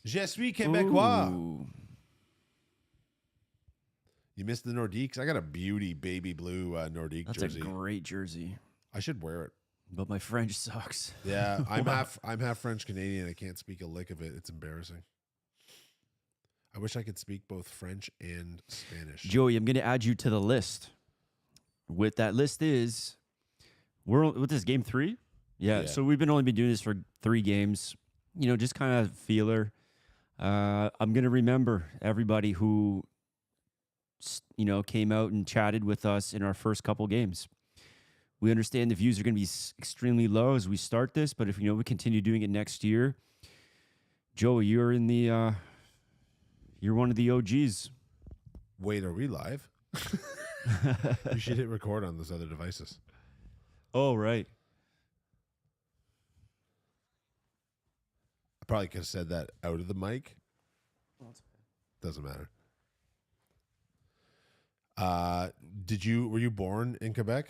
S1: Je suis Québécois.
S2: Ooh.
S1: You missed the Nordiques. I got a beauty baby blue Nordique
S2: That's
S1: jersey.
S2: a great jersey.
S1: I should wear it.
S2: But my French sucks.
S1: Yeah, I'm half French Canadian. I can't speak a lick of it. It's embarrassing. I wish I could speak both French and Spanish.
S2: Joey, I'm going to add you to the list. What that list is, with this game 3? Yeah. So we've only been doing this for 3 games. You know, just kind of feeler. I'm going to remember everybody who, you know, came out and chatted with us in our first couple games. We understand the views are going to be extremely low as we start this, but if we continue doing it next year, Joey, you're in the you're one of the OGs.
S1: Wait, are we live? You should hit record on those other devices.
S2: Oh, right.
S1: I probably could have said that out of the mic. Doesn't matter. Were you born in Quebec?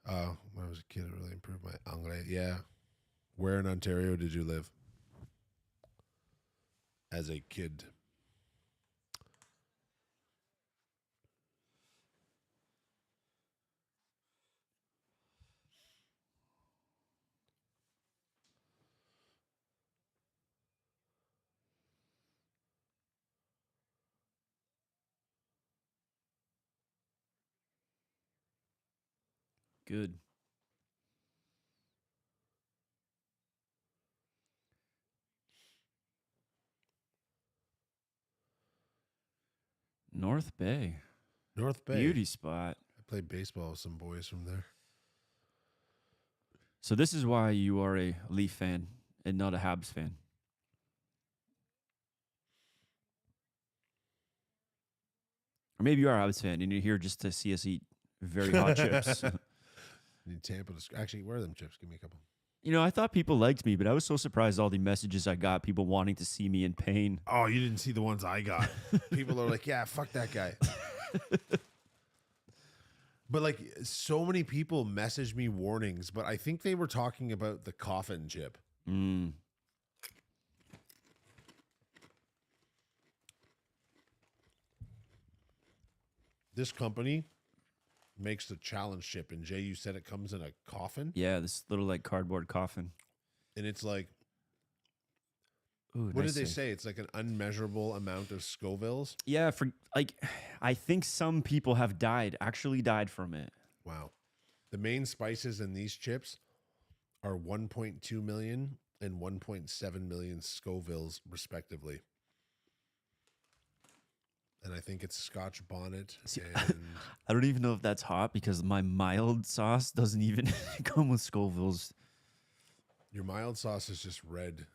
S1: When I was a kid, I really improved my anglais. Yeah. Where in Ontario did you live as a kid?
S2: Good. North Bay.
S1: North Bay.
S2: Beauty spot.
S1: I played baseball with some boys from there.
S2: So this is why you are a Leaf fan and not a Habs fan. Or maybe you are a Habs fan and you're here just to see us eat very hot chips.
S1: Need Tampa to actually, where are them chips? Give me a couple.
S2: You know, I thought people liked me, but I was so surprised all the messages I got, people wanting to see me in pain.
S1: Oh, you didn't see the ones I got. People are like, yeah, fuck that guy. But like, so many people messaged me warnings, but I think they were talking about the coffin chip.
S2: Mm.
S1: This company makes the challenge chip, and Jay, you said it comes in a coffin?
S2: Yeah, this little like cardboard coffin.
S1: And it's like,
S2: Ooh,
S1: what
S2: nice
S1: did they
S2: thing.
S1: say? It's like an unmeasurable amount of Scovilles.
S2: Yeah, for like, I think some people have actually died from it.
S1: Wow. The main spices in these chips are 1.2 million and 1.7 million Scovilles, respectively. And I think it's Scotch bonnet. And
S2: I don't even know if that's hot because my mild sauce doesn't even come with Scovilles.
S1: your mild sauce is just red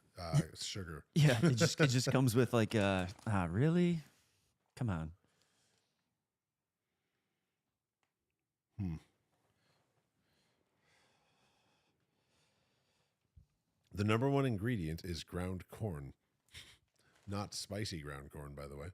S1: sugar.
S2: Yeah, it just comes with like really? Come on.
S1: The number one ingredient is ground corn. Not spicy ground corn, by the way.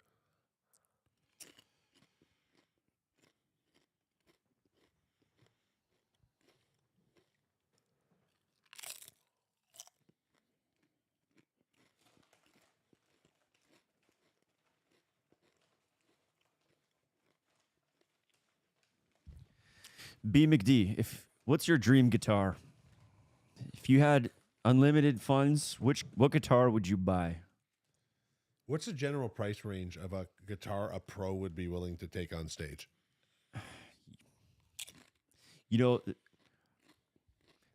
S2: B McD, what's your dream guitar? If you had unlimited funds, what guitar would you buy?
S1: What's the general price range of a guitar a pro would be willing to take on stage?
S2: You know,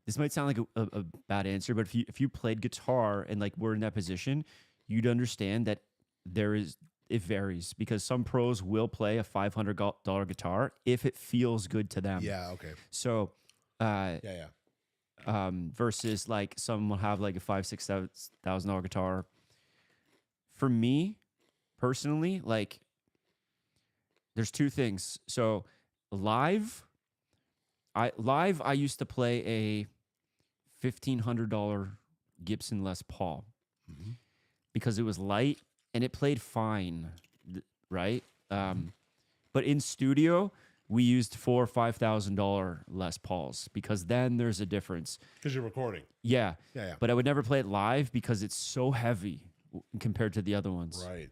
S2: this might sound like a bad answer, but if you played guitar and like were in that position, you'd understand that it varies because some pros will play a $500 guitar if it feels good to them.
S1: Yeah, okay.
S2: So,
S1: Yeah.
S2: versus like some will have like a $5,000-$6,000 guitar. For me, personally, like there's two things. So live, I used to play a $1,500 Gibson Les Paul because it was light and it played fine, right? But in studio, we used $4,000 or $5,000 Les Pauls because then there's a difference.
S1: Because you're recording.
S2: Yeah.
S1: Yeah.
S2: But I would never play it live because it's so heavy compared to the other ones.
S1: Right.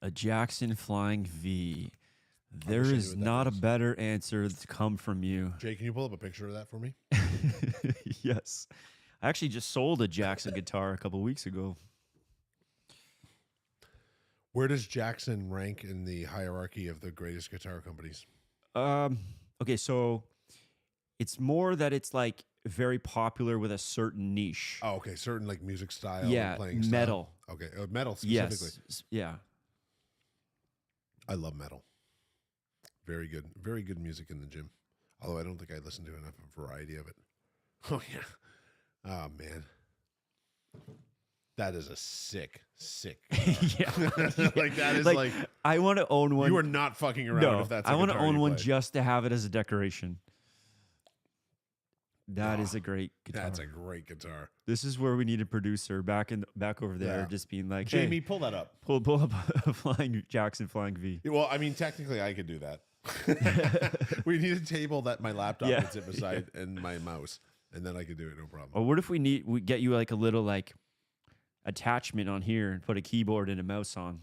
S2: A Jackson Flying V. There
S1: wish I knew
S2: is
S1: what that
S2: not a
S1: was.
S2: better answer to come from you.
S1: Jay, can you pull up a picture of that for me?
S2: Yes. I actually just sold a Jackson guitar a couple weeks ago.
S1: Where does Jackson rank in the hierarchy of the greatest guitar companies?
S2: Okay, so it's more that it's like very popular with a certain niche.
S1: Oh, okay. Certain like music style.
S2: Yeah,
S1: Playing style.
S2: metal.
S1: Okay. Metal specifically.
S2: Yes. Yeah.
S1: I love metal. Very good. Very good music in the gym. Although I don't think I listen to enough variety of it. Oh, yeah. Oh, man. That is a sick.
S2: Yeah.
S1: Like, that is like
S2: I want to own one.
S1: you are not fucking around
S2: No,
S1: if that's
S2: I
S1: want to
S2: own one just to have it as a decoration. That
S1: Oh,
S2: is a great guitar.
S1: That's a great guitar.
S2: This is where we need a producer back over there,
S1: Yeah.
S2: just being like,
S1: Jamie,
S2: hey,
S1: pull that up.
S2: pull up a Jackson Flying V.
S1: Yeah, well, I mean, technically, I could do that. We need a table that my laptop
S2: Yeah.
S1: can sit beside and my mouse. and then I could do it no problem.
S2: Or what if we get you like a little like attachment on here and put a keyboard and a mouse on,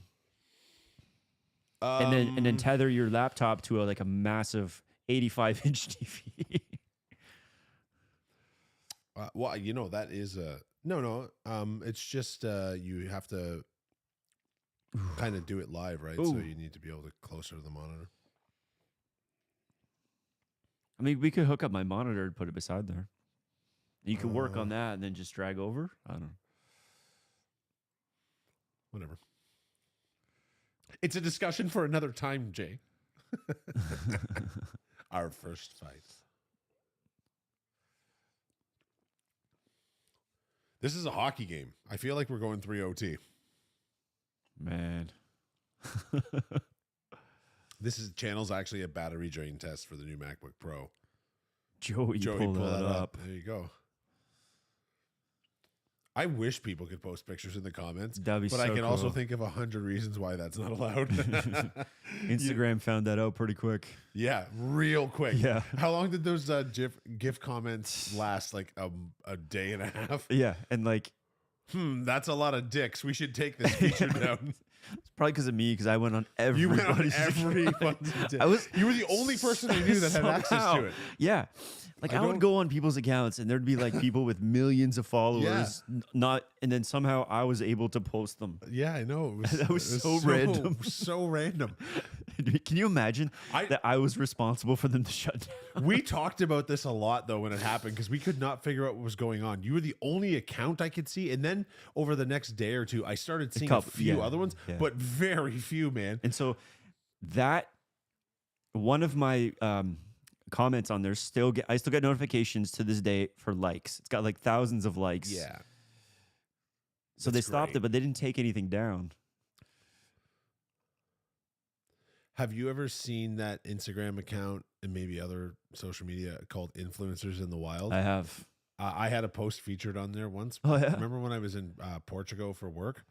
S2: and then tether your laptop to like a massive 85-inch TV.
S1: Well, you know, that is a no. It's just you have to kind of do it live, right?
S2: Ooh.
S1: So you need to be able to closer to the monitor.
S2: I mean, we could hook up my monitor and put it beside there. You could work on that and then just drag over. I don't know.
S1: Whatever. It's a discussion for another time, Jay. Our first fight. This is a hockey game. I feel like we're going 3 OT.
S2: Man.
S1: This channel's actually a battery drain test for the new MacBook Pro.
S2: Joey, pull that up.
S1: There you go. I wish people could post pictures in the comments,
S2: That'd be
S1: but
S2: so
S1: I can also
S2: cool.
S1: think of 100 reasons why that's not allowed.
S2: Instagram found that out pretty quick.
S1: Yeah, real quick.
S2: Yeah.
S1: How long did those GIF comments last? Like a day and a half?
S2: Yeah, and like,
S1: That's a lot of dicks. We should take this feature down.
S2: it's probably because of me, because I went on every.
S1: You went on everyone's. You were the only person I knew that had access to it.
S2: Yeah. Like I would go on people's accounts and there'd be like people with millions of followers, and then somehow I was able to post them.
S1: Yeah, I know.
S2: That was so random.
S1: So random.
S2: Can you imagine that I was responsible for them to shut down?
S1: We talked about this a lot though when it happened because we could not figure out what was going on. You were the only account I could see, and then over the next day or two, I started seeing a few other ones, but very few, man.
S2: And so that one of my comments on there I still get notifications to this day for likes. It's got like thousands of likes.
S1: Yeah.
S2: So they stopped it, but they didn't take anything down.
S1: Have you ever seen that Instagram account and maybe other social media called Influencers in the Wild?
S2: I have.
S1: I had a post featured on there once.
S2: Oh, yeah?
S1: Remember when I was in Portugal for work?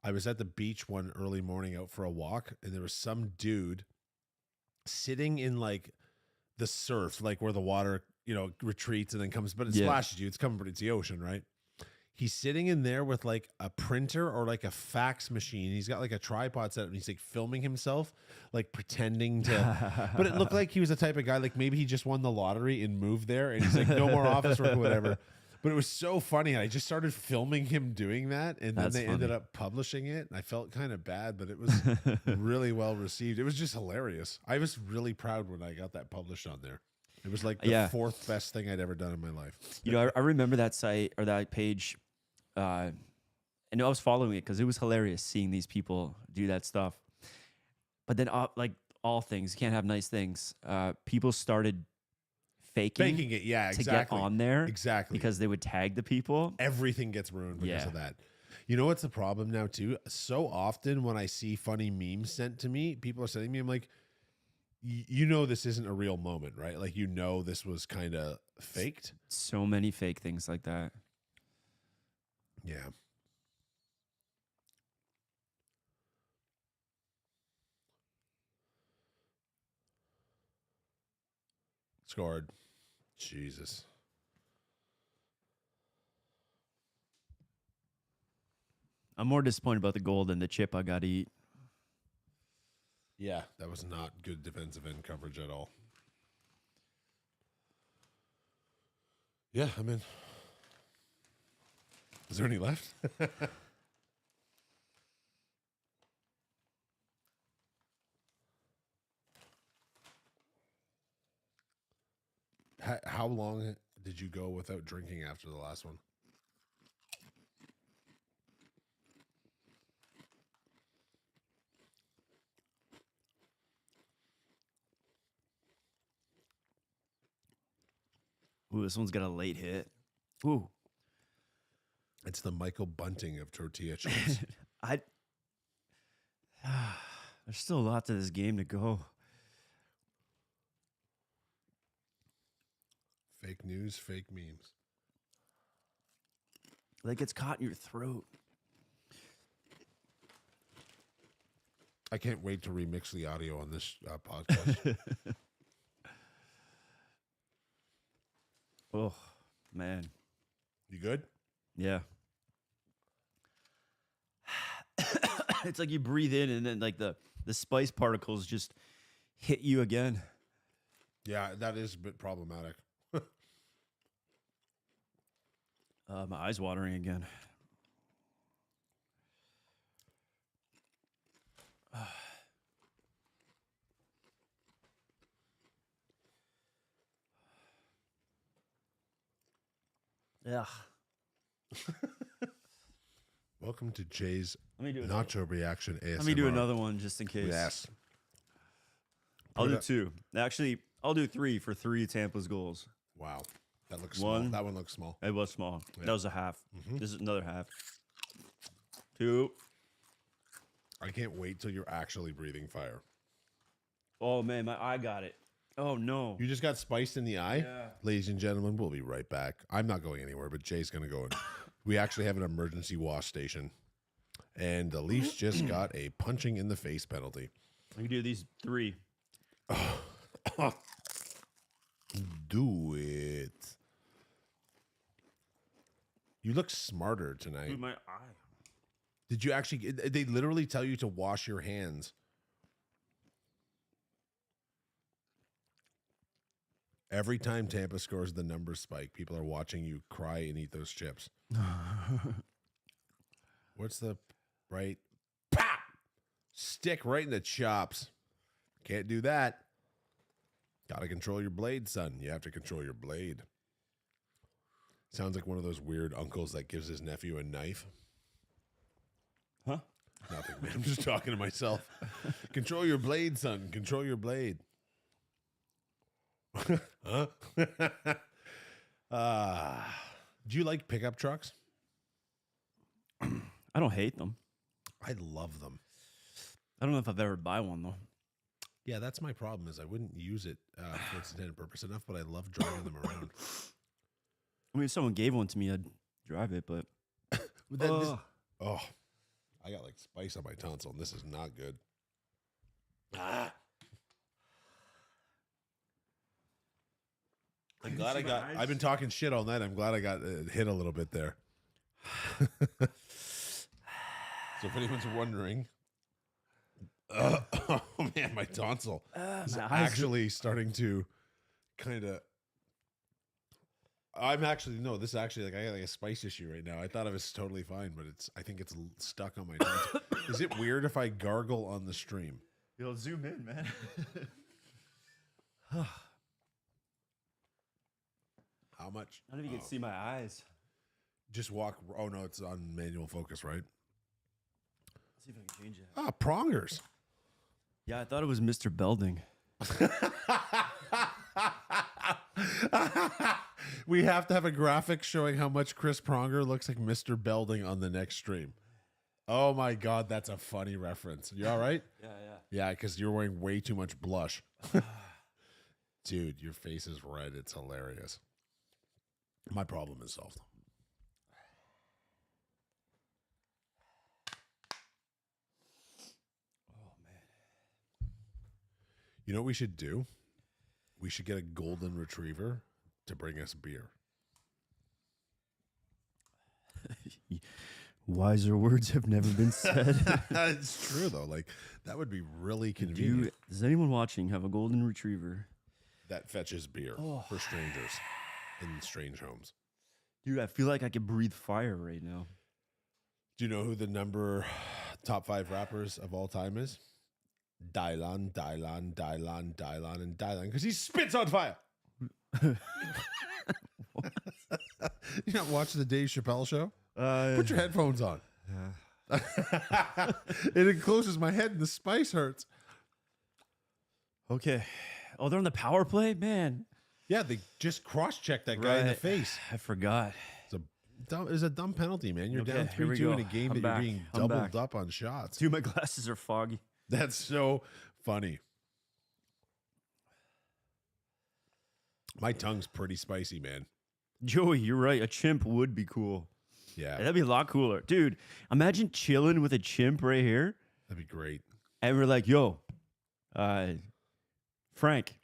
S1: I was at the beach one early morning out for a walk, and there was some dude sitting in like the surf, like where the water, retreats and then comes, but it splashes you. It's coming, but it's the ocean, right? He's sitting in there with like a printer or like a fax machine. He's got like a tripod set up and he's like filming himself, like pretending to, but it looked like he was the type of guy, like maybe he just won the lottery and moved there and he's like, no more office work or whatever. But it was so funny. I just started filming him doing that, and then they ended up publishing it. And I felt kind of bad, but it was really well received. It was just hilarious. I was really proud when I got that published on there. It was like the fourth best thing I'd ever done in my life.
S2: I remember that site or that page, and I was following it because it was hilarious seeing these people do that stuff. But then, like all things, you can't have nice things. People started faking
S1: it, exactly.
S2: to get on there,
S1: exactly,
S2: because they would tag the people.
S1: Everything gets ruined because of that. You know what's the problem now too? So often when I see funny memes sent to me, people are sending me, I'm like, this isn't a real moment, right? Like this was kind of faked.
S2: So many fake things like that.
S1: Yeah. Scored. Jesus.
S2: I'm more disappointed about the goal than the chip I got to eat.
S1: Yeah, that was not good defensive end coverage at all. Yeah, I mean, is there any left? How long did you go without drinking after the last one?
S2: Ooh, this one's got a late hit. Ooh.
S1: It's the Michael Bunting of tortilla chips.
S2: There's still a lot to this game to go.
S1: Fake news, fake memes.
S2: Like it's caught in your throat.
S1: I can't wait to remix the audio on this podcast.
S2: Oh. Man.
S1: You good?
S2: Yeah. It's like you breathe in and then like the spice particles just hit you again.
S1: Yeah, that is a bit problematic.
S2: My eyes watering again. Yeah.
S1: Welcome to Jay's
S2: Let me do another.
S1: Nacho Reaction ASMR.
S2: Let me do another one just in case.
S1: Yes.
S2: I'll
S1: Put
S2: do
S1: it-
S2: 2. Actually, I'll do 3 for 3 Tampa's goals.
S1: Wow. That looks small.
S2: One.
S1: That one looks small.
S2: It was small.
S1: Yeah.
S2: That was a half. This is another half. 2.
S1: I can't wait till you're actually breathing fire.
S2: Oh man, my eye got it. Oh no.
S1: You just got spiced in the eye?
S2: Yeah.
S1: Ladies and gentlemen, we'll be right back. I'm not going anywhere, but Jay's going to go in. We actually have an emergency wash station. And the Leafs just got a punching in the face penalty.
S2: I can do these 3.
S1: Do it. You look smarter tonight.
S2: Dude, my eye.
S1: Did you actually? They literally tell you to wash your hands. Every time Tampa scores, the numbers spike. People are watching you cry and eat those chips. What's the right? Pop! Stick right in the chops. Can't do that. Got to control your blade, son. You have to control your blade. Sounds like one of those weird uncles that gives his nephew a knife.
S2: Huh?
S1: Nothing, man. I'm just talking to myself. Control your blade, son. Control your blade. Huh? Do you like pickup trucks?
S2: I don't hate them.
S1: I love them.
S2: I don't know if I've ever buy one though.
S1: Yeah, that's my problem is I wouldn't use it for its intended purpose enough, but I love driving them around.
S2: I mean, if someone gave one to me, I'd drive it, but
S1: Oh, I got like spice on my tonsil, and this is not good. Ah. I'm glad I got. I've been talking shit all night. I'm glad I got hit a little bit there. So if anyone's wondering, oh man, my tonsil is actually starting to kind of. I'm actually no. This is actually like I got like a spice issue right now. I thought it was totally fine, but it's. I think it's stuck on my tonsil. Is it weird if I gargle on the stream?
S2: you'll zoom in, man.
S1: How much?
S2: I don't know if you can see my eyes.
S1: Just walk. Oh no, it's on manual focus, right?
S2: Let's see if I can change it.
S1: Ah, prongers.
S2: Yeah, I thought it was Mr. Belding.
S1: We have to have a graphic showing how much Chris Pronger looks like Mr. Belding on the next stream. Oh my God, that's a funny reference. You all right?
S2: Yeah.
S1: Yeah, because you're wearing way too much blush. Dude, your face is red. It's hilarious. My problem is solved.
S2: Oh man.
S1: You know what we should do? We should get a golden retriever to bring us beer.
S2: Wiser words have never been said.
S1: It's true though. Like that would be really convenient.
S2: Does anyone watching have a golden retriever?
S1: That fetches beer for strangers in strange homes.
S2: Dude, I feel like I could breathe fire right now.
S1: Do you know who the top 5 rappers of all time is? Dylan, and Dylan, because he spits on fire. You not watch the Dave Chappelle show? Put your headphones on. It encloses my head and the spice hurts.
S2: Okay. Oh, they're on the power play? Man.
S1: Yeah, they just cross-checked that guy in the
S2: Right.
S1: face.
S2: I forgot.
S1: It's a dumb penalty, man. You're down
S2: Okay, here we
S1: 3-2
S2: go.
S1: in a game
S2: I'm
S1: that
S2: back.
S1: you're being
S2: I'm
S1: doubled
S2: back.
S1: up on shots.
S2: Dude, my glasses are foggy.
S1: That's so funny. My tongue's pretty spicy, man.
S2: Joey, you're right. A chimp would be cool.
S1: Yeah,
S2: That'd be a lot cooler. Dude, imagine chilling with a chimp right here.
S1: that'd be great.
S2: And we're like, yo, Frank.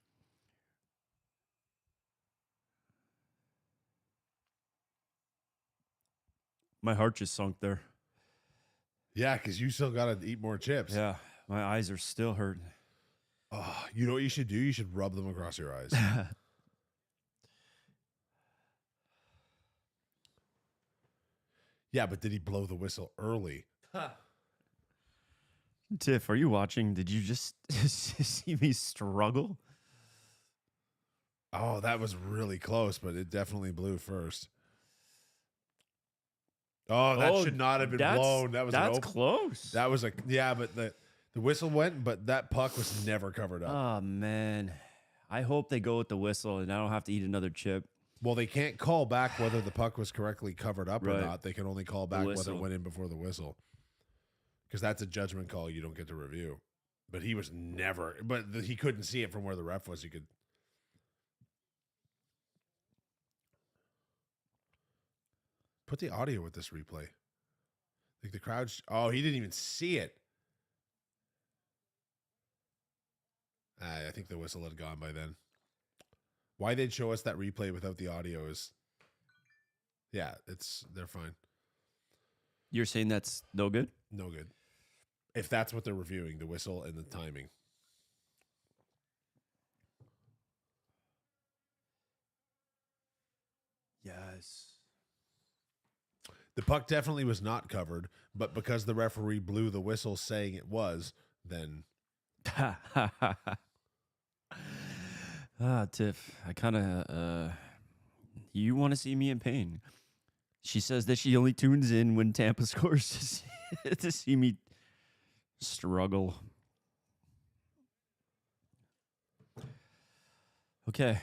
S2: My heart just sunk there.
S1: Yeah, because you still got to eat more chips.
S2: Yeah, my eyes are still hurting.
S1: Oh, you know what you should do? You should rub them across your eyes. Yeah, but did he blow the whistle early?
S2: Tiff, are you watching? Did you just see me struggle?
S1: Oh, that was really close, but it definitely blew first. Oh, that should not have been blown. That was
S2: close.
S1: That was but the whistle went, but that puck was never covered up.
S2: Oh man, I hope they go with the whistle and I don't have to eat another chip.
S1: Well, they can't call back whether the puck was correctly covered up or
S2: Right.
S1: not. They can only call back whether
S2: whistle.
S1: it went in before the whistle, because that's a judgment call you don't get to review. But he was never. But he couldn't see it from where the ref was. He could. Put the audio with this replay. Like the crowd. Oh, he didn't even see it. I think the whistle had gone by then. Why they'd show us that replay without the audio is. Yeah, they're fine.
S2: You're saying that's no good?
S1: No good. If that's what they're reviewing, the whistle and the timing.
S2: Yes.
S1: The puck definitely was not covered, but because the referee blew the whistle saying it was, then.
S2: Tiff, I kind of, you want to see me in pain. She says that she only tunes in when Tampa scores to see me struggle. Okay.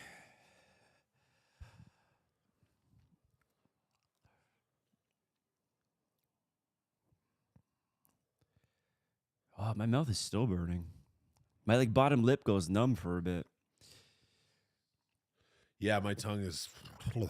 S2: Oh, my mouth is still burning. My bottom lip goes numb for a bit.
S1: Yeah, my tongue is.
S2: Ooh.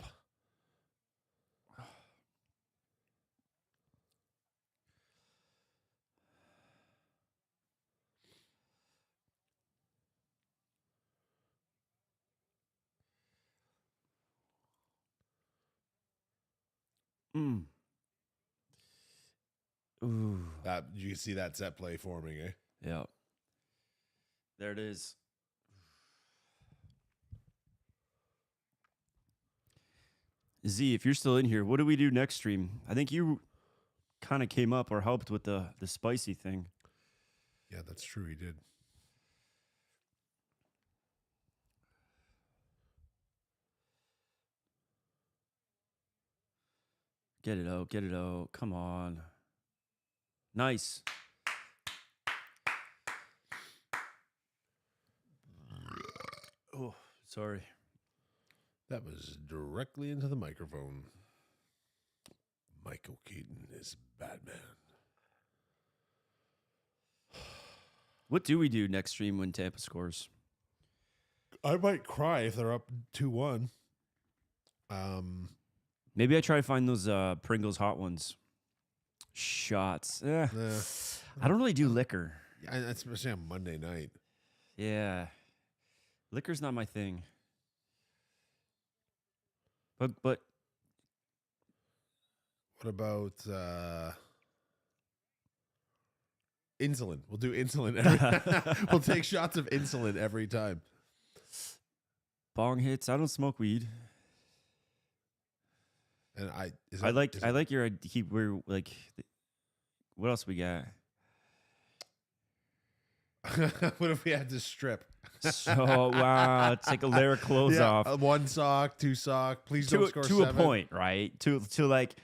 S1: That you can see that set play forming, eh?
S2: Yeah. There it is. Z, if you're still in here, what do we do next stream? I think you kind of came up or helped with the spicy thing.
S1: Yeah, that's true. He did.
S2: Get it out. Get it out. Come on. Nice. Oh, sorry.
S1: That was directly into the microphone. Michael Keaton is Batman.
S2: What do we do next stream when Tampa scores?
S1: I might cry if they're up 2-1.
S2: Maybe I try to find those Pringles hot ones. Shots. I don't really do liquor.
S1: Yeah, especially on Monday night.
S2: Yeah. Liquor's not my thing. But
S1: what about insulin? We'll do insulin. We'll take shots of insulin every time.
S2: Bong hits. I don't smoke weed.
S1: And
S2: I like your we're like. What else we got?
S1: What if we had to strip?
S2: So wow, take a layer of clothes off. 1
S1: sock, 2 sock. Please don't score 7.
S2: To a point, right? To like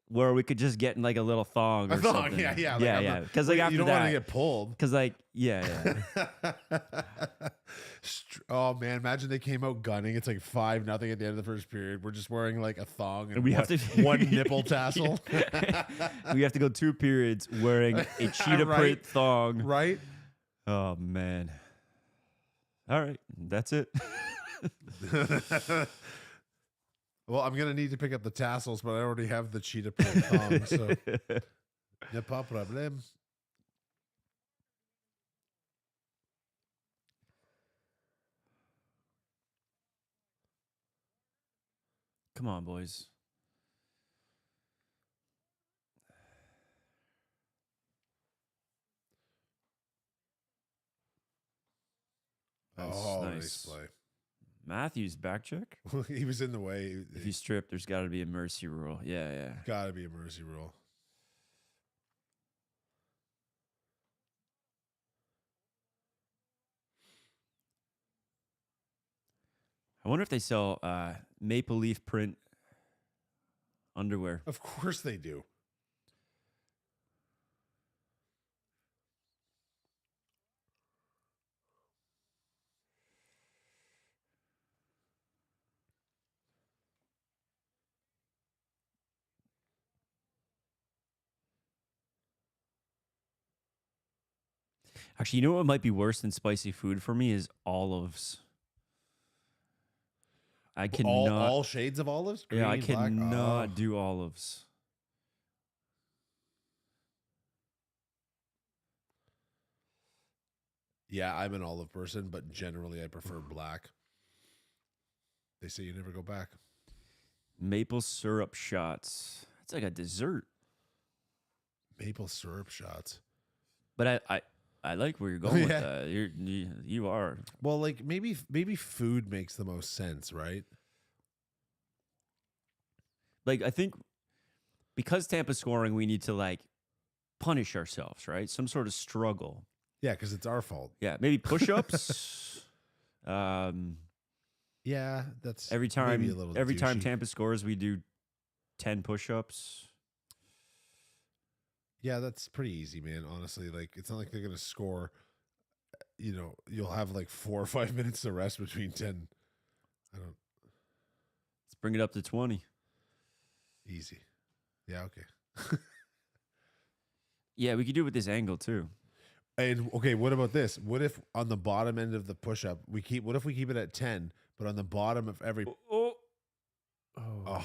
S2: where we could just get in like a little thong or something.
S1: Yeah.
S2: Because like after
S1: you don't
S2: that,
S1: want to get pulled.
S2: Because yeah.
S1: Oh man, imagine they came out gunning. It's like 5-0 at the end of the first period. We're just wearing like a thong and
S2: we have to
S1: one nipple tassel.
S2: We have to go 2 periods wearing a cheetah print thong.
S1: Right?
S2: Oh man. All right, that's it.
S1: Well, I'm gonna need to pick up the tassels, but I already have the cheetah print thong, so no problem.
S2: Come on, boys. Nice,
S1: Oh,
S2: nice.
S1: nice play.
S2: Matthews back check.
S1: He was in the way.
S2: If you strip, there's got to be a mercy rule. Yeah, yeah.
S1: Got to be a mercy rule.
S2: I wonder if they sell maple leaf print underwear.
S1: Of course they do.
S2: Actually, you know what might be worse than spicy food for me is olives. I cannot.
S1: All shades of olives? Green,
S2: Yeah, I
S1: black?
S2: cannot
S1: Oh.
S2: do olives.
S1: Yeah, I'm an olive person, but generally I prefer black. They say you never go back.
S2: Maple syrup shots. It's like a dessert.
S1: Maple syrup shots.
S2: But I like where you're going with
S1: Yeah.
S2: that. You are.
S1: Well, like maybe food makes the most sense, right?
S2: Like, I think because Tampa's scoring, we need to like punish ourselves, right? Some sort of struggle.
S1: Yeah, because it's our fault.
S2: Yeah, maybe push-ups.
S1: Yeah, that's
S2: Every time
S1: maybe a little
S2: time
S1: douchey.
S2: Tampa scores, we do 10 push-ups.
S1: Yeah, that's pretty easy, man. Honestly, like it's not like they're gonna score. You know, you'll have like 4 or 5 minutes to rest between 10. I don't
S2: Let's bring it up to 20.
S1: easy. Yeah, okay.
S2: Yeah, we could do it with this angle too.
S1: And okay, what about this? What if on the bottom end of the push-up what if we keep it at 10, but on the bottom of every
S2: Oh,
S1: that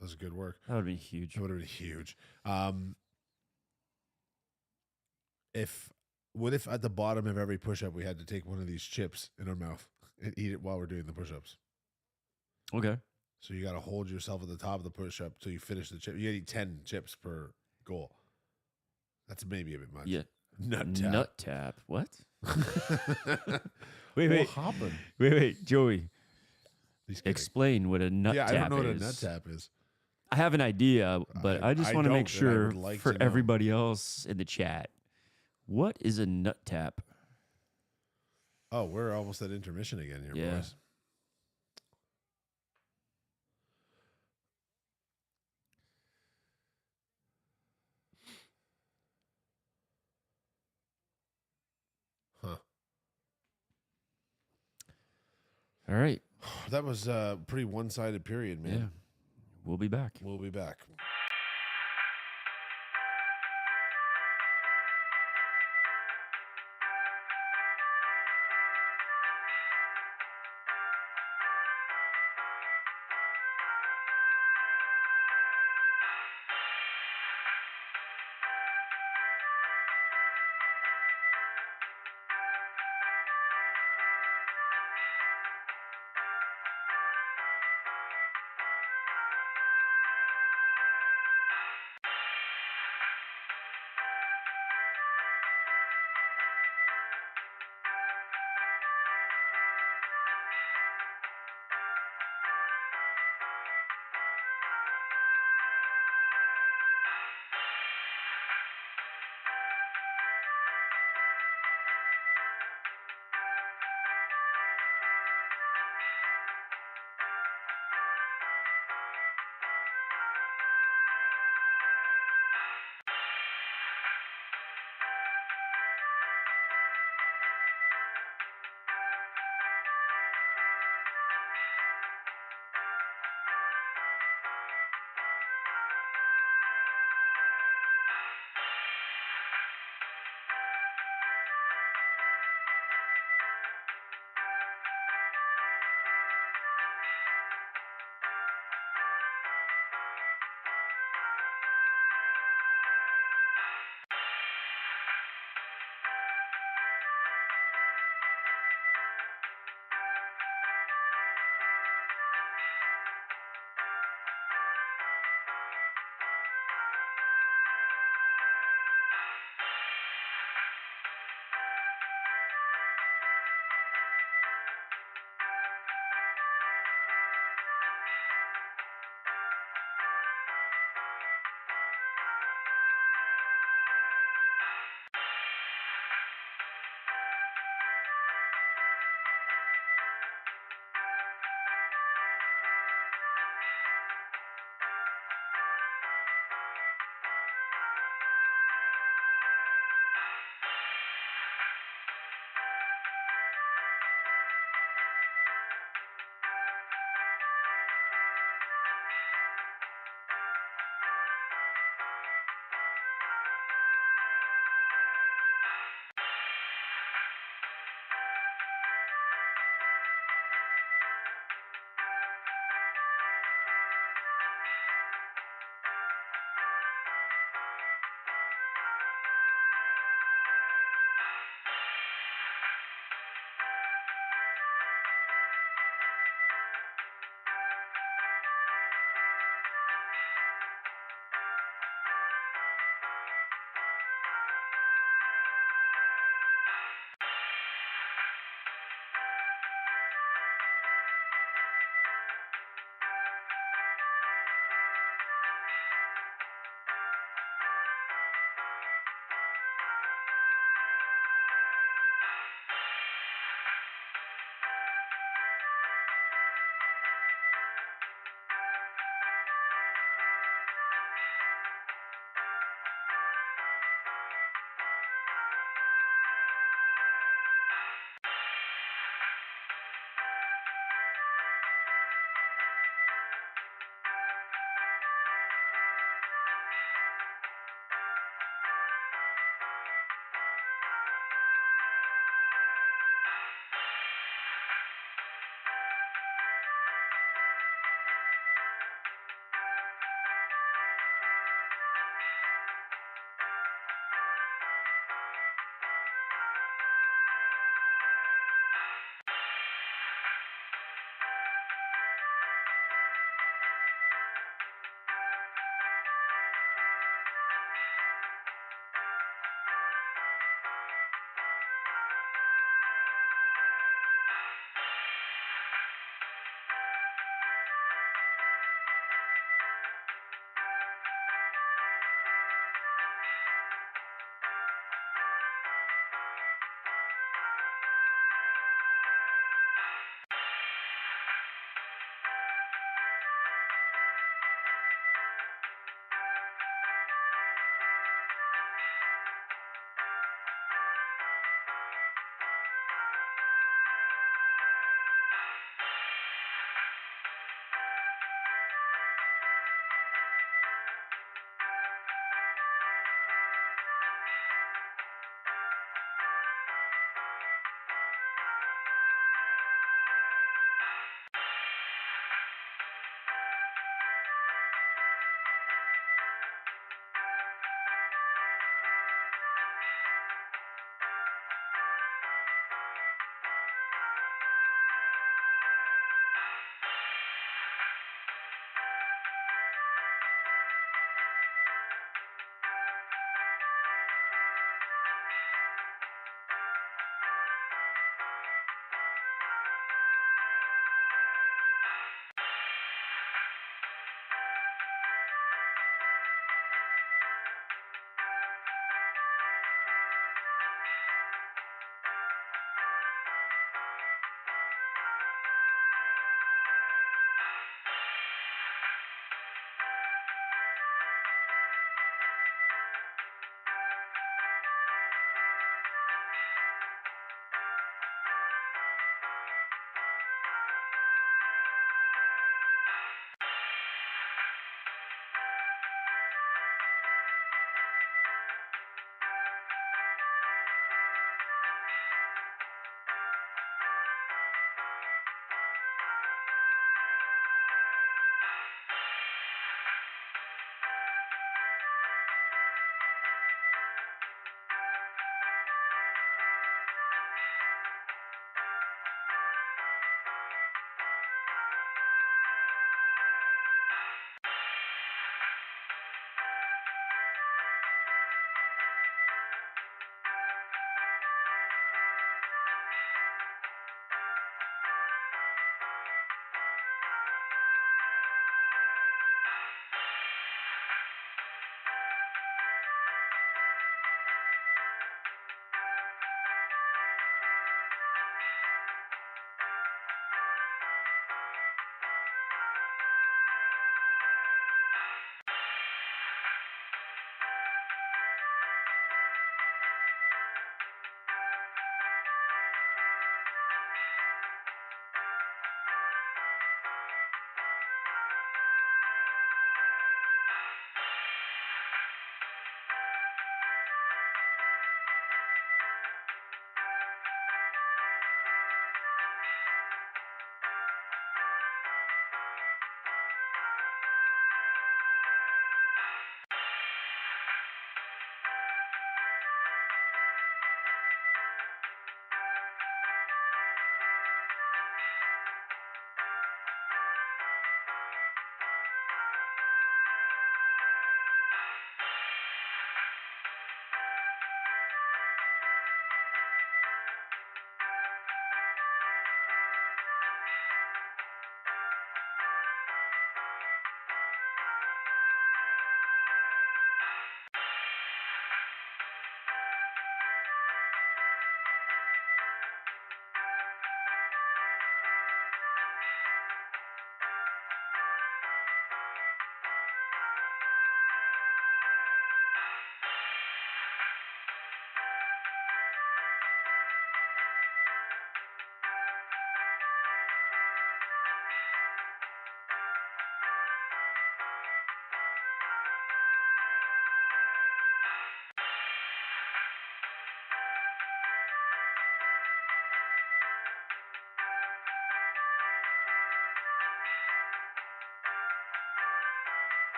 S1: was good work.
S2: that would be huge.
S1: That would have been huge. What if at the bottom of every push-up we had to take one of these chips in our mouth and eat it while we're doing the push-ups?
S2: Okay.
S1: So you got to hold yourself at the top of the push-up till you finish the chip. You got to eat 10 chips per goal. That's maybe a bit much.
S2: Yeah.
S1: Nut tap.
S2: Nut tap. What?
S1: Wait,
S2: wait.
S1: hopping.
S2: Wait, Joey.
S1: He's kidding.
S2: Explain what a nut
S1: Yeah,
S2: tap is.
S1: I don't know what a nut tap is.
S2: I have an idea, but I just want to
S1: don't,
S2: make
S1: and I
S2: sure
S1: would like
S2: for
S1: to know.
S2: everybody else in the chat. What is a nut tap?
S1: Oh, we're almost at intermission again here,
S2: Yeah.
S1: boys. Huh.
S2: All right.
S1: That was a pretty one-sided period, man.
S2: Yeah. We'll be back.
S1: We'll be back.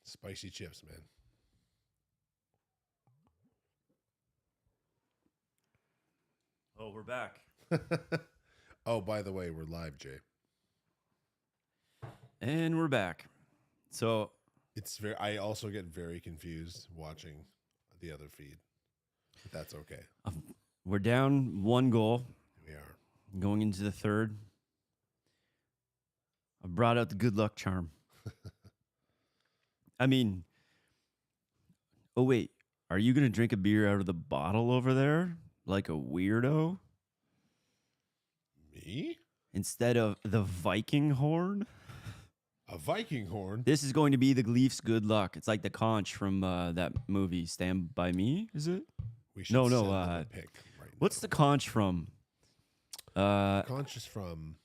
S1: Spicy chips,
S2: Oh, we're back.
S1: man. Oh, by the way, we're live, Jay.
S2: And we're back. So,
S1: It's very. I also get very confused watching the other feed, but that's okay.
S2: we're down 1 goal
S1: We are.
S2: going into the third. I brought out the good luck charm. I mean, oh, wait. Are you going to drink a beer out of the bottle over there like a weirdo
S1: Me?
S2: instead of the Viking horn?
S1: A Viking horn?
S2: This is going to be the Leafs good luck. It's like the conch from that movie Stand By Me, is it?
S1: We should
S2: No,
S1: send them a pic right
S2: What's the conch from?
S1: Conscious from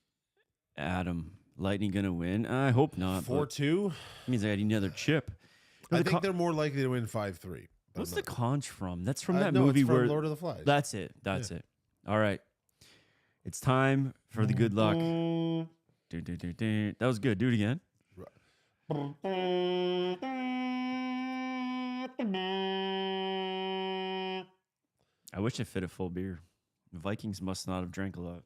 S2: Adam. Lightning going to win? I hope not.
S1: 4-2?
S2: Means I got another chip. No,
S1: I
S2: the
S1: think they're more likely to win 5-3.
S2: What's the conch from? That's from that
S1: no,
S2: movie
S1: it's from
S2: where
S1: Lord of the Flies.
S2: That's it. That's it. All right. It's time for the good luck. That was good. Do it again. I wish it fit a full beer. The Vikings must not have drank a lot.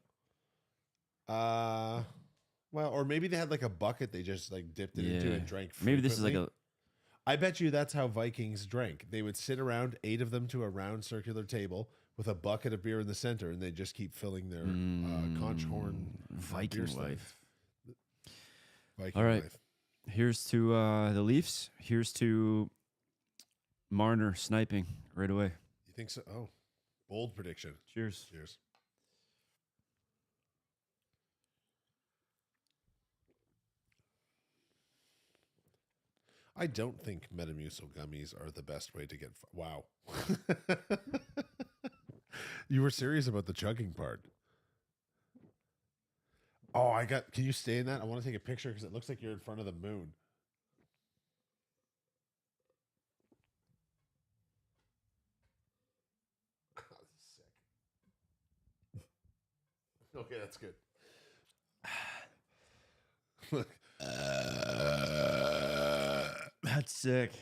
S1: Well, or maybe they had like a bucket they just like dipped it into and drank.
S2: Maybe this is like
S1: frequently. I bet you that's how Vikings drank. They would sit around, 8 of them to a round circular table with a bucket of beer in the center, and they just keep filling their conch horn
S2: Viking
S1: beer
S2: life.
S1: Viking
S2: All right.
S1: life.
S2: Here's to the Leafs. Here's to Marner sniping right away.
S1: You think so? Oh, bold prediction.
S2: Cheers.
S1: Cheers. I don't think Metamucil gummies are the best way to get. Wow. You were serious about the chugging part. Oh, can you stay in that? I want to take a picture because it looks like you're in front of the moon. Sick. Okay, that's good. Look.
S2: That's sick.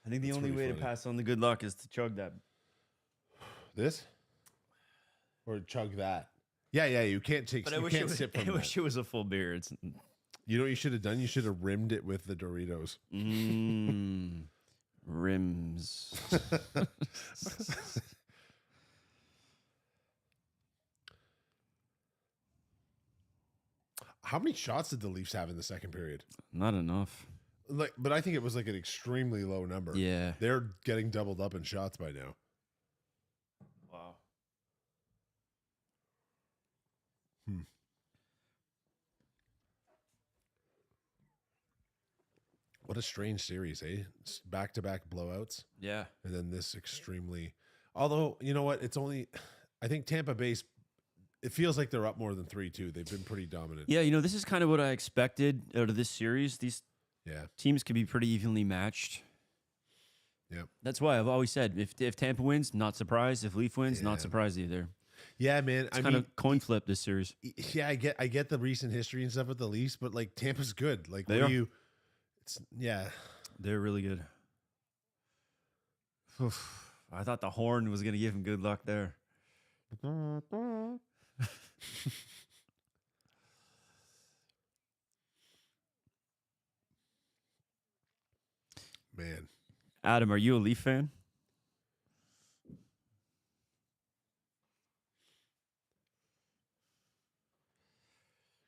S2: I think the
S1: That's
S2: only
S1: pretty
S2: way
S1: funny.
S2: to pass on the good luck is to chug that.
S1: This? Or chug that? Yeah, you can't take.
S2: But I
S1: you
S2: wish
S1: can't
S2: it was,
S1: sip from
S2: I
S1: that.
S2: wish it was a full beer. It's
S1: You know what you should have done? You should have rimmed it with the Doritos.
S2: Rims.
S1: How many shots did the Leafs have in the second period?
S2: Not enough.
S1: But I think it was like an extremely low number.
S2: Yeah.
S1: They're getting doubled up in shots by now.
S2: Wow.
S1: What a strange series, eh? Back-to-back blowouts.
S2: Yeah.
S1: And then this extremely... Although, you know what? It's only... I think Tampa Bay's... It feels like they're up more than 3-2. They've been pretty dominant.
S2: Yeah, this is kind of what I expected out of this series. These teams can be pretty evenly matched.
S1: Yeah.
S2: That's why I've always said, if Tampa wins, not surprised. If Leaf wins, not surprised either.
S1: Yeah, man.
S2: It's kind of coin flip this series.
S1: Yeah, I get the recent history and stuff with the Leafs, but like Tampa's good. Like
S2: They are. They're really good. Oof. I thought the horn was going to give him good luck there.
S1: Man.
S2: Adam, are you a Leaf fan?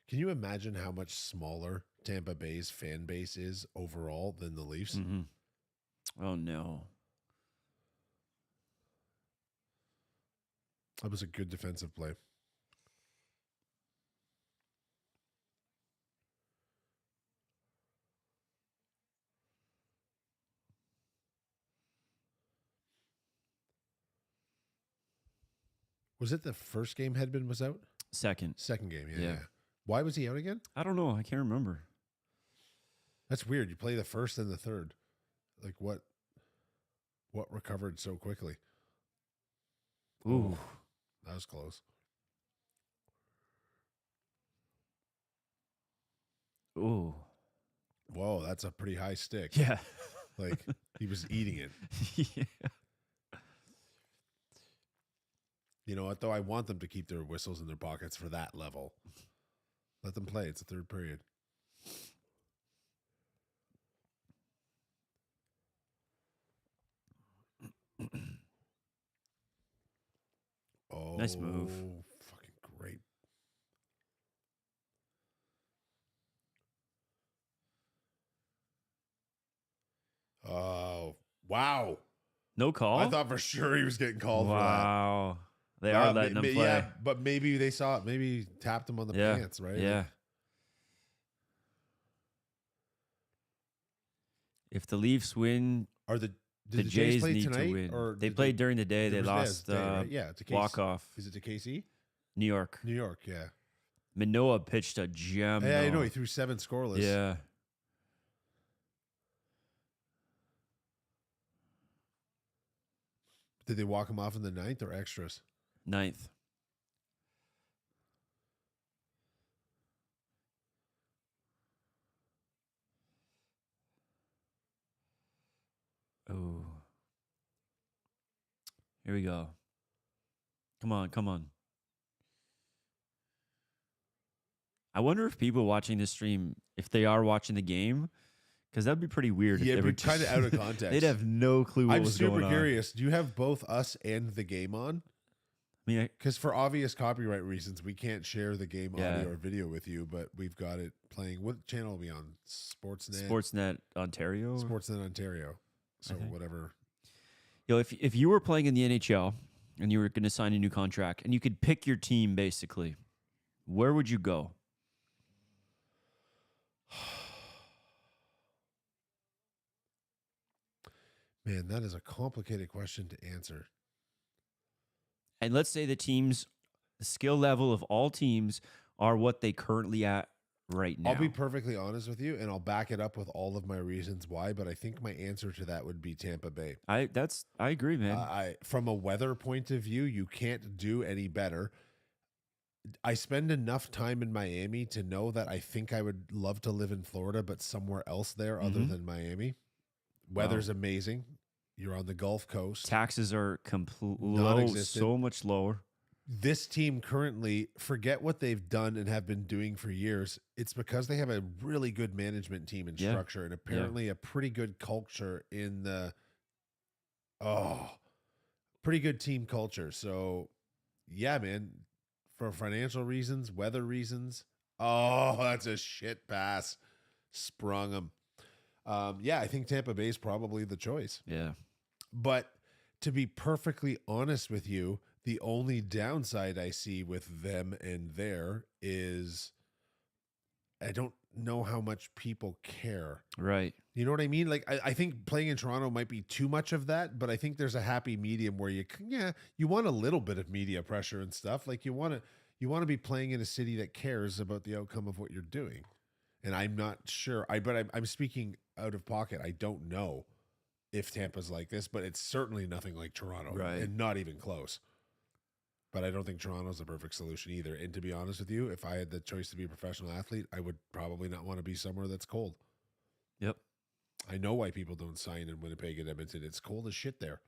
S1: Can you imagine how much smaller Tampa Bay's fan base is overall than the Leafs?
S2: Mm-hmm. Oh, no.
S1: That was a good defensive play. Was it the first game Hedman was out?
S2: Second.
S1: Second game, yeah. Why was he out again?
S2: I don't know. I can't remember.
S1: That's weird. You play the first and the third. Like what? What recovered so quickly?
S2: Ooh.
S1: That was close.
S2: Ooh.
S1: Whoa, that's a pretty high stick.
S2: Yeah.
S1: Like he was eating it.
S2: Yeah.
S1: You know what, though? I want them to keep their whistles in their pockets for that level. Let them play. It's the third period. Oh,
S2: Nice move.
S1: Fucking great. Oh, wow.
S2: No call?
S1: I thought for sure he was getting called
S2: wow. They
S1: for that.
S2: are letting him play.
S1: Yeah, but maybe they saw it. Maybe tapped him on the pants, right?
S2: Yeah.
S1: Like,
S2: If the Leafs win,
S1: did
S2: the
S1: the
S2: Jays
S1: play
S2: need
S1: tonight,
S2: to win.
S1: or
S2: They
S1: did
S2: played during the day. They
S1: was
S2: lost
S1: day, right? Yeah, to
S2: walk-off.
S1: Is it to KC?
S2: New York.
S1: New York, yeah.
S2: Manoah pitched a gem.
S1: Yeah, I know.
S2: though.
S1: He threw 7 scoreless.
S2: Yeah.
S1: Did they walk him off in the 9th or extras?
S2: 9th. Oh. Here we go. Come on, come on. I wonder if people watching this stream, if they are watching the game, because that'd be pretty weird.
S1: Yeah,
S2: if
S1: it'd
S2: they
S1: be kind of out of context.
S2: They'd have no clue what
S1: I'm
S2: was
S1: super
S2: going on.
S1: curious. Do you have both us and the game on?
S2: I mean,
S1: Because for obvious copyright reasons, we can't share the game
S2: Yeah.
S1: audio or video with you, but we've got it playing. What channel are we on? Sportsnet?
S2: Sportsnet Ontario.
S1: Sportsnet Ontario. So
S2: think.
S1: whatever.
S2: You know, if you were playing in the NHL and you were going to sign a new contract and you could pick your team, basically, where would you go?
S1: Man, that is a complicated question to answer.
S2: And let's say the skill level of all teams are what they currently at right now.
S1: I'll be perfectly honest with you, and I'll back it up with all of my reasons why, but I think my answer to that would be Tampa Bay.
S2: I agree, man.
S1: From a weather point of view, you can't do any better. I spend enough time in Miami to know that I think I would love to live in Florida, but somewhere else there other than Miami. Weather's amazing. You're on the Gulf Coast.
S2: Taxes are
S1: Non-existent.
S2: so much lower.
S1: This team currently, forget what they've done and have been doing for years. It's because they have a really good management team and structure, and apparently a pretty good culture in the pretty good team culture. So yeah, man, for financial reasons, weather reasons, that's a shit pass. Sprung them. I think Tampa Bay is probably the choice.
S2: Yeah.
S1: But to be perfectly honest with you, the only downside I see with them and there is I don't know how much people care.
S2: Right.
S1: You know what I mean? Like, I think playing in Toronto might be too much of that, but I think there's a happy medium where you want a little bit of media pressure and stuff. Like you want to be playing in a city that cares about the outcome of what you're doing. And I'm not sure. I'm speaking out of pocket. I don't know if Tampa's like this, but it's certainly nothing like Toronto,
S2: Right.
S1: and not even close. But I don't think Toronto's the perfect solution either. And to be honest with you, if I had the choice to be a professional athlete, I would probably not want to be somewhere that's cold.
S2: Yep.
S1: I know why people don't sign in Winnipeg and Edmonton. It's cold as shit there.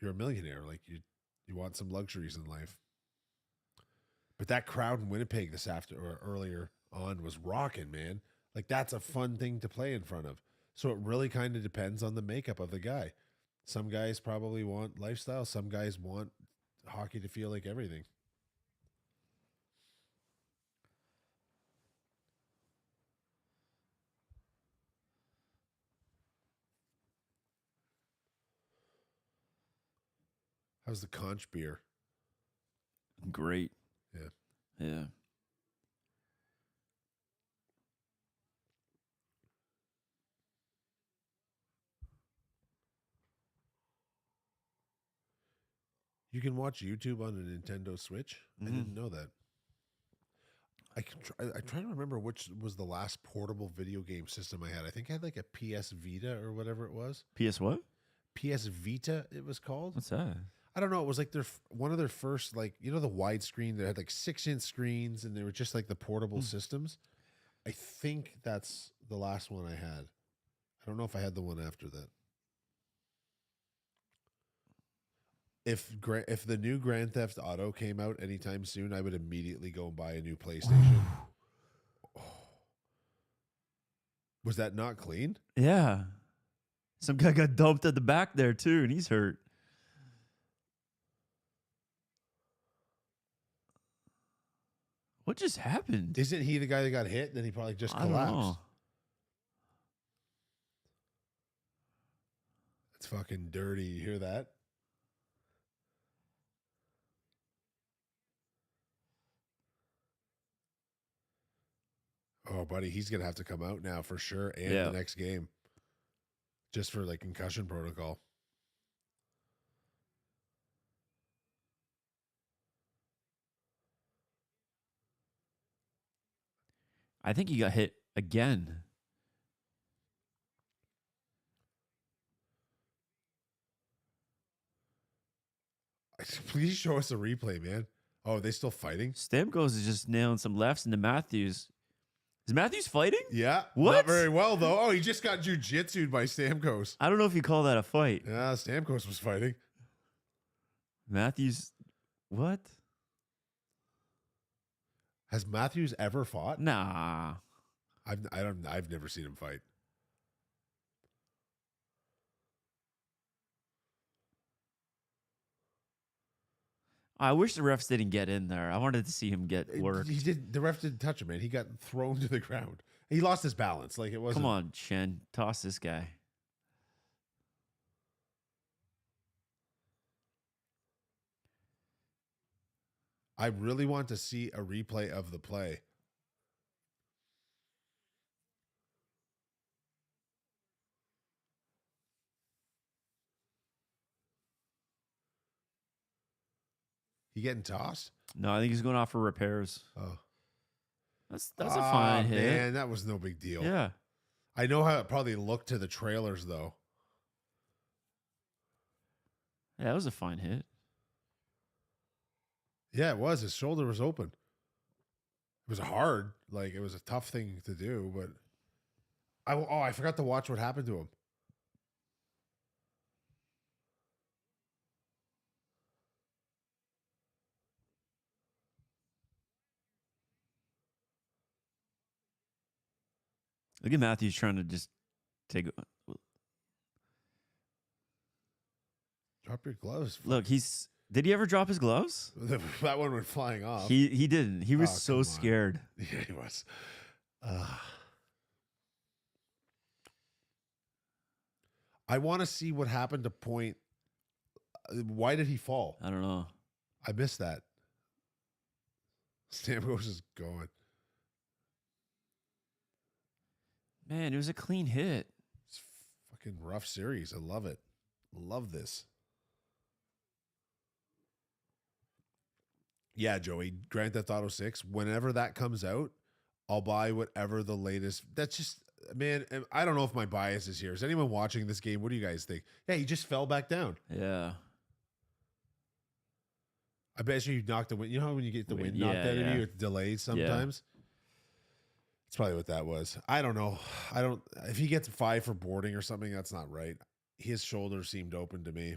S1: You're a millionaire. Like you want some luxuries in life. But that crowd in Winnipeg earlier on was rocking, man. Like that's a fun thing to play in front of. So it really kind of depends on the makeup of the guy. Some guys probably want lifestyle. Some guys want hockey to feel like everything. How's the conch beer?
S2: Great.
S1: Yeah.
S2: Yeah.
S1: You can watch YouTube on a Nintendo Switch. I didn't know that. I try to remember which was the last portable video game system I had. I think I had like a PS Vita or whatever it was.
S2: PS what?
S1: PS Vita, it was called.
S2: What's that?
S1: I don't know. It was like one of their first, like, you know, the widescreen that had like 6-inch screens, and they were just like the portable systems. I think that's the last one I had. I don't know if I had the one after that. If the new Grand Theft Auto came out anytime soon, I would immediately go and buy a new PlayStation. Was that not clean?
S2: Yeah. Some guy got dumped at the back there too, and he's hurt. What just happened?
S1: Isn't he the guy that got hit? Then he probably just
S2: I don't
S1: collapsed.
S2: know.
S1: It's fucking dirty. You hear that? Oh, buddy, he's gonna have to come out now for sure, and
S2: Yeah.
S1: the next game, just for like concussion protocol.
S2: I think he got hit again.
S1: Please show us a replay, man. Oh, are they still fighting?
S2: Stamkos is just nailing some lefts into Matthews. Is Matthews fighting?
S1: Yeah.
S2: What?
S1: Not very well, though. Oh, he just got jujitsu'd by Stamkos.
S2: I don't know if you call that a fight.
S1: Yeah, Stamkos was fighting.
S2: Matthews, what?
S1: Has Matthews ever fought?
S2: Nah.
S1: I've never seen him fight.
S2: I wish the refs didn't get in there. I wanted to see him get worked.
S1: He did. The ref didn't touch him, man. He got thrown to the ground. He lost his balance. Like it wasn't.
S2: Come on, Chen. Toss this guy.
S1: I really want to see a replay of the play. He getting tossed?
S2: No, I think he's going off for repairs.
S1: Oh,
S2: That's a fine hit.
S1: Man, that was no big deal.
S2: Yeah.
S1: I know how it probably looked to the trailers, though.
S2: Yeah, that was a fine hit.
S1: Yeah, it was. His shoulder was open. It was hard. Like, it was a tough thing to do, but I forgot to watch what happened to him.
S2: Look at Matthews trying to just take.
S1: Drop your gloves.
S2: Look, did he ever drop his gloves?
S1: That one went flying off.
S2: He didn't. He was
S1: Oh,
S2: so
S1: come on.
S2: scared.
S1: Yeah, he was. I want to see what happened to Point. Why did he fall?
S2: I don't know.
S1: I missed that. Stamkos is going.
S2: Man, it was a clean hit.
S1: It's fucking rough series. I love it. Love this. Yeah, Joey. Grand Theft Auto 6. Whenever that comes out, I'll buy whatever the latest. That's just, man, I don't know if my bias is here. Is anyone watching this game? What do you guys think? Yeah, he just fell back down.
S2: Yeah.
S1: I bet you knocked the wind. You know how when you get the wind
S2: Yeah,
S1: knocked out of
S2: yeah.
S1: you, it delays sometimes? That's probably what that was. I don't know. If he gets 5 for boarding or something, that's not right. His shoulder seemed open to me.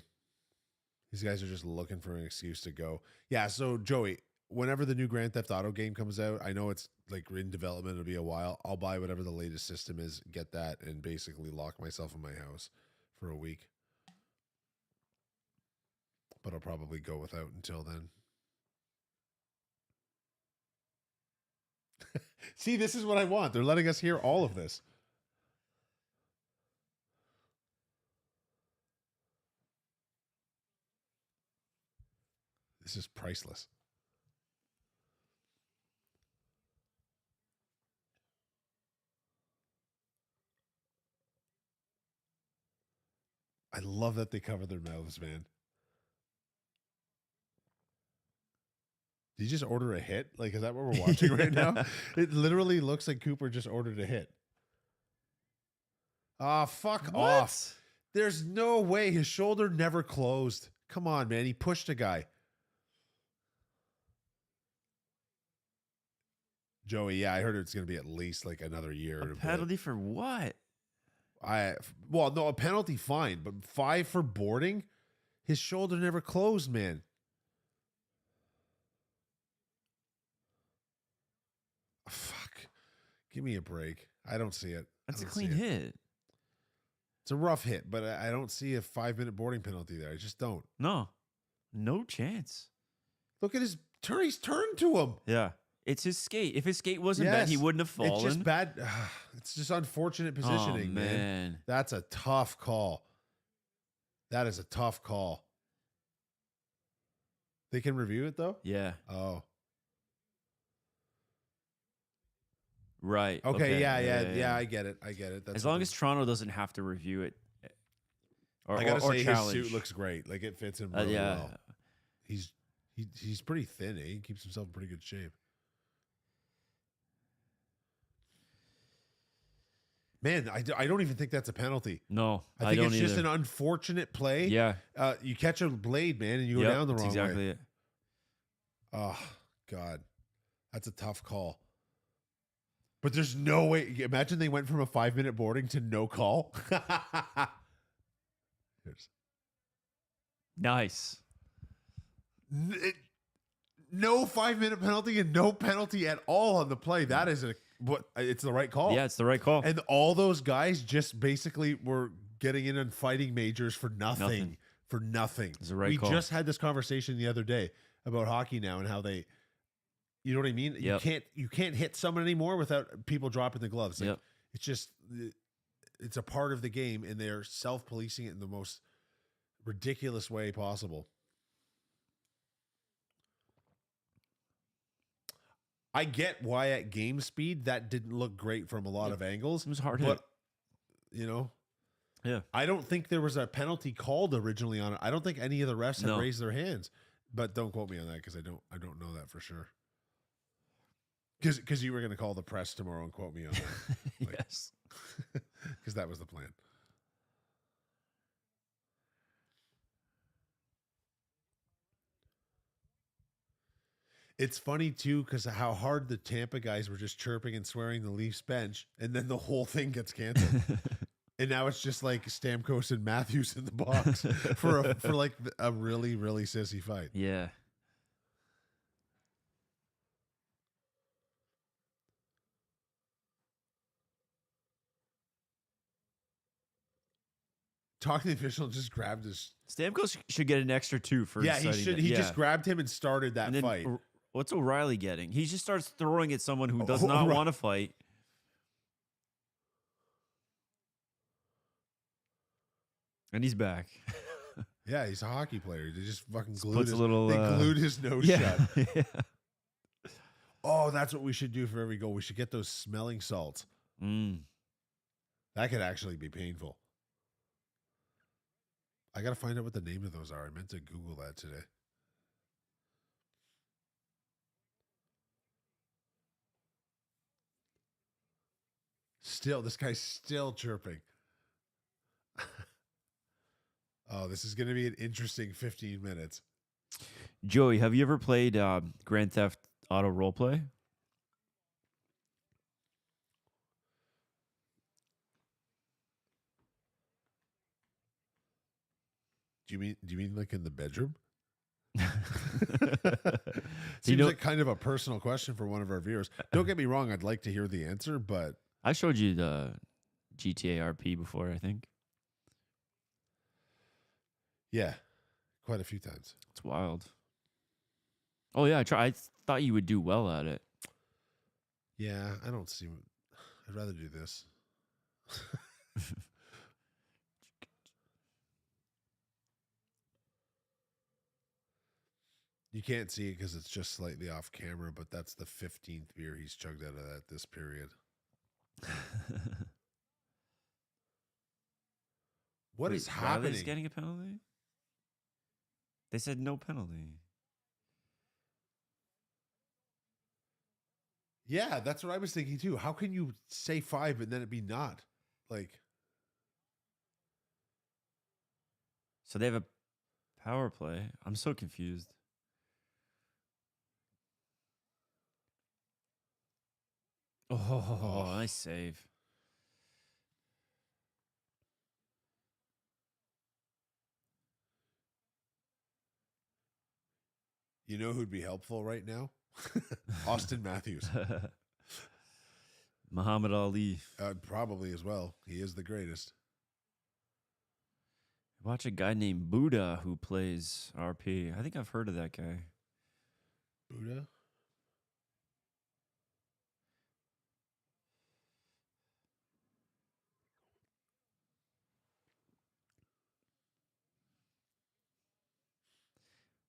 S1: These guys are just looking for an excuse to go. Yeah, so Joey, whenever the new Grand Theft Auto game comes out, I know it's like in development, it'll be a while. I'll buy whatever the latest system is, get that, and basically lock myself in my house for a week. But I'll probably go without until then. See, this is what I want. They're letting us hear all of this. This is priceless. I love that they cover their mouths, man. Did you just order a hit? Like, is that what we're watching right now? It literally looks like Cooper just ordered a hit. Ah, fuck off. There's no way. His shoulder never closed. Come on, man. He pushed a guy. Joey, yeah, I heard it's going to be at least like another year.
S2: A penalty for what?
S1: Well, no, a penalty fine, but 5 for boarding. His shoulder never closed, man. Fuck. Give me a break. I don't see it.
S2: That's a clean hit.
S1: It's a rough hit, but I don't see a 5-minute boarding penalty there. I just don't.
S2: No chance.
S1: Look at his turn. He's turned to him.
S2: Yeah. It's his skate. If his skate wasn't bad, he wouldn't have fallen.
S1: It's just bad. It's just unfortunate positioning, man. That's a tough call. That is a tough call. They can review it, though?
S2: Yeah.
S1: Oh.
S2: Right.
S1: Okay, yeah, I get it. That's
S2: as long as Toronto doesn't have to review it.
S1: I gotta say, his suit looks great. Like, it fits him really well. He's pretty thin, eh? He keeps himself in pretty good shape. Man, I don't even think that's a penalty.
S2: No,
S1: I think it's just an unfortunate play.
S2: Yeah.
S1: You catch a blade, man, and you go down the wrong way.
S2: Exactly it.
S1: Oh, God. That's a tough call. But there's no way. Imagine they went from a 5-minute boarding to no call.
S2: Nice.
S1: No 5-minute penalty and no penalty at all on the play. That is it's the right call.
S2: Yeah, it's the right call.
S1: And all those guys just basically were getting in and fighting majors for nothing. For nothing.
S2: It's the right call.
S1: We just had this conversation the other day about hockey now and how they, you know what I mean?
S2: Yep.
S1: You can't hit someone anymore without people dropping the gloves. Like, it's just, it's a part of the game, and they're self-policing it in the most ridiculous way possible. I get why at game speed that didn't look great from a lot of angles.
S2: It was hard
S1: but,
S2: hit.
S1: You know,
S2: yeah.
S1: I don't think there was a penalty called originally on it. I don't think any of the refs had raised their hands. But don't quote me on that because I don't know that for sure. Because you were going to call the press tomorrow and quote me on that.
S2: Yes.
S1: Because that was the plan. It's funny, too, because of how hard the Tampa guys were just chirping and swearing the Leafs bench, and then the whole thing gets canceled. And now it's just like Stamkos and Matthews in the box for like a really, really sissy fight.
S2: Yeah.
S1: Talking to the official, just grabbed his.
S2: Stamkos should get an extra 2 for.
S1: Yeah, he should. He just grabbed him and started that fight.
S2: What's O'Reilly getting? He just starts throwing at someone who does not want to fight. And he's back.
S1: Yeah, he's a hockey player. They just fucking glued his nose shut.
S2: Yeah.
S1: Oh, that's what we should do for every goal. We should get those smelling salts. That could actually be painful. I got to find out what the name of those are. I meant to Google that today. Still, this guy's still chirping. Oh, this is going to be an interesting 15 minutes.
S2: Joey, have you ever played Grand Theft Auto Roleplay?
S1: Do you mean like in the bedroom? Seems like kind of a personal question for one of our viewers. Don't get me wrong, I'd like to hear the answer, but
S2: I showed you the GTA RP before, I think.
S1: Yeah, quite a few times.
S2: It's wild. Oh yeah, I thought you would do well at it.
S1: Yeah, I don't see. I'd rather do this. You can't see it because it's just slightly off camera, but that's the 15th beer he's chugged out of that this period. What is happening?
S2: Riley's getting a penalty? They said no penalty.
S1: Yeah, that's what I was thinking too. How can you say 5 and then it be not? Like,
S2: So they have a power play. I'm so confused. Oh, nice save.
S1: you know who'd be helpful right now? Austin Matthews.
S2: Muhammad Ali.
S1: Probably as well. He is the greatest.
S2: Watch a guy named Buddha who plays RP. I think I've heard of that guy.
S1: Buddha?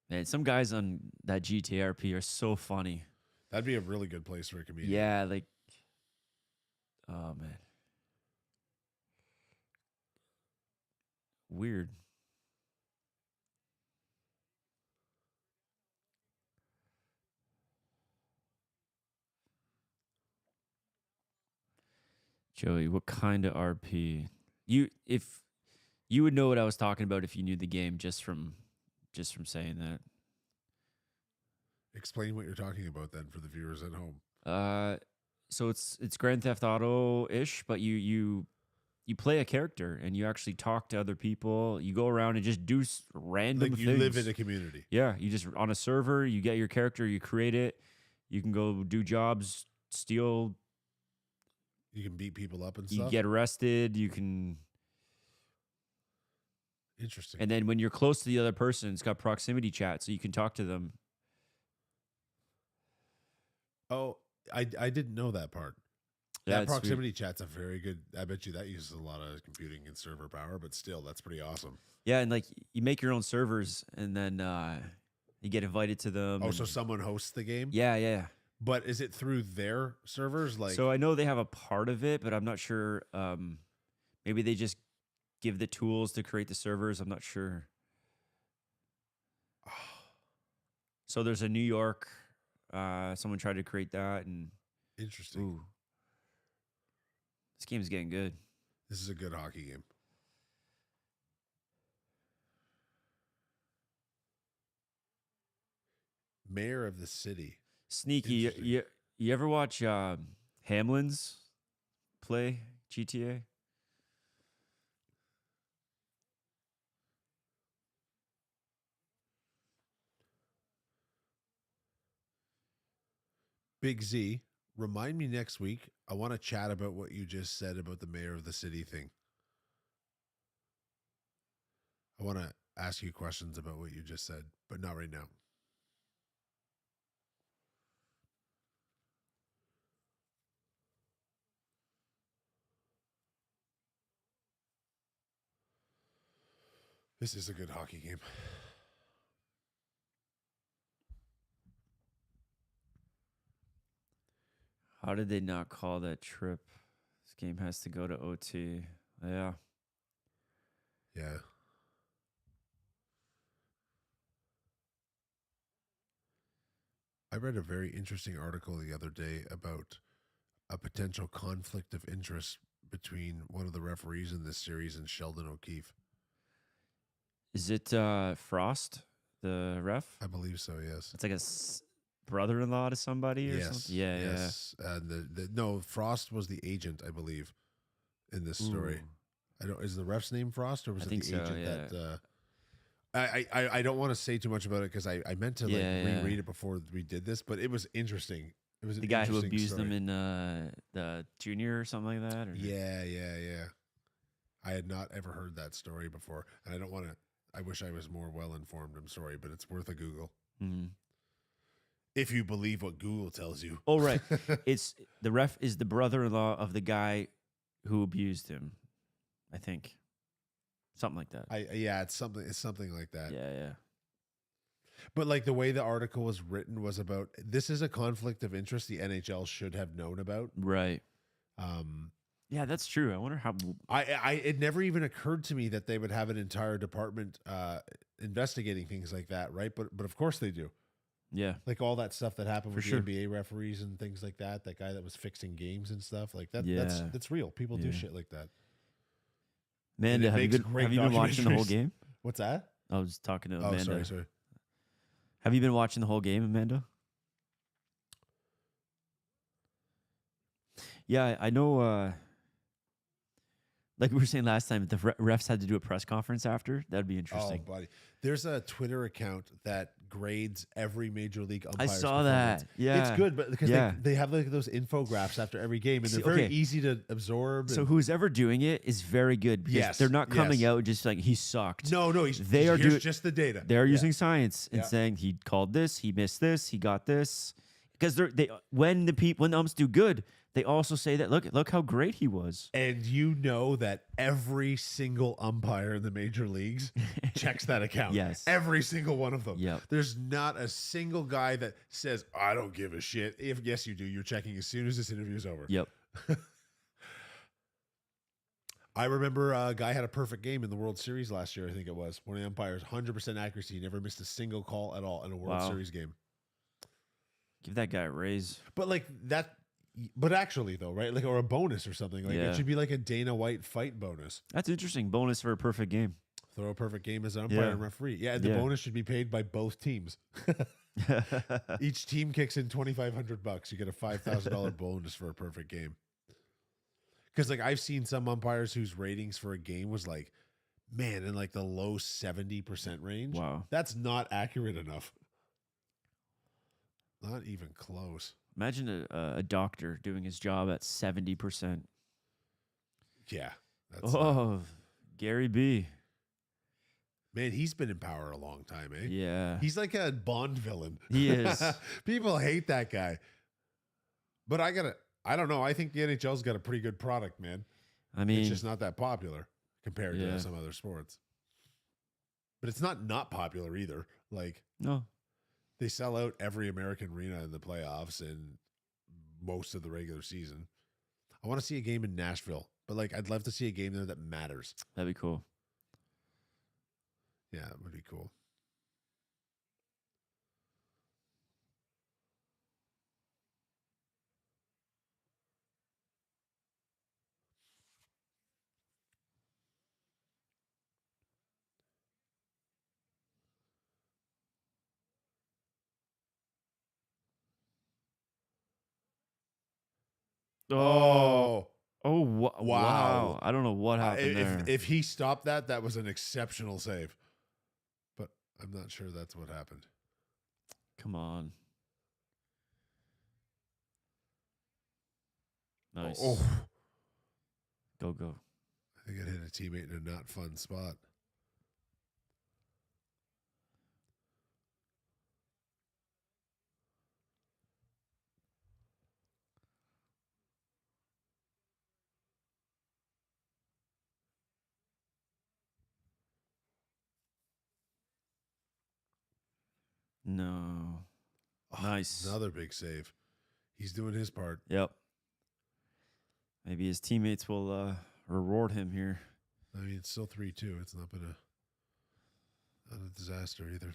S2: Man, some guys on that GTA RP are so funny.
S1: That'd be a really good place for a comedian.
S2: Yeah, like, oh man, weird. Joey, what kind of RP? If you would know what I was talking about if you knew the game just from saying that.
S1: Explain what you're talking about then for the viewers at home.
S2: So it's Grand Theft Auto ish, but you play a character and you actually talk to other people. You go around and just do random
S1: Like you
S2: things.
S1: live in a community.
S2: Yeah, you just on a server. You get your character, you create it. You can go do jobs, steal.
S1: You can beat people up and
S2: You
S1: stuff.
S2: get arrested. You can.
S1: Interesting.
S2: And then when you're close to the other person, it's got proximity chat, so you can talk to them.
S1: Oh, I didn't know that part.
S2: Yeah,
S1: That
S2: it's weird.
S1: proximity chat's a very good. I bet you that uses a lot of computing and server power, but still, that's pretty awesome.
S2: Yeah, and like you make your own servers, and then you get invited to them.
S1: Oh,
S2: and-
S1: so someone hosts the game?
S2: yeah.
S1: But is it through their servers? Like,
S2: So I know they have a part of it, but I'm not sure. Maybe they just give the tools to create the servers. I'm not sure. So there's a New York. Someone tried to create that, and
S1: interesting.
S2: ooh, this game's getting good.
S1: This is a good hockey game. Mayor of the city.
S2: Sneaky. You ever watch Hamlin's play GTA?
S1: Big Z, remind me next week. I want to chat about what you just said about the mayor of the city thing. I want to ask you questions about what you just said, but not right now. This is a good hockey game.
S2: How did they not call that trip? This game has to go to OT. Yeah.
S1: Yeah. I read a very interesting article the other day about a potential conflict of interest between one of the referees in this series and Sheldon O'Keefe.
S2: Is it Frost, the ref?
S1: I believe so, yes.
S2: It's like a brother-in-law to somebody or
S1: Yes.
S2: something? Yeah,
S1: yes. And no, Frost was the agent, I believe, in this story.
S2: Ooh.
S1: I don't. Is the ref's name Frost, or was
S2: I
S1: it
S2: think
S1: the
S2: so,
S1: agent
S2: yeah.
S1: that? I don't want to say too much about it because I meant to reread it before we did this, but it was interesting. It was
S2: The guy who abused them in the junior or something like that? Or?
S1: Yeah. I had not ever heard that story before, and I don't want to. I wish I was more well informed. I'm sorry, but it's worth a Google if you believe what Google tells you.
S2: Oh, right. It's the ref is the brother-in-law of the guy who abused him, I think. Something like that.
S1: It's something like that.
S2: Yeah.
S1: But like the way the article was written was about this is a conflict of interest the NHL should have known about.
S2: Right. Yeah, that's true. I wonder how.
S1: It never even occurred to me that they would have an entire department investigating things like that, right? But of course they do.
S2: Yeah.
S1: Like all that stuff that happened
S2: For
S1: with
S2: sure.
S1: the NBA referees and things like that. That guy that was fixing games and stuff like that.
S2: Yeah.
S1: That's real. People do
S2: Yeah.
S1: shit like that.
S2: Amanda,
S1: it makes great
S2: have you been watching the whole
S1: documentaries.
S2: game?
S1: What's that?
S2: I was talking to
S1: Oh,
S2: Amanda.
S1: sorry.
S2: Have you been watching the whole game, Amanda? Yeah, I know. Like we were saying last time, if the refs had to do a press conference after, that'd be interesting.
S1: Oh, buddy. There's a Twitter account that grades every major league
S2: I
S1: umpire's
S2: saw
S1: performance.
S2: that. Yeah.
S1: It's good, but because
S2: Yeah.
S1: they have like those infographics after every game, and
S2: See,
S1: they're very
S2: okay.
S1: easy to absorb.
S2: So
S1: and-
S2: who's ever doing it is very good because
S1: Yes,
S2: they're not coming
S1: yes.
S2: out just like he sucked.
S1: no,
S2: They are
S1: here's
S2: doing-
S1: just the data.
S2: They're
S1: Yeah.
S2: using science and
S1: Yeah.
S2: saying he called this, he missed this, he got this. Because when the umps do good, they also say that look how great he was.
S1: And you know that every single umpire in the major leagues checks that account.
S2: Yes.
S1: Every single one of them.
S2: Yep.
S1: There's not a single guy that says, I don't give a shit. If yes, you do. You're checking as soon as this interview is over.
S2: Yep.
S1: I remember a guy had a perfect game in the World Series last year, I think it was. One of the umpires, 100% accuracy. He never missed a single call at all in a World
S2: Wow.
S1: Series game.
S2: Give that guy a raise.
S1: But like that, but actually though, right? Like, or a bonus or something. Like
S2: Yeah.
S1: it should be like a Dana White fight bonus.
S2: That's interesting. Bonus for a perfect game.
S1: Throw a perfect game as an umpire
S2: Yeah.
S1: and referee. Yeah, and the
S2: Yeah.
S1: bonus should be paid by both teams. Each team kicks in $2,500. You get a $5,000 bonus for a perfect game. Because like I've seen some umpires whose ratings for a game was like, man, in like the low 70% range.
S2: Wow.
S1: That's not accurate enough. Not even close.
S2: Imagine a doctor doing his job at 70%.
S1: Yeah. That's
S2: Oh, Gary B.
S1: man, he's been in power a long time, eh?
S2: Yeah.
S1: He's like a Bond villain.
S2: He is.
S1: People hate that guy. But I don't know. I think the NHL's got a pretty good product, man.
S2: I mean,
S1: It's just not that popular compared
S2: Yeah.
S1: to some other sports. But it's not popular either. Like
S2: no.
S1: they sell out every American arena in the playoffs and most of the regular season. I want to see a game in Nashville, but like I'd love to see a game there that matters.
S2: That'd be cool.
S1: Yeah, that would be cool.
S2: Oh, wow.
S1: Wow.
S2: I don't know what happened there.
S1: If he stopped that, that was an exceptional save. But I'm not sure that's what happened.
S2: Come on. Nice.
S1: Oh,
S2: Go.
S1: I think it hit a teammate in a not fun spot.
S2: No.
S1: Oh,
S2: Nice.
S1: Another big save. He's doing his part.
S2: Yep. Maybe his teammates will reward him here.
S1: I mean, it's still 3-2. It's not been not a disaster either.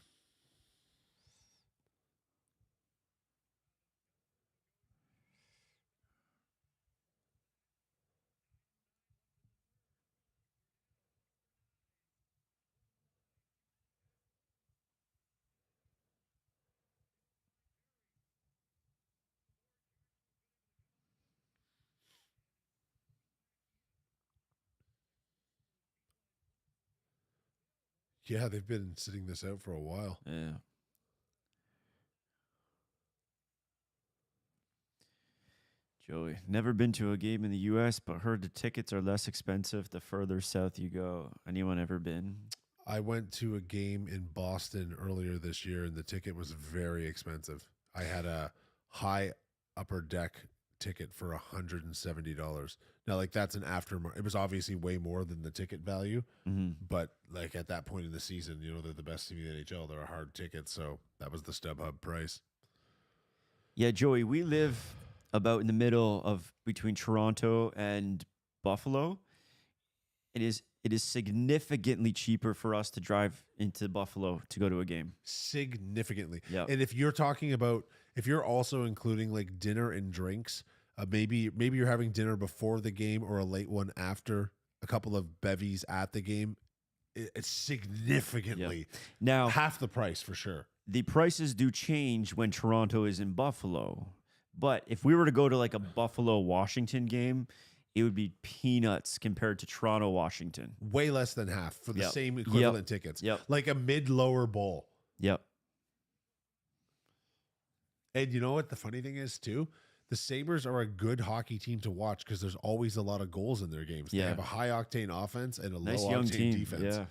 S1: Yeah, they've been sitting this out for a while.
S2: Yeah. Joey, never been to a game in the U.S., but heard the tickets are less expensive the further south you go. Anyone ever been?
S1: I went to a game in Boston earlier this year, and the ticket was very expensive. I had a high upper deck ticket for $170. Now, like that's an aftermarket. It was obviously way more than the ticket value,
S2: Mm-hmm.
S1: but like at that point in the season, you know, they're the best team in the NHL. They're a hard ticket, so that was the StubHub price.
S2: Yeah, Joey, we live about in the middle of between Toronto and Buffalo. It is significantly cheaper for us to drive into Buffalo to go to a game.
S1: Significantly.
S2: Yep.
S1: And if you're talking about, if you're also including like dinner and drinks, maybe you're having dinner before the game or a late one after, a couple of bevies at the game, it's significantly
S2: Now,
S1: half the price for sure.
S2: the prices do change when Toronto is in Buffalo. But if we were to go to like a Buffalo Washington game, it would be peanuts compared to Toronto Washington.
S1: Way less than half for the
S2: Yep.
S1: same equivalent tickets.
S2: Yep.
S1: Like a mid-lower bowl.
S2: Yep.
S1: And you know what the funny thing is too? The Sabres are a good hockey team to watch because there's always a lot of goals in their games. They
S2: Yeah.
S1: have a high-octane offense and a
S2: Nice young
S1: low-octane
S2: team.
S1: defense.
S2: Yeah.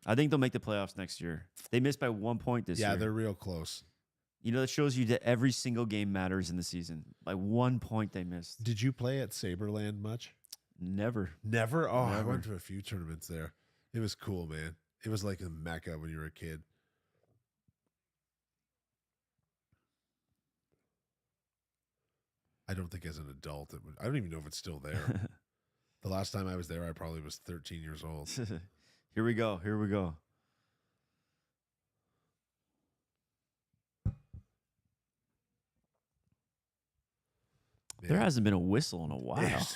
S2: I think they'll make the playoffs next year. They missed by 1 point this year.
S1: Yeah, they're real close.
S2: You know, that shows you that every single game matters in the season. By 1 point they missed.
S1: Did you play at Saberland much?
S2: Never.
S1: Never? Oh, I
S2: Never.
S1: went to a few tournaments there. It was cool, man. It was like a mecca when you were a kid. I don't think as an adult, I don't even know if it's still there. The last time I was there, I probably was 13 years old.
S2: Here we go. Here we go. There
S1: Yeah.
S2: hasn't been a whistle in a while.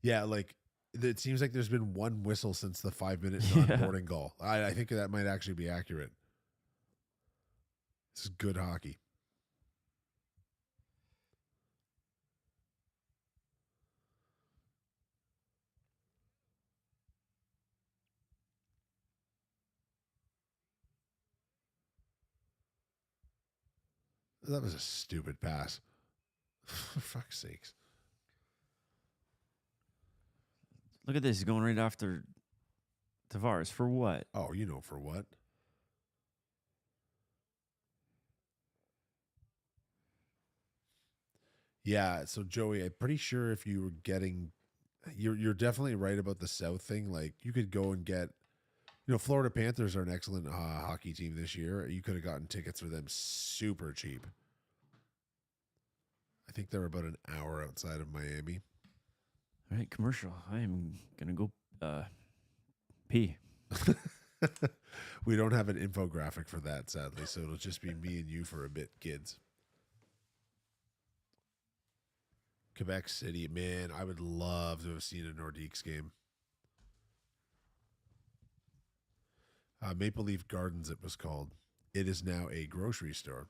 S1: Yeah, like it seems like there's been one whistle since the 5-minute
S2: Yeah.
S1: non-boarding goal. I think that might actually be accurate. This is good hockey. That was a stupid pass. For fuck's sakes.
S2: Look at this. He's going right after Tavares. For what?
S1: Oh, you know for what? Yeah, so Joey, I'm pretty sure if you were getting, you're definitely right about the South thing. Like you could go and get, Florida Panthers are an excellent hockey team this year. You could have gotten tickets for them super cheap. I think they're about an hour outside of Miami.
S2: All right, commercial. I am going to go pee.
S1: We don't have an infographic for that, sadly, so it'll just be me and you for a bit, kids. Quebec City, man, I would love to have seen a Nordiques game. Maple Leaf Gardens, it was called. It is now a grocery store.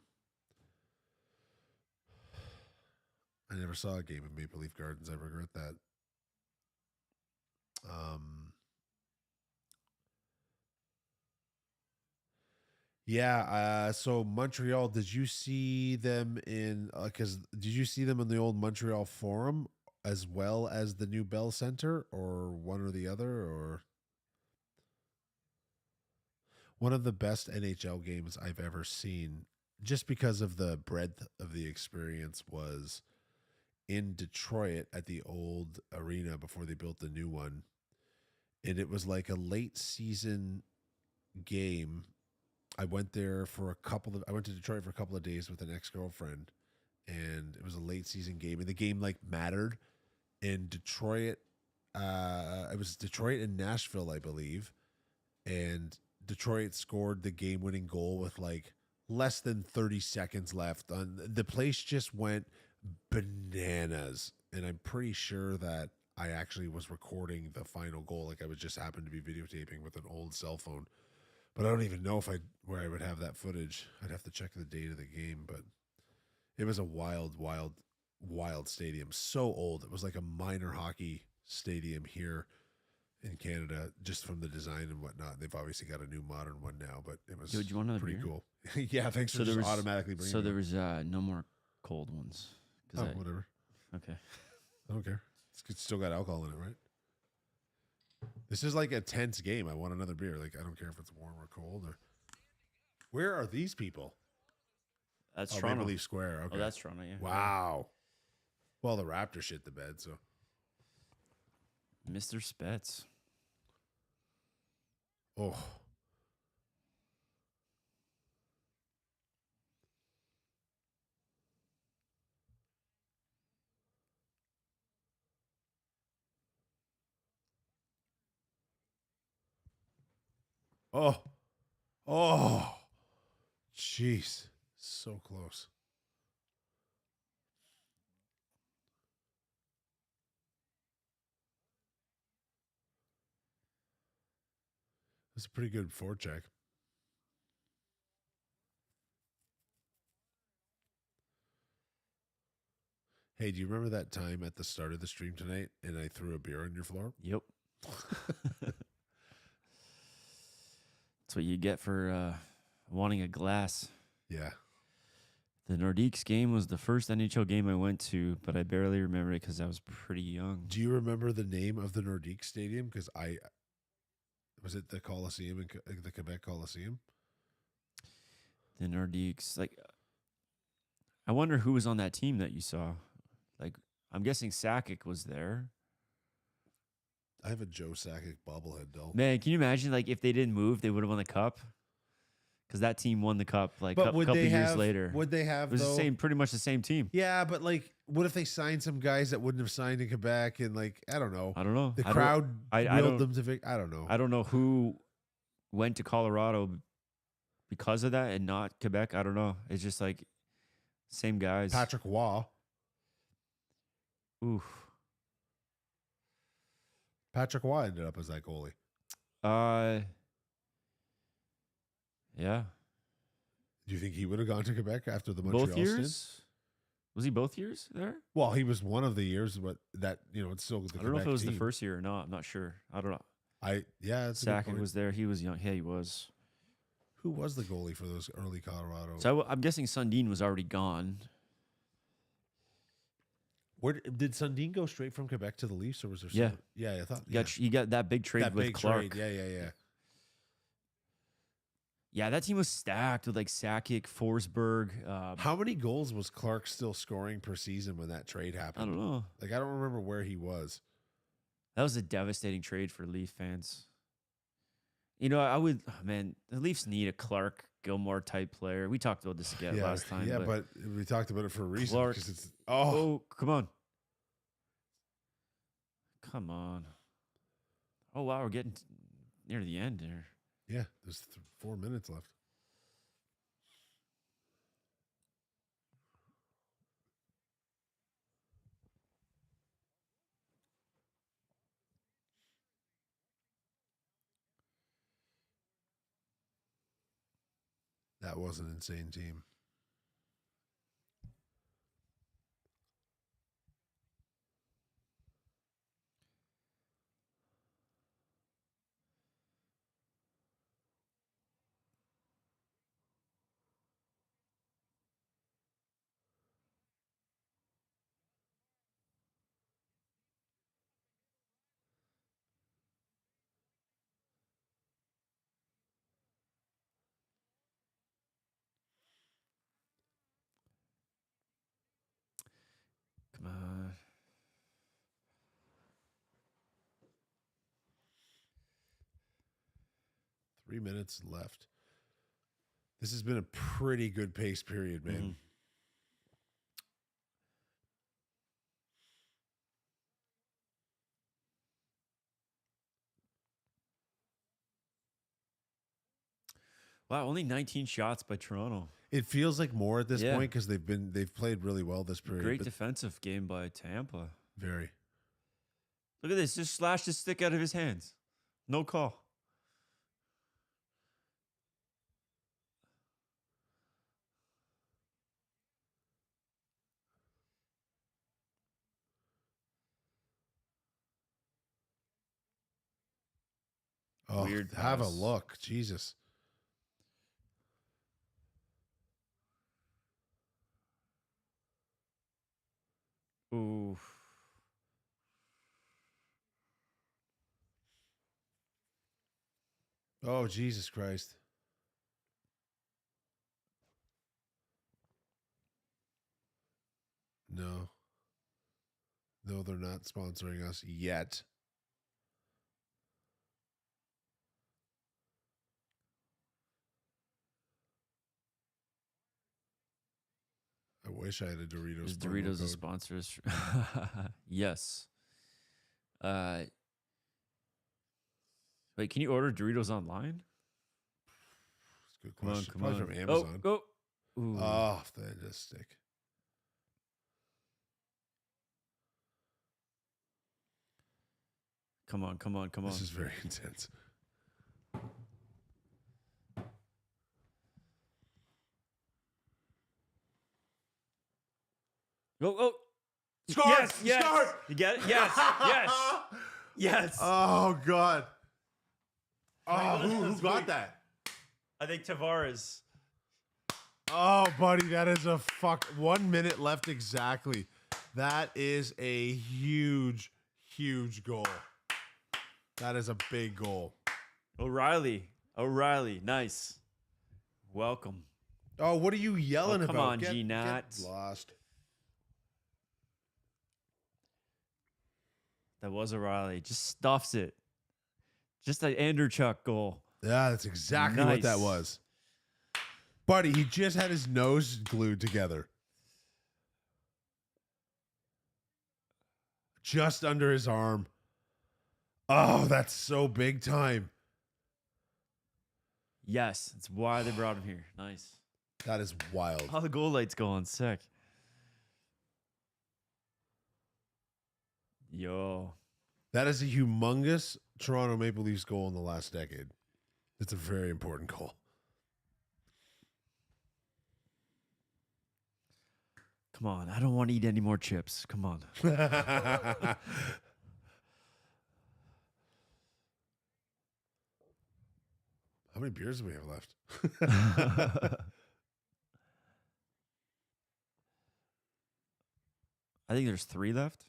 S1: I never saw a game of Maple Leaf Gardens. I regret that. Yeah. So Montreal, did you see them in? Did you see them in the old Montreal Forum as well as the new Bell Center, or one or the other, or one of the best NHL games I've ever seen, just because of the breadth of the experience, was in Detroit at the old arena before they built the new one. And it was like a late season game. I went there for I went to Detroit for a couple of days with an ex-girlfriend, and it was a late season game, and the game like mattered. In Detroit, it was Detroit and Nashville, I believe. And Detroit scored the game-winning goal with like less than 30 seconds left. The place just went bananas, and I'm pretty sure that I actually was recording the final goal. Like I was just happened to be videotaping with an old cell phone, but I don't even know where I would have that footage. I'd have to check the date of the game, but it was a wild stadium. So old. It was like a minor hockey stadium here in Canada, just from the design and whatnot. They've obviously got a new modern one now, but it was
S2: Dude, you want another
S1: pretty
S2: beer?
S1: cool. Yeah, thanks for
S2: there
S1: just
S2: was-
S1: automatically bringing
S2: So
S1: it
S2: there
S1: up.
S2: was no more cold ones.
S1: Oh, whatever.
S2: Okay.
S1: I don't care. It's still got alcohol in it, right? This is like a tense game. I want another beer. Like, I don't care if it's warm or cold. Or where are these people?
S2: That's
S1: Oh,
S2: Toronto.
S1: Maple Leaf Square. Okay.
S2: Oh, that's Toronto, yeah.
S1: Wow. Well, the Raptors shit the bed, so.
S2: Mr. Spets.
S1: Oh. Oh, oh, jeez, so close. That's a pretty good forecheck. Hey, do you remember that time at the start of the stream tonight and I threw a beer on your floor?
S2: Yep. That's what you get for wanting a glass.
S1: Yeah.
S2: The Nordiques game was the first NHL game I went to, but I barely remember it because I was pretty young.
S1: Do you remember the name of the Nordique Stadium? Because was it the Coliseum in the Quebec Coliseum?
S2: The Nordiques, like, I wonder who was on that team that you saw. Like, I'm guessing Sakic was there.
S1: I have a Joe Sakic bobblehead doll.
S2: Man, can you imagine, like, if they didn't move, they would have won the cup? Because that team won the cup, like, a couple years later.
S1: Would they have,
S2: It was the same, pretty much the same team.
S1: Yeah, but, like, what if they signed some guys that wouldn't have signed in Quebec and, like, I don't know.
S2: I don't know.
S1: The crowd willed them to I don't know.
S2: I don't know who went to Colorado because of that and not Quebec. I don't know. It's just, like, same guys.
S1: Patrick Waugh.
S2: Oof.
S1: Patrick Waugh ended up as that goalie.
S2: Yeah.
S1: Do you think he would have gone to Quebec after the Montreal
S2: Both years?
S1: stint?
S2: Was he both years there?
S1: Well, he was one of the years, but that, it's still the
S2: I don't know if it was
S1: team.
S2: the first year or not. I'm not sure. I don't know.
S1: That's a good
S2: Sakic
S1: point.
S2: was there. He was young. Yeah, he was.
S1: Who was the goalie for those early Colorado?
S2: So I'm guessing Sundin was already gone.
S1: Where did Sundin go straight from Quebec to the Leafs, or was there?
S2: Yeah.
S1: I thought
S2: You got that big trade
S1: that
S2: with
S1: big
S2: Clark.
S1: trade. Yeah.
S2: Yeah, that team was stacked with like Sakic, Forsberg.
S1: How many goals was Clark still scoring per season when that trade happened?
S2: I don't know.
S1: Like, I don't remember where he was.
S2: That was a devastating trade for Leaf fans. The Leafs need a Clark Gilmore type player. We talked about this again last time.
S1: Yeah, but we talked about it for a reason.
S2: Clark,
S1: It's,
S2: come on. Come on. Oh, wow, we're getting near the end there.
S1: Yeah, there's 4 minutes left. That was an insane team.
S2: Come on.
S1: Three minutes left. This has been a pretty good pace period, man.
S2: Mm-hmm. Wow, only 19 shots by Toronto.
S1: It feels like more at this point because they've played really well this period.
S2: Great defensive game by Tampa.
S1: Very.
S2: Look at this. Just slashed his stick out of his hands. No call.
S1: Oh,
S2: Weird
S1: have a
S2: pass.
S1: look. Jesus.
S2: Ooh.
S1: Oh, Jesus Christ. No. No, they're not sponsoring us yet. I wish I had a Doritos.
S2: Is
S1: promo
S2: Doritos a
S1: code.
S2: sponsor? Yes. Wait, can you order Doritos online?
S1: Good
S2: Come on,
S1: question.
S2: come
S1: Probably
S2: on.
S1: from Amazon.
S2: Oh, go. Ooh.
S1: Oh, that just stick.
S2: Come on, come on, come on.
S1: This is very intense.
S2: Go.
S1: Score!
S2: Yes.
S1: Score!
S2: You get it? Yes. Yes.
S1: Oh, God. Oh, who got that?
S2: I think Tavares.
S1: Oh, buddy, that is a 1 minute left exactly. That is a huge goal. That is a big goal.
S2: O'Reilly. Nice. Welcome.
S1: Oh, what are you yelling
S2: come
S1: about?
S2: on, G-Nat.
S1: Get lost.
S2: That was O'Reilly. Just stuffs it. Just an Anderchuk goal.
S1: Yeah, that's exactly what that was. Buddy, he just had his nose glued together. Just under his arm. Oh, that's so big time.
S2: Yes, that's why they brought him here. Nice.
S1: That is wild.
S2: How the goal light's going. Sick. Yo.
S1: That is a humongous Toronto Maple Leafs goal in the last decade. It's a very important goal.
S2: Come on. I don't want to eat any more chips. Come on.
S1: How many beers do we have left?
S2: I think there's 3 left.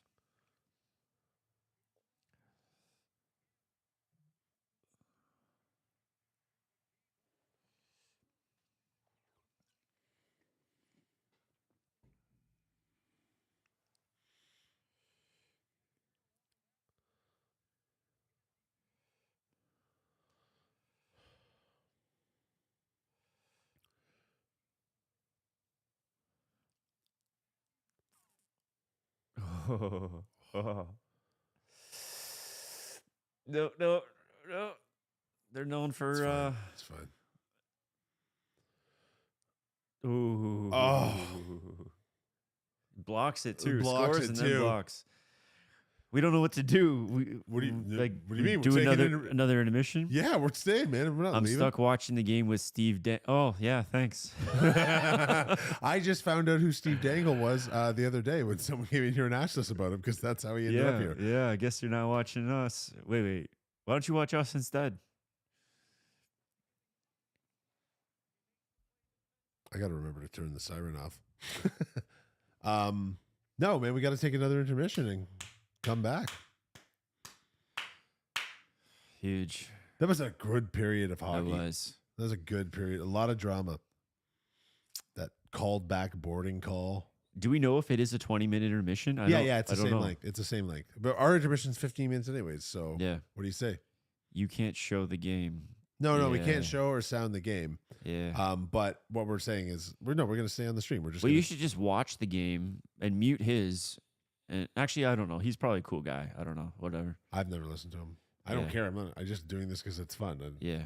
S2: No. They're known for
S1: It's fine.
S2: Ooh.
S1: Oh.
S2: Blocks it too.
S1: Blocks
S2: Scores
S1: it
S2: and
S1: too.
S2: then blocks. We don't know what to do.
S1: What do you mean?
S2: Do
S1: We're taking
S2: another intermission?
S1: Yeah, we're staying, man. We're not
S2: I'm
S1: leaving.
S2: stuck watching the game with Steve. Oh yeah, thanks.
S1: I just found out who Steve Dangle was the other day when someone came in here and asked us about him because that's how he ended up here.
S2: Yeah, I guess you're not watching us. Wait. Why don't you watch us instead?
S1: I got to remember to turn the siren off. No, man, we got to take another intermission and come back.
S2: Huge.
S1: That was a good period of
S2: That
S1: hockey.
S2: was.
S1: That was a good period. A lot of drama. That called back boarding call.
S2: Do we know if it is a 20-minute intermission?
S1: Yeah, it's the same length. It's the same length. But our intermission's 15 minutes anyways. So
S2: Yeah.
S1: what do you say?
S2: You can't show the game.
S1: No, we
S2: Yeah.
S1: can't show or sound the game.
S2: Yeah.
S1: But what we're saying is we're going to stay on the stream. We're just
S2: Well,
S1: gonna,
S2: you should just watch the game and mute his. And actually, I don't know. He's probably a cool guy. I don't know. Whatever.
S1: I've never listened to him. I don't
S2: Yeah.
S1: care. I'm just doing this because it's fun.
S2: Yeah.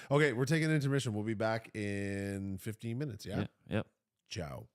S1: Okay, we're taking an intermission. We'll be back in 15 minutes. Yeah.
S2: Yep.
S1: Ciao.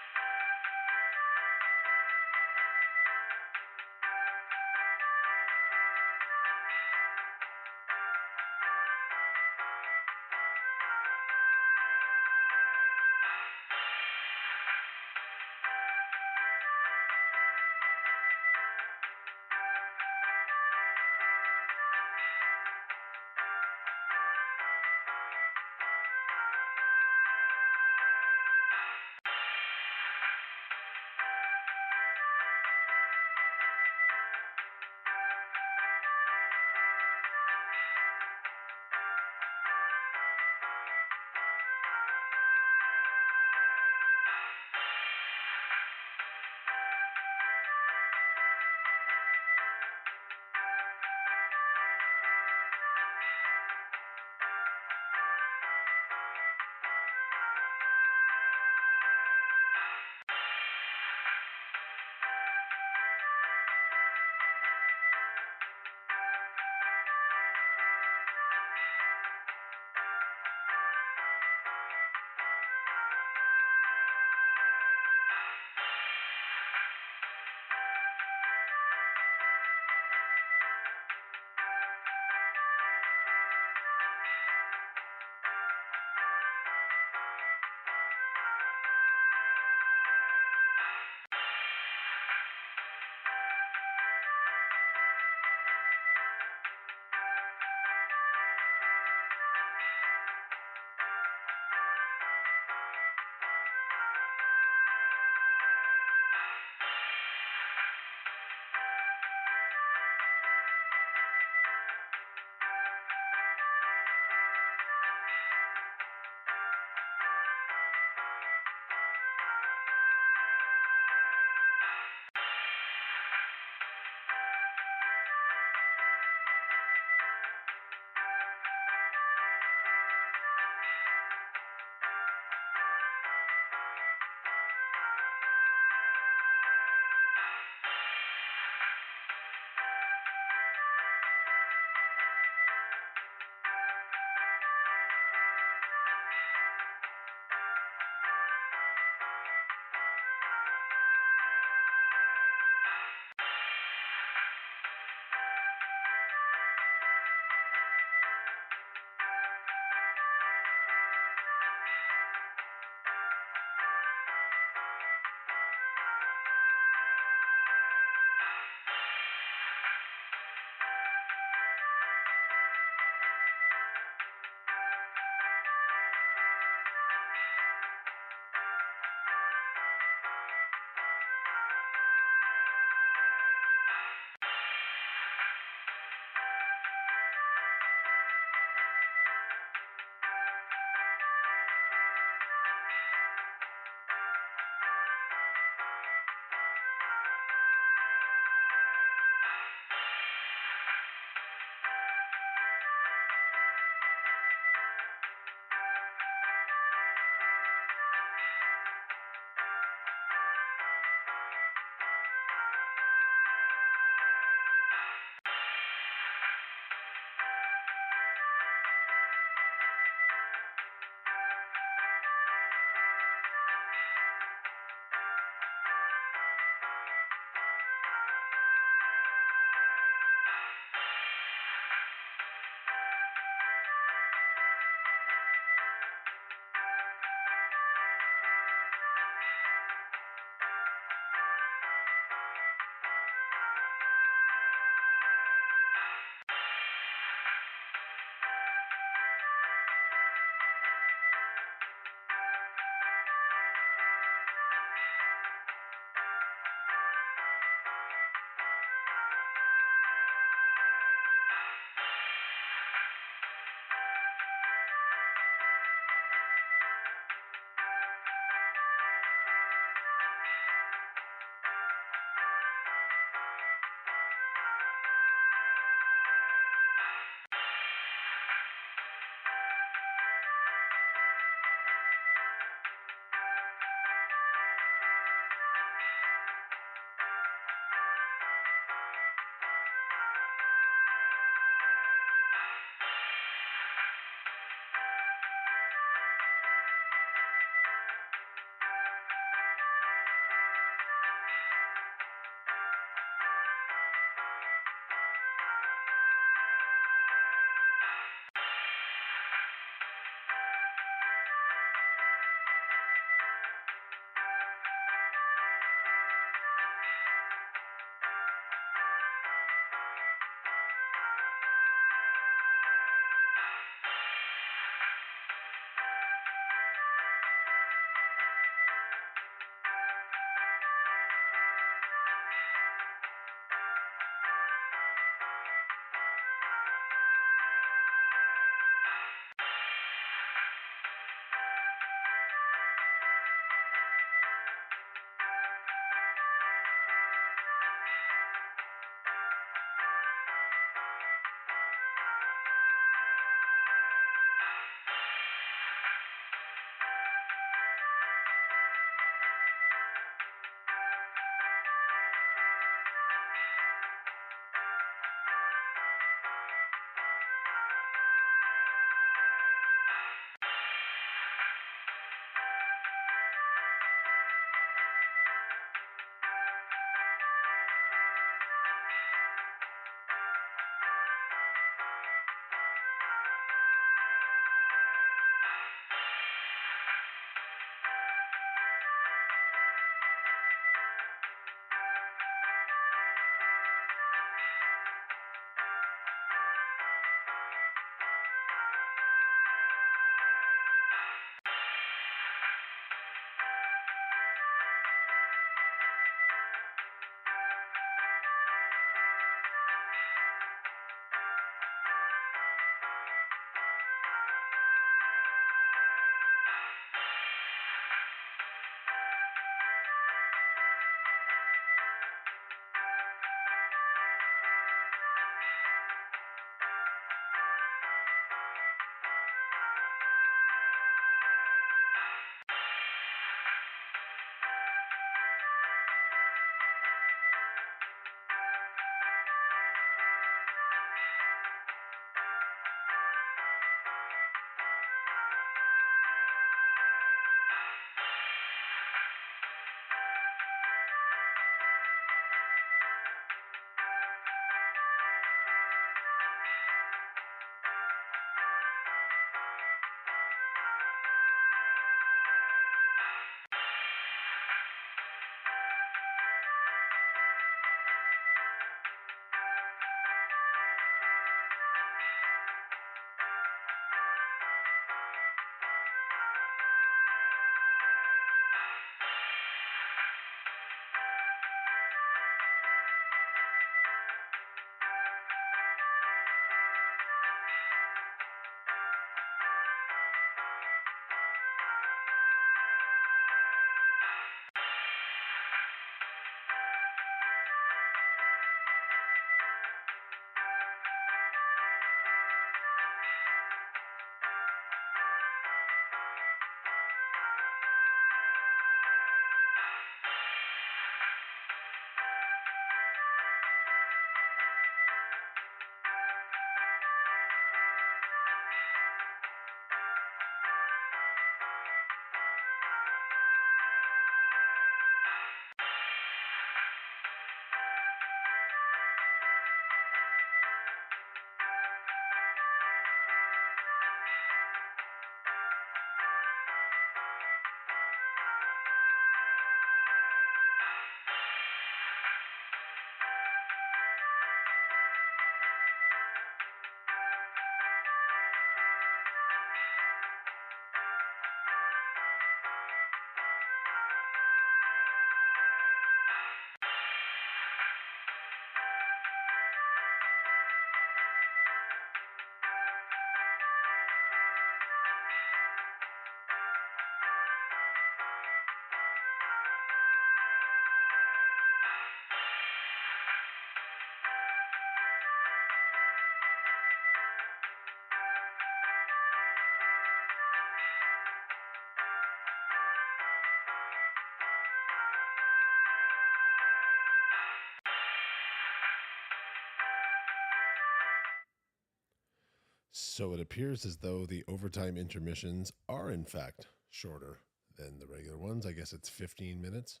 S1: So it appears as though the overtime intermissions are, in fact, shorter than the regular ones. I guess it's 15 minutes.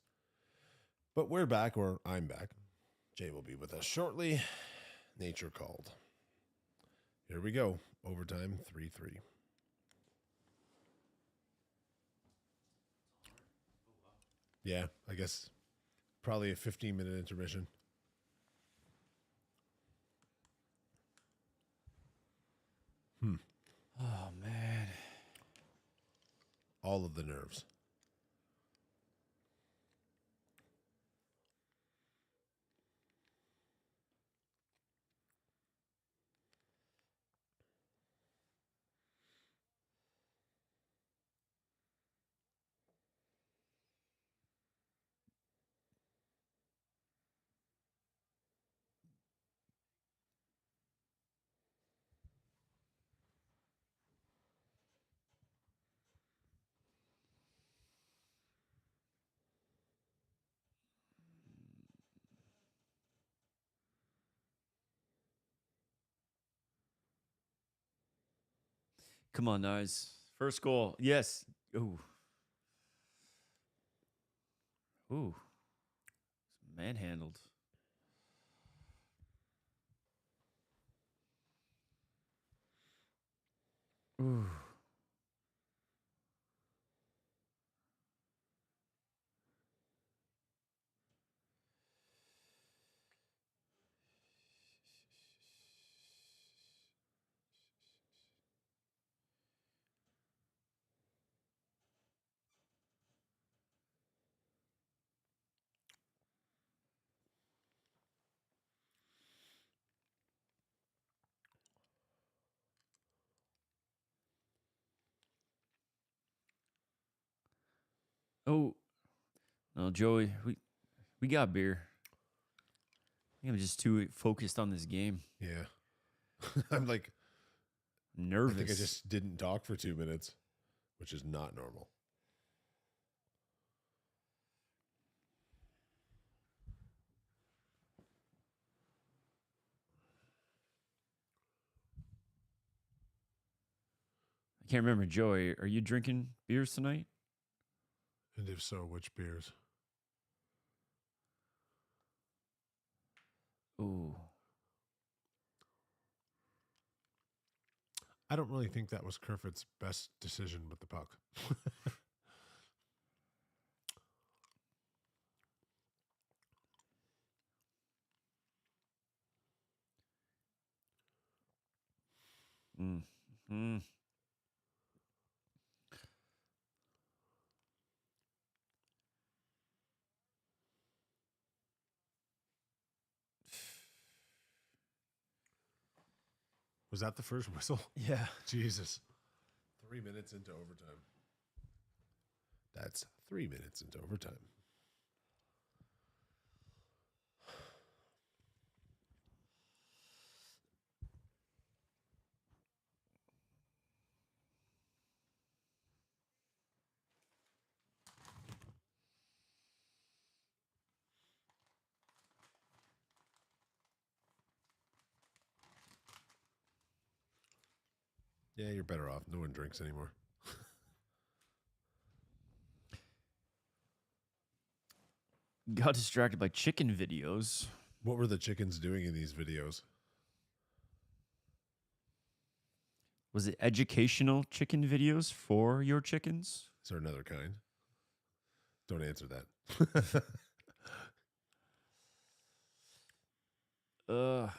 S1: But we're back, or I'm back. Jay will be with us shortly. Nature called. Here we go. Overtime 3-3. Yeah, I guess probably a 15-minute intermission.
S2: Oh, man.
S1: All of the nerves.
S2: Come on, guys. First goal. Yes. Ooh. Ooh. Manhandled. Ooh. Oh. No, Joey, we got beer. I think I'm just too focused on this game.
S1: Yeah. I'm like,
S2: Nervous.
S1: I think I just didn't talk for 2 minutes, which is not normal.
S2: I can't remember, Joey. Are you drinking beers tonight?
S1: And if so, which beers?
S2: Ooh.
S1: I don't really think that was Kerfoot's best decision with the puck.
S2: Mm. Mm.
S1: Was that the first whistle?
S2: Yeah.
S1: Jesus. 3 minutes into overtime. That's 3 minutes into overtime. Yeah, you're better off. No one drinks anymore.
S2: Got distracted by chicken videos.
S1: What were the chickens doing in these videos?
S2: Was it educational chicken videos for your chickens?
S1: Is there another kind? Don't answer that.
S2: Ugh.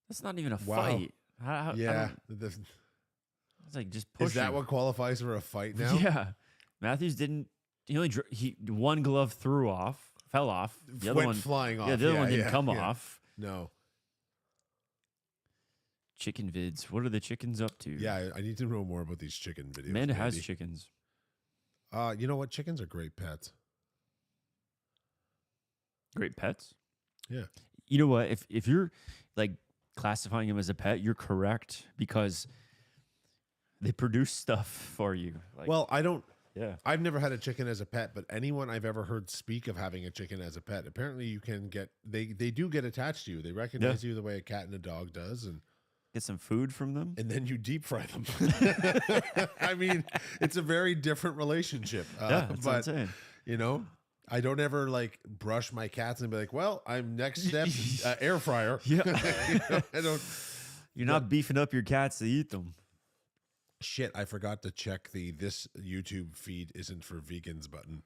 S2: That's not even a
S1: Wow.
S2: fight. I
S1: Yeah.
S2: don't- it's like just pushing.
S1: Is that what qualifies for a fight now?
S2: Yeah. Matthews didn't. He only he one glove fell off. The other
S1: Went
S2: one
S1: flying off.
S2: Yeah, the other one didn't
S1: yeah,
S2: come
S1: yeah.
S2: off.
S1: No.
S2: Chicken vids. What are the chickens up to?
S1: Yeah, I need to know more about these chicken videos.
S2: Amanda has
S1: Mandy.
S2: chickens.
S1: You know what? Chickens are great pets.
S2: Great pets.
S1: Yeah.
S2: You know what? If you're like classifying them as a pet, you're correct because they produce stuff for you. Like,
S1: Well, I don't
S2: Yeah.
S1: I've never had a chicken as a pet, but anyone I've ever heard speak of having a chicken as a pet, apparently you can get they do get attached to you. They recognize you the way a cat and a dog does,
S2: Get some food from them.
S1: and then you deep fry them. I mean, it's a very different relationship.
S2: Yeah, that's what I'm
S1: But
S2: saying.
S1: you know, I don't ever like brush my cats and be like, "Well, I'm next step air fryer."
S2: Yeah.
S1: You know, I don't.
S2: You're not beefing up your cats to eat them.
S1: Shit, I forgot to check the "this YouTube feed isn't for vegans" button.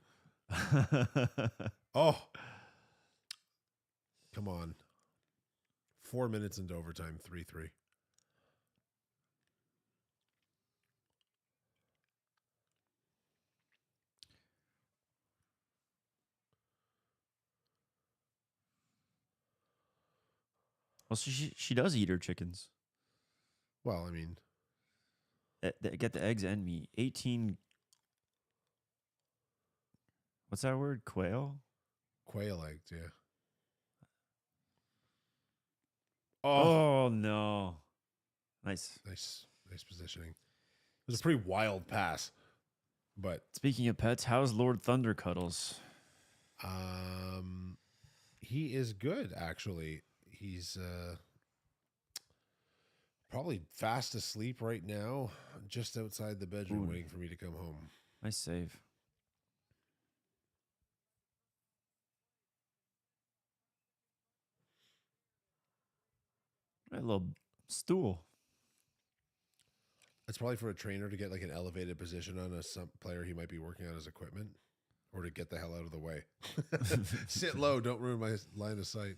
S1: Oh, come on. 4 minutes into overtime, 3-3.
S2: Well, she does eat her chickens.
S1: Well, I mean,
S2: They get the eggs and meat. 18. What's that word? Quail?
S1: quail eggs, yeah. Oh,
S2: Oh, no. Nice.
S1: nice positioning. It was a pretty wild pass, but
S2: Speaking of pets, how's Lord Thundercuddles?
S1: he is good actually. He's probably fast asleep right now, just outside the bedroom,
S2: Ooh.
S1: waiting for me to come home.
S2: Nice save. A little stool.
S1: It's probably for a trainer to get like an elevated position on some player he might be working on his equipment, or to get the hell out of the way. Sit low, don't ruin my line of sight.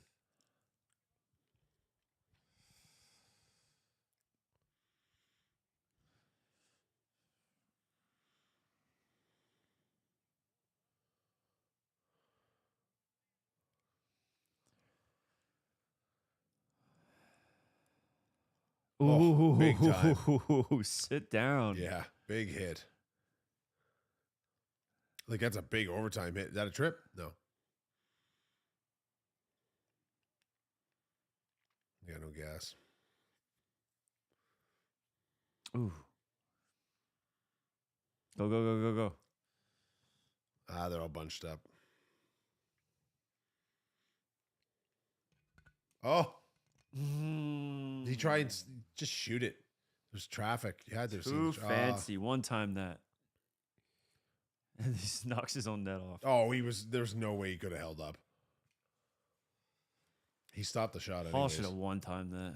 S1: Oh, big time.
S2: Ooh, sit down.
S1: Yeah, big hit. Like that's a big overtime hit. Is that a trip? No. Yeah, no gas.
S2: Ooh. Go, go, go, go, go.
S1: Ah, they're all bunched up. Oh, did he try and just shoot it? There's traffic. You had to see.
S2: Too fancy. One time that. And he just knocks his own net off.
S1: Oh, there's no way he could have held up. He stopped the shot
S2: Paul
S1: anyways.
S2: should have one time that.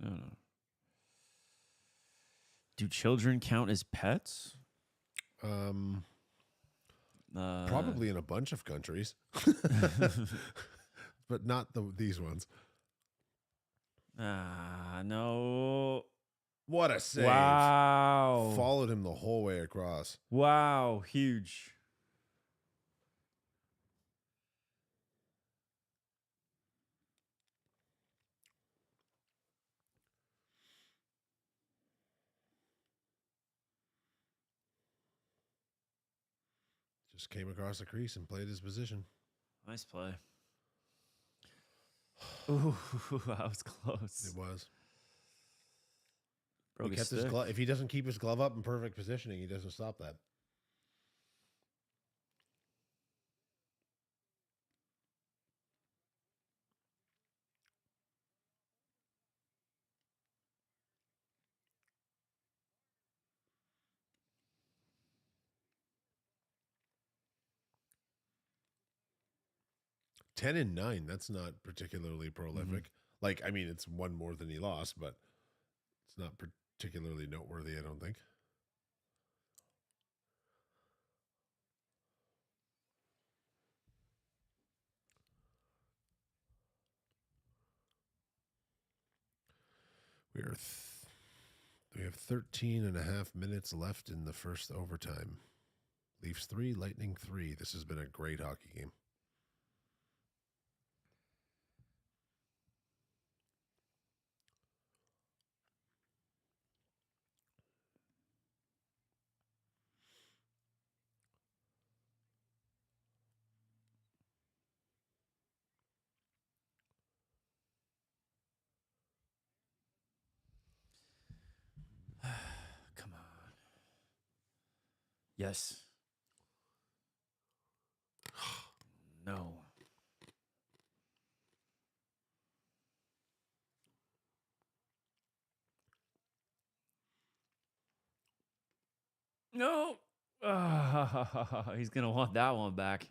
S2: I don't know. Do children count as pets?
S1: Probably in a bunch of countries, but not these ones.
S2: No.
S1: What a save!
S2: Wow.
S1: Followed him the whole way across.
S2: Wow. Huge.
S1: Just came across the crease and played his position.
S2: Nice play. Ooh, that was close.
S1: It was.
S2: Broke
S1: He
S2: his
S1: kept his
S2: stick.
S1: glove. If he doesn't keep his glove up in perfect positioning, he doesn't stop that. $10 and $9. That's not particularly prolific. Like, I mean, it's one more than he lost, but it's not particularly noteworthy, I don't think. We have 13 and a half minutes left in the first overtime. Leafs 3, Lightning 3. This has been a great hockey game.
S2: Come on. Yes. No. No. He's going to want that one back.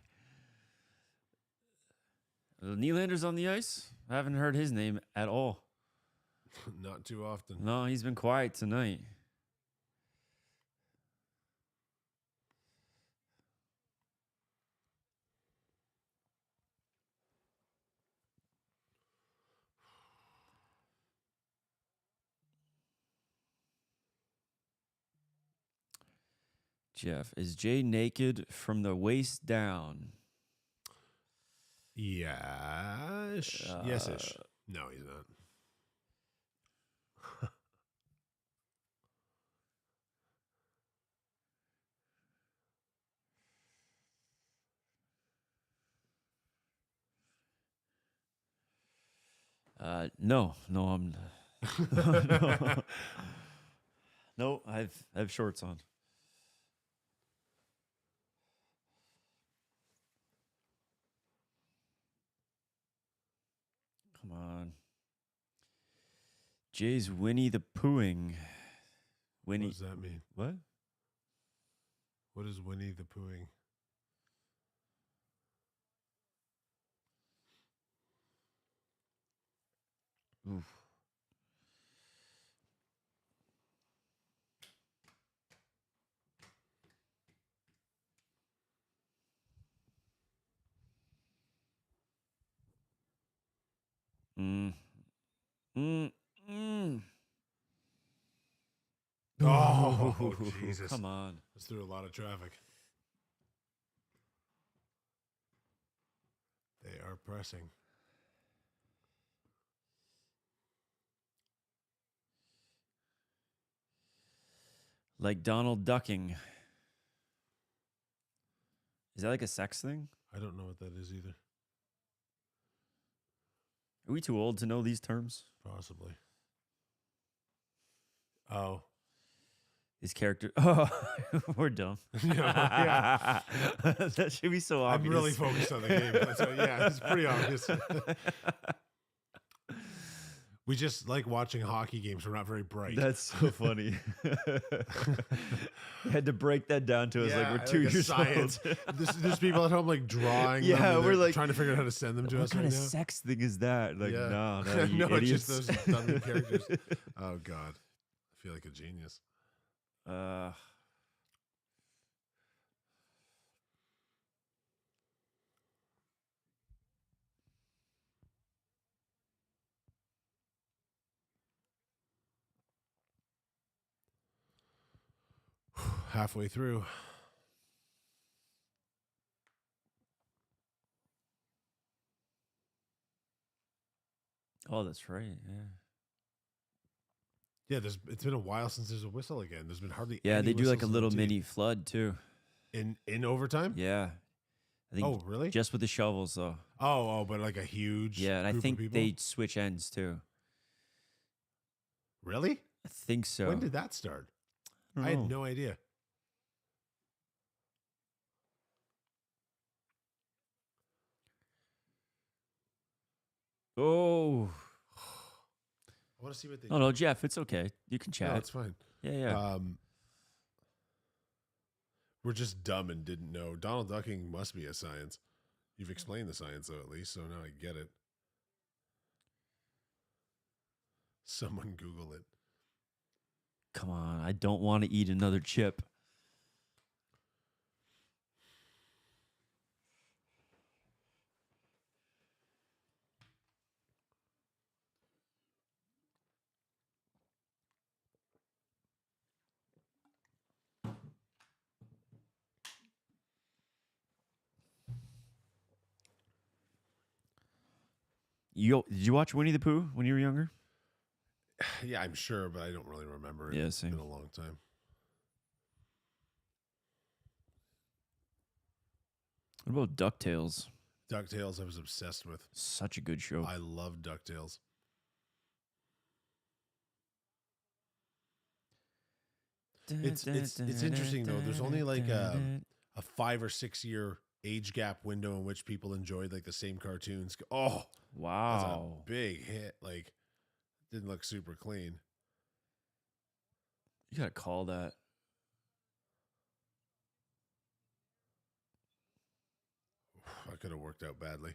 S2: Nylander's on the ice. I haven't heard his name at all.
S1: Not too often.
S2: No, he's been quiet tonight. Jeff, is Jay naked from the waist down?
S1: Yes. Yes-ish. No, he's
S2: not. No, I'm no. No, I have shorts on. Come on. Jay's Winnie the Poohing. Winnie.
S1: What does that mean?
S2: What?
S1: What is Winnie the Poohing?
S2: Oof.
S1: Oh, Jesus.
S2: Come on.
S1: That's through a lot of traffic. They are pressing.
S2: Like Donald ducking. Is that like a sex thing?
S1: I don't know what that is either.
S2: Are we too old to know these terms?
S1: Possibly. Oh.
S2: His character. Oh, we're dumb.
S1: Yeah.
S2: That should be so obvious.
S1: I'm really focused on the game. So, yeah, it's pretty obvious. We just like watching hockey games. We're not very bright.
S2: That's so funny. You had to break that down to us like we're 2 years
S1: science.
S2: old.
S1: There's people at home like drawing.
S2: Yeah,
S1: them and
S2: we're like
S1: trying to figure out how to send them to
S2: what
S1: us
S2: kind
S1: right
S2: of
S1: now.
S2: sex thing is that? Like,
S1: Yeah.
S2: no, you
S1: No, it's
S2: idiots.
S1: just those dummy characters. Oh God, I feel like a genius. Halfway through.
S2: Oh, that's right. Yeah.
S1: Yeah, it's been a while since there's a whistle again. There's been hardly.
S2: Yeah,
S1: any
S2: they do like a
S1: whistles in
S2: little
S1: OT.
S2: mini flood too.
S1: in overtime.
S2: Yeah. I think
S1: Oh, really?
S2: just with the shovels though.
S1: Oh, but like a huge.
S2: Yeah, and I
S1: group of
S2: think
S1: people?
S2: they switch ends too.
S1: Really.
S2: I think so.
S1: When did that start?
S2: don't
S1: I had
S2: know.
S1: no idea.
S2: Oh.
S1: I want to see what they.
S2: Oh no, Jeff, it's okay. You can chat.
S1: No, it's fine.
S2: Yeah.
S1: We're just dumb and didn't know. Donald ducking must be a science. You've explained the science though, at least, so now I get it. Someone Google it.
S2: Come on, I don't want to eat another chip. Did you watch Winnie the Pooh when you were younger?
S1: Yeah, I'm sure, but I don't really remember it.
S2: Yeah,
S1: It's
S2: same.
S1: been a long time.
S2: What about DuckTales?
S1: DuckTales, I was obsessed with.
S2: Such a good show.
S1: I love DuckTales. It's interesting though. There's only like a 5 or 6 year age gap window in which people enjoyed like the same cartoons. Oh, that's a
S2: Wow.
S1: big hit. Like, didn't look super clean.
S2: You gotta call that.
S1: I could have worked out badly.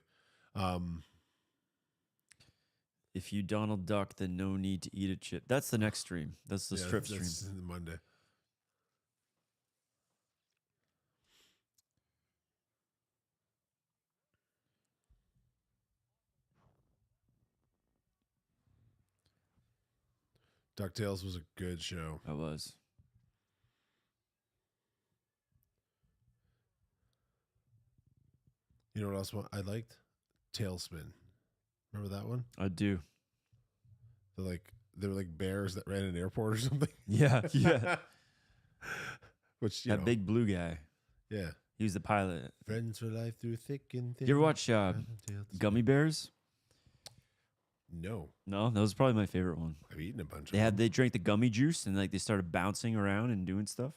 S2: If you Donald Duck, then no need to eat a chip. That's the next stream. That's the strip stream.
S1: That's the Monday. DuckTales was a good show.
S2: I was.
S1: You know what else I liked? Tailspin. Remember that one?
S2: I do.
S1: They were like bears that ran an airport or something.
S2: Yeah, yeah.
S1: Which
S2: That big blue guy.
S1: yeah.
S2: He was the pilot.
S1: Friends for life through thick and thin.
S2: You ever watch Gummy Bears?
S1: No,
S2: No, that was probably my favorite one.
S1: I've eaten a bunch.
S2: They drank the gummy juice and like they started bouncing around and doing stuff.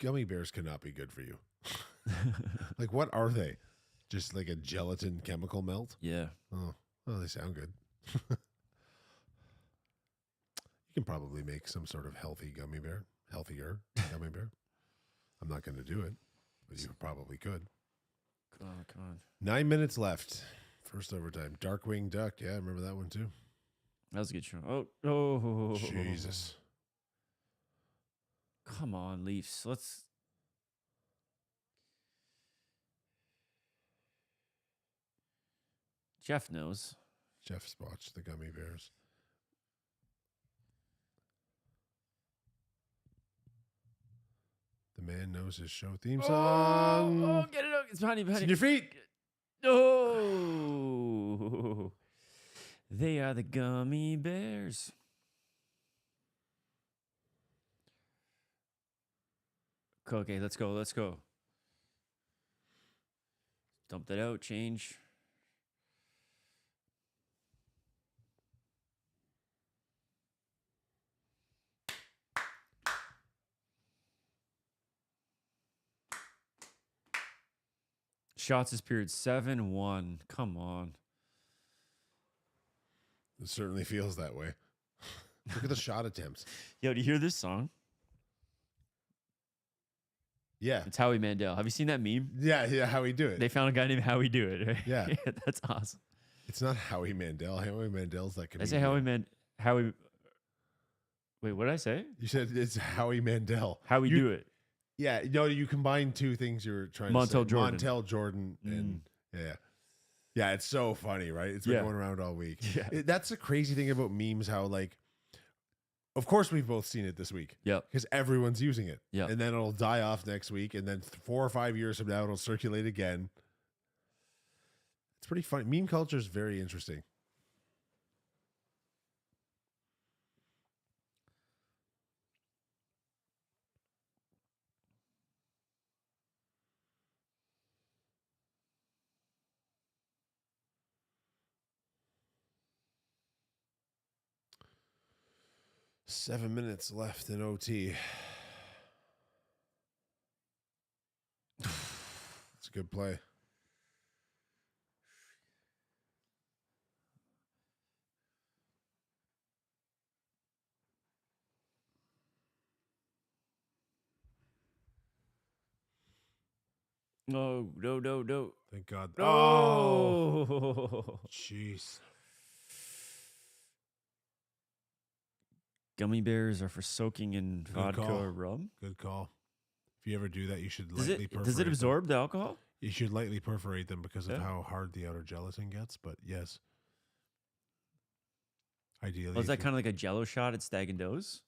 S1: Gummy bears cannot be good for you. Like, what are they? Just like a gelatin chemical melt?
S2: Yeah.
S1: Oh, well, they sound good. You can probably make some sort of healthier gummy bear. I'm not going to do it, but you probably could.
S2: Come on.
S1: 9 minutes left. First overtime. Darkwing Duck. Yeah, I remember that one too.
S2: That was a good show. Oh.
S1: Jesus.
S2: Come on, Leafs. Let's. Jeff knows.
S1: Jeff Spotch, the gummy bears. The man knows his show theme song.
S2: Oh, get it out. It's behind you.
S1: It's in your feet.
S2: Oh. They are the gummy bears. Okay, let's go. Dump that out, change. Shots is period 7-1. Come on.
S1: It certainly feels that way. Look at the shot attempts.
S2: Yo, do you hear this song?
S1: Yeah.
S2: It's Howie Mandel. Have you seen that meme?
S1: Yeah, how we do it.
S2: They found a guy named Howie Do It. Right?
S1: Yeah.
S2: That's awesome.
S1: It's not Howie Mandel. Howie Mandel's that
S2: I
S1: comedian.
S2: say Howie. Wait, what did I say?
S1: You said it's Howie Mandel.
S2: Howie
S1: You-
S2: Do It.
S1: Yeah, no, you combine two things you were trying to say.
S2: Montel Jordan.
S1: Montel Jordan and yeah. Yeah, it's so funny, right? It's been
S2: Yeah.
S1: going around all week.
S2: Yeah.
S1: That's the crazy thing about memes, how like, of course we've both seen it this week.
S2: Yep.
S1: Because everyone's using it.
S2: Yep.
S1: And then it'll die off next week. And then 4 or 5 years from now, it'll circulate again. It's pretty funny. Meme culture is very interesting. Seven minutes left in OT. It's a good play.
S2: No.
S1: Thank God.
S2: Oh.
S1: Jeez.
S2: Gummy bears are for soaking in vodka
S1: call.
S2: or rum.
S1: Good call. If you ever do that, you should
S2: Does
S1: lightly
S2: it
S1: perforate
S2: does it
S1: them.
S2: absorb the alcohol?
S1: You should lightly perforate them because of
S2: Yeah.
S1: how hard the outer gelatin gets. But yes, ideally.
S2: Well, is that kind of like a Jello shot at Stag and Doze?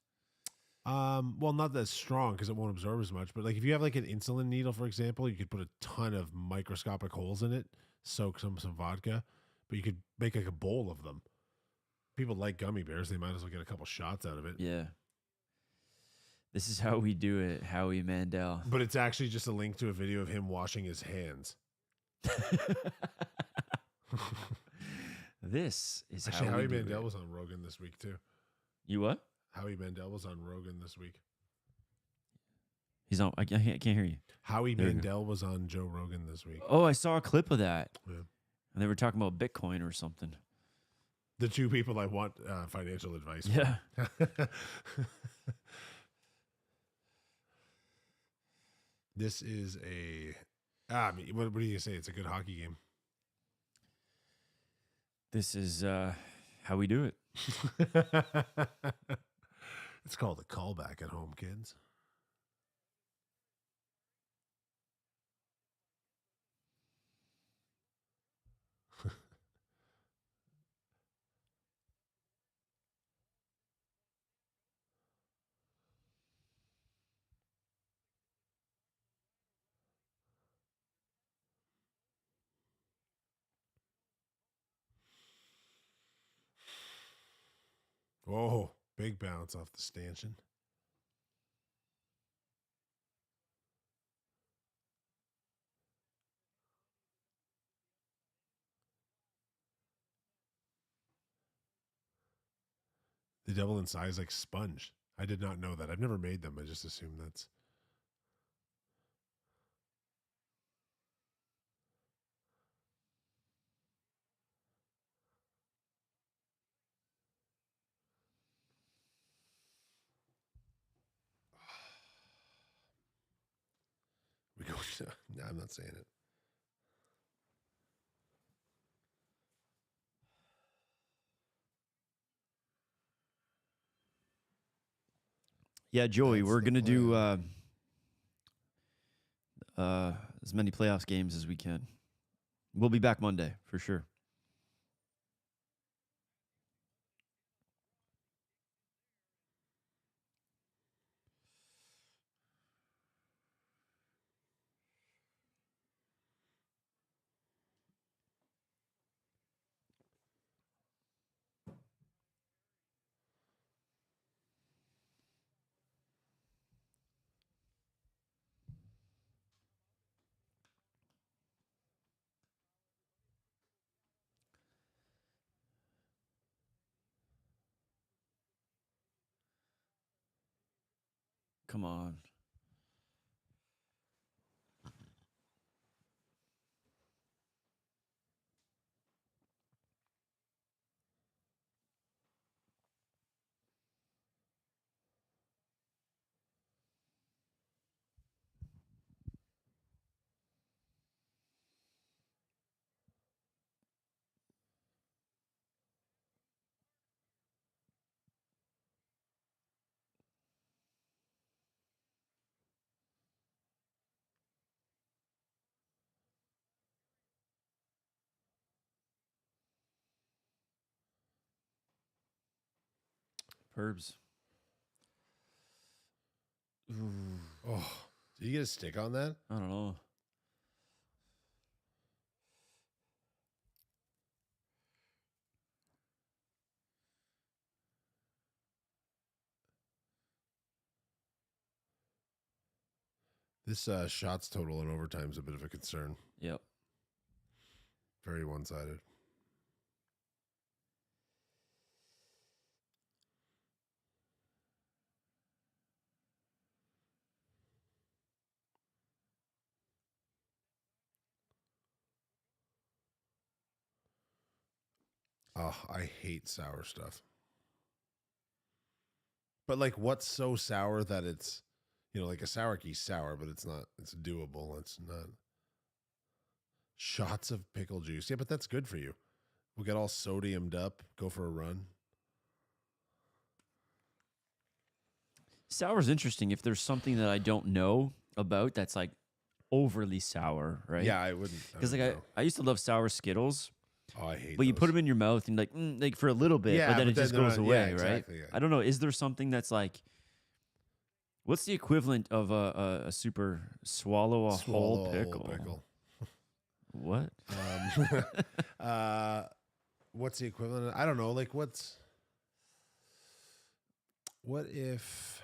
S1: Well, not that strong because it won't absorb as much. But like if you have like an insulin needle, for example, you could put a ton of microscopic holes in it, soak some vodka, but you could make like a bowl of them. People like gummy bears; they might as well get a couple shots out of it.
S2: Yeah. This is how we do it, Howie Mandel.
S1: But it's actually just a link to a video of him washing his hands.
S2: This is
S1: Actually,
S2: how
S1: Howie
S2: we do
S1: Mandel
S2: it.
S1: was on Rogan this week too.
S2: You what?
S1: Howie Mandel was on Rogan this week.
S2: He's on. I can't hear you.
S1: Howie
S2: There we go.
S1: Mandel was on Joe Rogan this week.
S2: Oh, I saw a clip of that.
S1: Yeah.
S2: And they were talking about Bitcoin or something.
S1: The two people I want financial advice
S2: Yeah.
S1: from. This is a. I mean, what do you say? It's a good hockey game.
S2: This is how we do it.
S1: It's called a callback at home, kids. Whoa, big bounce off the stanchion. They double in size like sponge. I did not know that. I've never made them. I just assumed that's. We go. No, I'm not saying it.
S2: Yeah, Joey,
S1: That's
S2: we're
S1: the
S2: gonna do
S1: plan.
S2: as many playoffs games as we can. We'll be back Monday for sure. Come on. Perbs. Ooh,
S1: Oh, did you get a stick on that?
S2: I don't know.
S1: This shots total in overtime is a bit of a concern.
S2: Yep.
S1: Very one-sided. Oh, I hate sour stuff. But like, what's so sour that it's, like a sour key's sour, but it's not. It's doable. It's not. Shots of pickle juice. Yeah, but that's good for you. We'll get all sodiumed up. Go for a run.
S2: Sour's interesting if there's something that I don't know about that's like overly sour, right?
S1: Yeah, I wouldn't.
S2: Because like I used to love sour Skittles,
S1: Oh, I hate
S2: but you put
S1: those.
S2: them in your mouth and like for a little bit,
S1: Yeah,
S2: but then
S1: but
S2: it
S1: then
S2: just
S1: they're
S2: goes
S1: not-
S2: away,
S1: yeah,
S2: right?
S1: exactly, yeah.
S2: I don't know. Is there something that's like, what's the equivalent of a super swallow a
S1: Swallow
S2: whole
S1: a
S2: pickle?
S1: whole pickle.
S2: What?
S1: What's the equivalent? I don't know. Like, what if?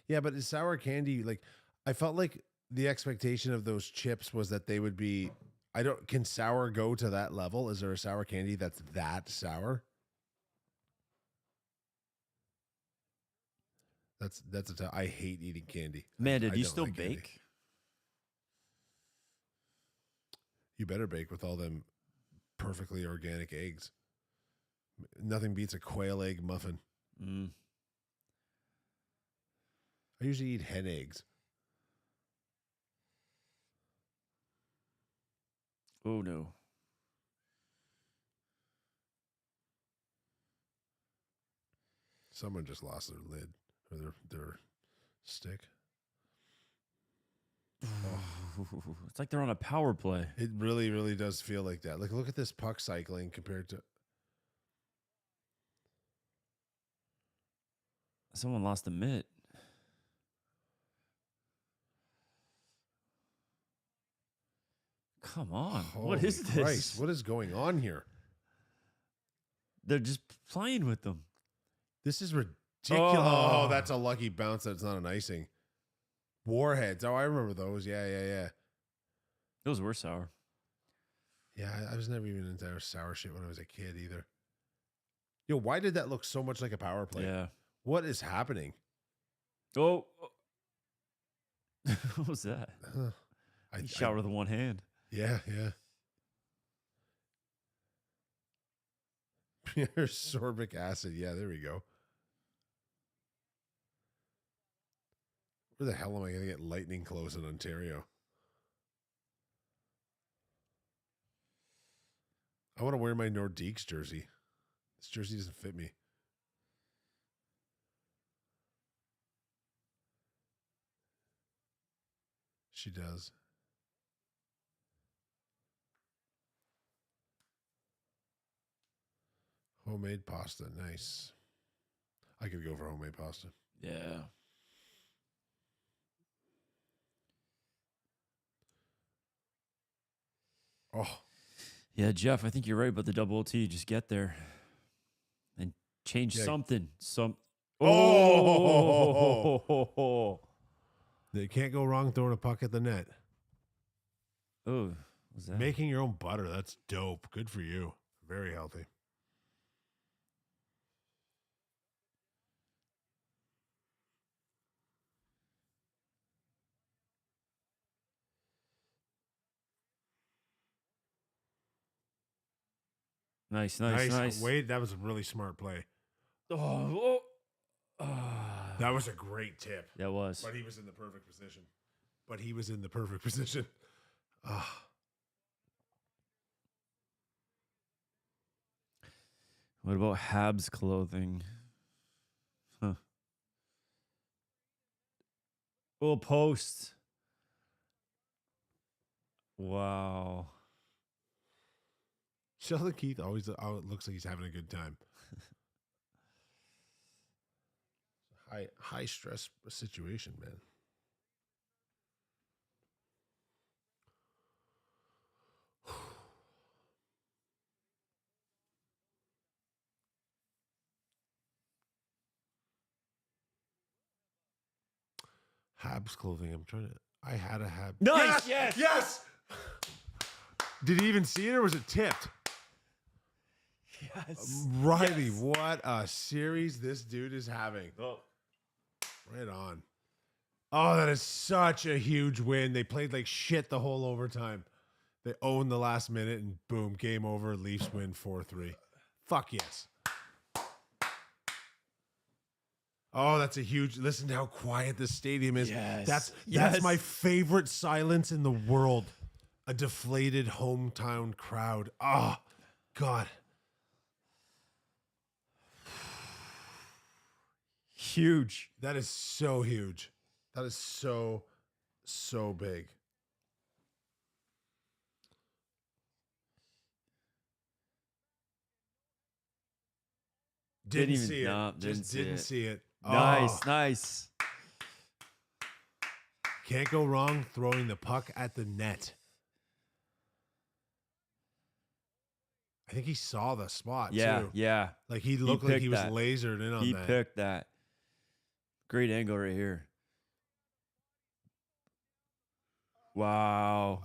S1: Yeah, but is sour candy like? I felt like the expectation of those chips was that they would be. I don't. Can sour go to that level? Is there a sour candy that's that sour? I hate eating candy.
S2: Amanda,
S1: I
S2: do you
S1: don't
S2: still
S1: like candy.
S2: bake?
S1: You better bake with all them perfectly organic eggs. Nothing beats a quail egg muffin.
S2: Mm.
S1: I usually eat hen eggs.
S2: Oh no.
S1: Someone just lost their lid or their stick.
S2: It's like they're on a power play.
S1: It really, really does feel like that. Like, look at this puck cycling compared to.
S2: Someone lost a mitt. Come on. What is
S1: Holy
S2: this?
S1: Christ, what is going on here?
S2: They're just playing with them.
S1: This is ridiculous. Oh, that's a lucky bounce that it's not an icing. Warheads. Oh, I remember those. Yeah.
S2: Those were sour.
S1: Yeah, I was never even into sour shit when I was a kid either. Yo, why did that look so much like a power play?
S2: Yeah.
S1: What is happening?
S2: Oh. What was that?
S1: I
S2: He shot with one hand.
S1: Yeah. Pure sorbic acid. Yeah, there we go. Where the hell am I going to get lightning close in Ontario? I want to wear my Nordiques jersey. This jersey doesn't fit me. She does. Homemade pasta. Nice. I could go for homemade pasta.
S2: Yeah.
S1: Oh.
S2: Yeah, Jeff, I think you're right about the double T. Just get there and change something.
S1: Oh. They can't go wrong throwing a puck at the net.
S2: Oh, what's that?
S1: Making your own butter. That's dope. Good for you. Very healthy.
S2: Nice.
S1: Wade, that was a really smart play.
S2: Oh.
S1: That was a great tip.
S2: That was.
S1: But he was in the perfect position.
S2: What about Habs clothing? Huh. Oh, post. Wow.
S1: Sheldon Keith always looks like he's having a good time. High stress situation, man. Habs clothing. I had a Habs.
S2: Nice.
S1: Yes. Did he even see it or was it tipped?
S2: Yes.
S1: Riley,
S2: Yes.
S1: what a series this dude is having.
S2: Oh.
S1: Right on. Oh, that is such a huge win. They played like shit the whole overtime. They owned the last minute and boom, game over. Leafs win 4-3. Fuck yes. Oh, that's a huge. Listen to how quiet this stadium is.
S2: Yes.
S1: That's my favorite silence in the world. A deflated hometown crowd. Oh, God.
S2: Huge.
S1: That is so huge. That is so big. Didn't
S2: even-
S1: see it.
S2: no,
S1: Just
S2: didn't
S1: didn't
S2: see
S1: see it.
S2: Nice,
S1: Oh,
S2: nice.
S1: can't go wrong throwing the puck at the net. I think he saw the spot
S2: Yeah,
S1: too.
S2: yeah.
S1: Like he looked like
S2: picked
S1: he was
S2: that.
S1: lasered in on
S2: He
S1: that.
S2: picked that. Great angle right here. Wow.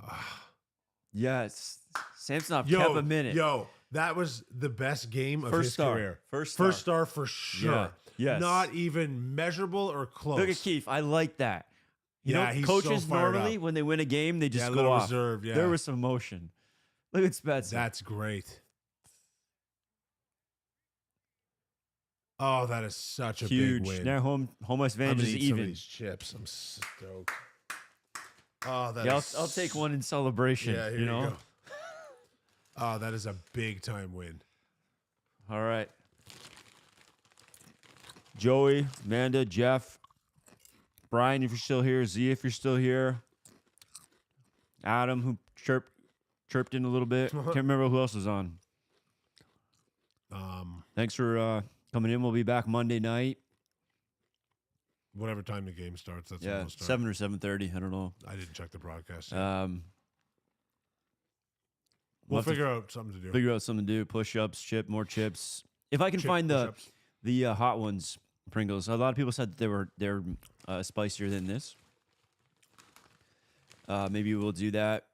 S2: Yes. Samsonov kept a minute.
S1: Yo, that was the best game of his
S2: star.
S1: career.
S2: First
S1: star for sure.
S2: Yeah. Yes.
S1: Not even measurable or close.
S2: Look at Keith. I like that. You
S1: Yeah,
S2: know,
S1: he's
S2: coaches
S1: so fired
S2: normally,
S1: up.
S2: when they win a game, they just
S1: Yeah, a
S2: go
S1: little
S2: off.
S1: reserved, yeah.
S2: There was some motion. Look at Spencer.
S1: That's great. Oh, that is such a
S2: huge.
S1: big win.
S2: Now home ice
S1: I'm
S2: advantage
S1: gonna
S2: is
S1: eat some of
S2: even.
S1: these chips. I'm stoked. Oh, that
S2: Yeah,
S1: is
S2: I'll take one in celebration.
S1: Yeah, here
S2: you know.
S1: go. Oh, that is a big time win.
S2: All right. Joey, Amanda, Jeff, Brian, if you're still here, Z, if you're still here, Adam, who chirped in a little bit. Can't remember who else was on. Thanks for coming in. We'll be back Monday night.
S1: Whatever time the game starts, that's when
S2: Yeah,
S1: we'll start.
S2: 7 or 7:30. I don't know.
S1: I didn't check the broadcast yet.
S2: We'll
S1: We'll
S2: have to
S1: figure out something to do.
S2: figure out something to do. Push-ups, more chips. If I can
S1: Chip
S2: find
S1: push-ups.
S2: the hot ones, Pringles. A lot of people said that they're spicier than this. Maybe we'll do that.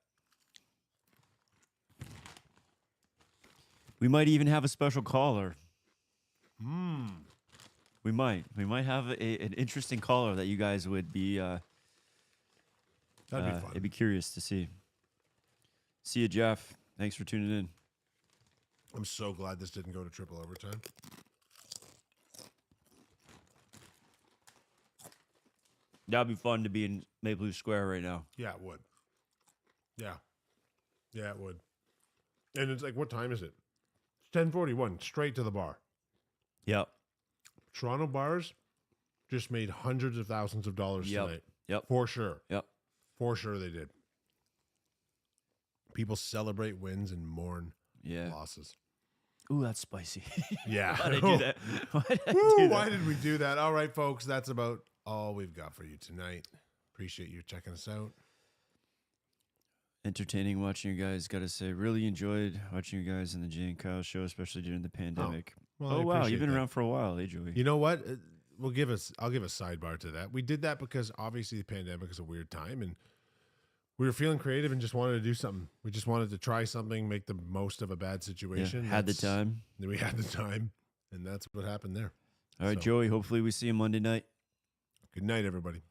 S2: We might even have a special caller. We might have an interesting caller that you guys would be.
S1: That'd be fun.
S2: I'd be curious to see. See you, Jeff. Thanks for tuning in.
S1: I'm so glad this didn't go to triple overtime.
S2: That'd be fun to be in Maple Leaf Square right now.
S1: Yeah, it would. Yeah. Yeah, it would. And it's like, what time is it? It's 10:41, straight to the bar.
S2: Yep.
S1: Toronto bars just made hundreds of thousands of dollars tonight.
S2: Yep.
S1: For sure.
S2: Yep.
S1: For sure they did. People celebrate wins and mourn
S2: Yeah.
S1: losses.
S2: Ooh, that's spicy.
S1: Yeah.
S2: Why did I do that? Why did I
S1: Woo,
S2: do
S1: why
S2: that?
S1: did we do that? All right, folks, that's about all we've got for you tonight. Appreciate you checking us out.
S2: Entertaining watching you guys. Got to say, really enjoyed watching you guys in the Jay and Kyle show, especially during the pandemic.
S1: Well, I
S2: Oh wow,
S1: appreciate
S2: you've been
S1: that.
S2: around for a while, eh, Joey?
S1: You know what? I'll give a sidebar to that. We did that because obviously the pandemic is a weird time and we were feeling creative and just wanted to do something. We just wanted to try something, make the most of a bad situation.
S2: Had the time.
S1: We had the time, and that's what happened there.
S2: All right,
S1: So-
S2: Joey. Hopefully we see you Monday night.
S1: Good night, everybody.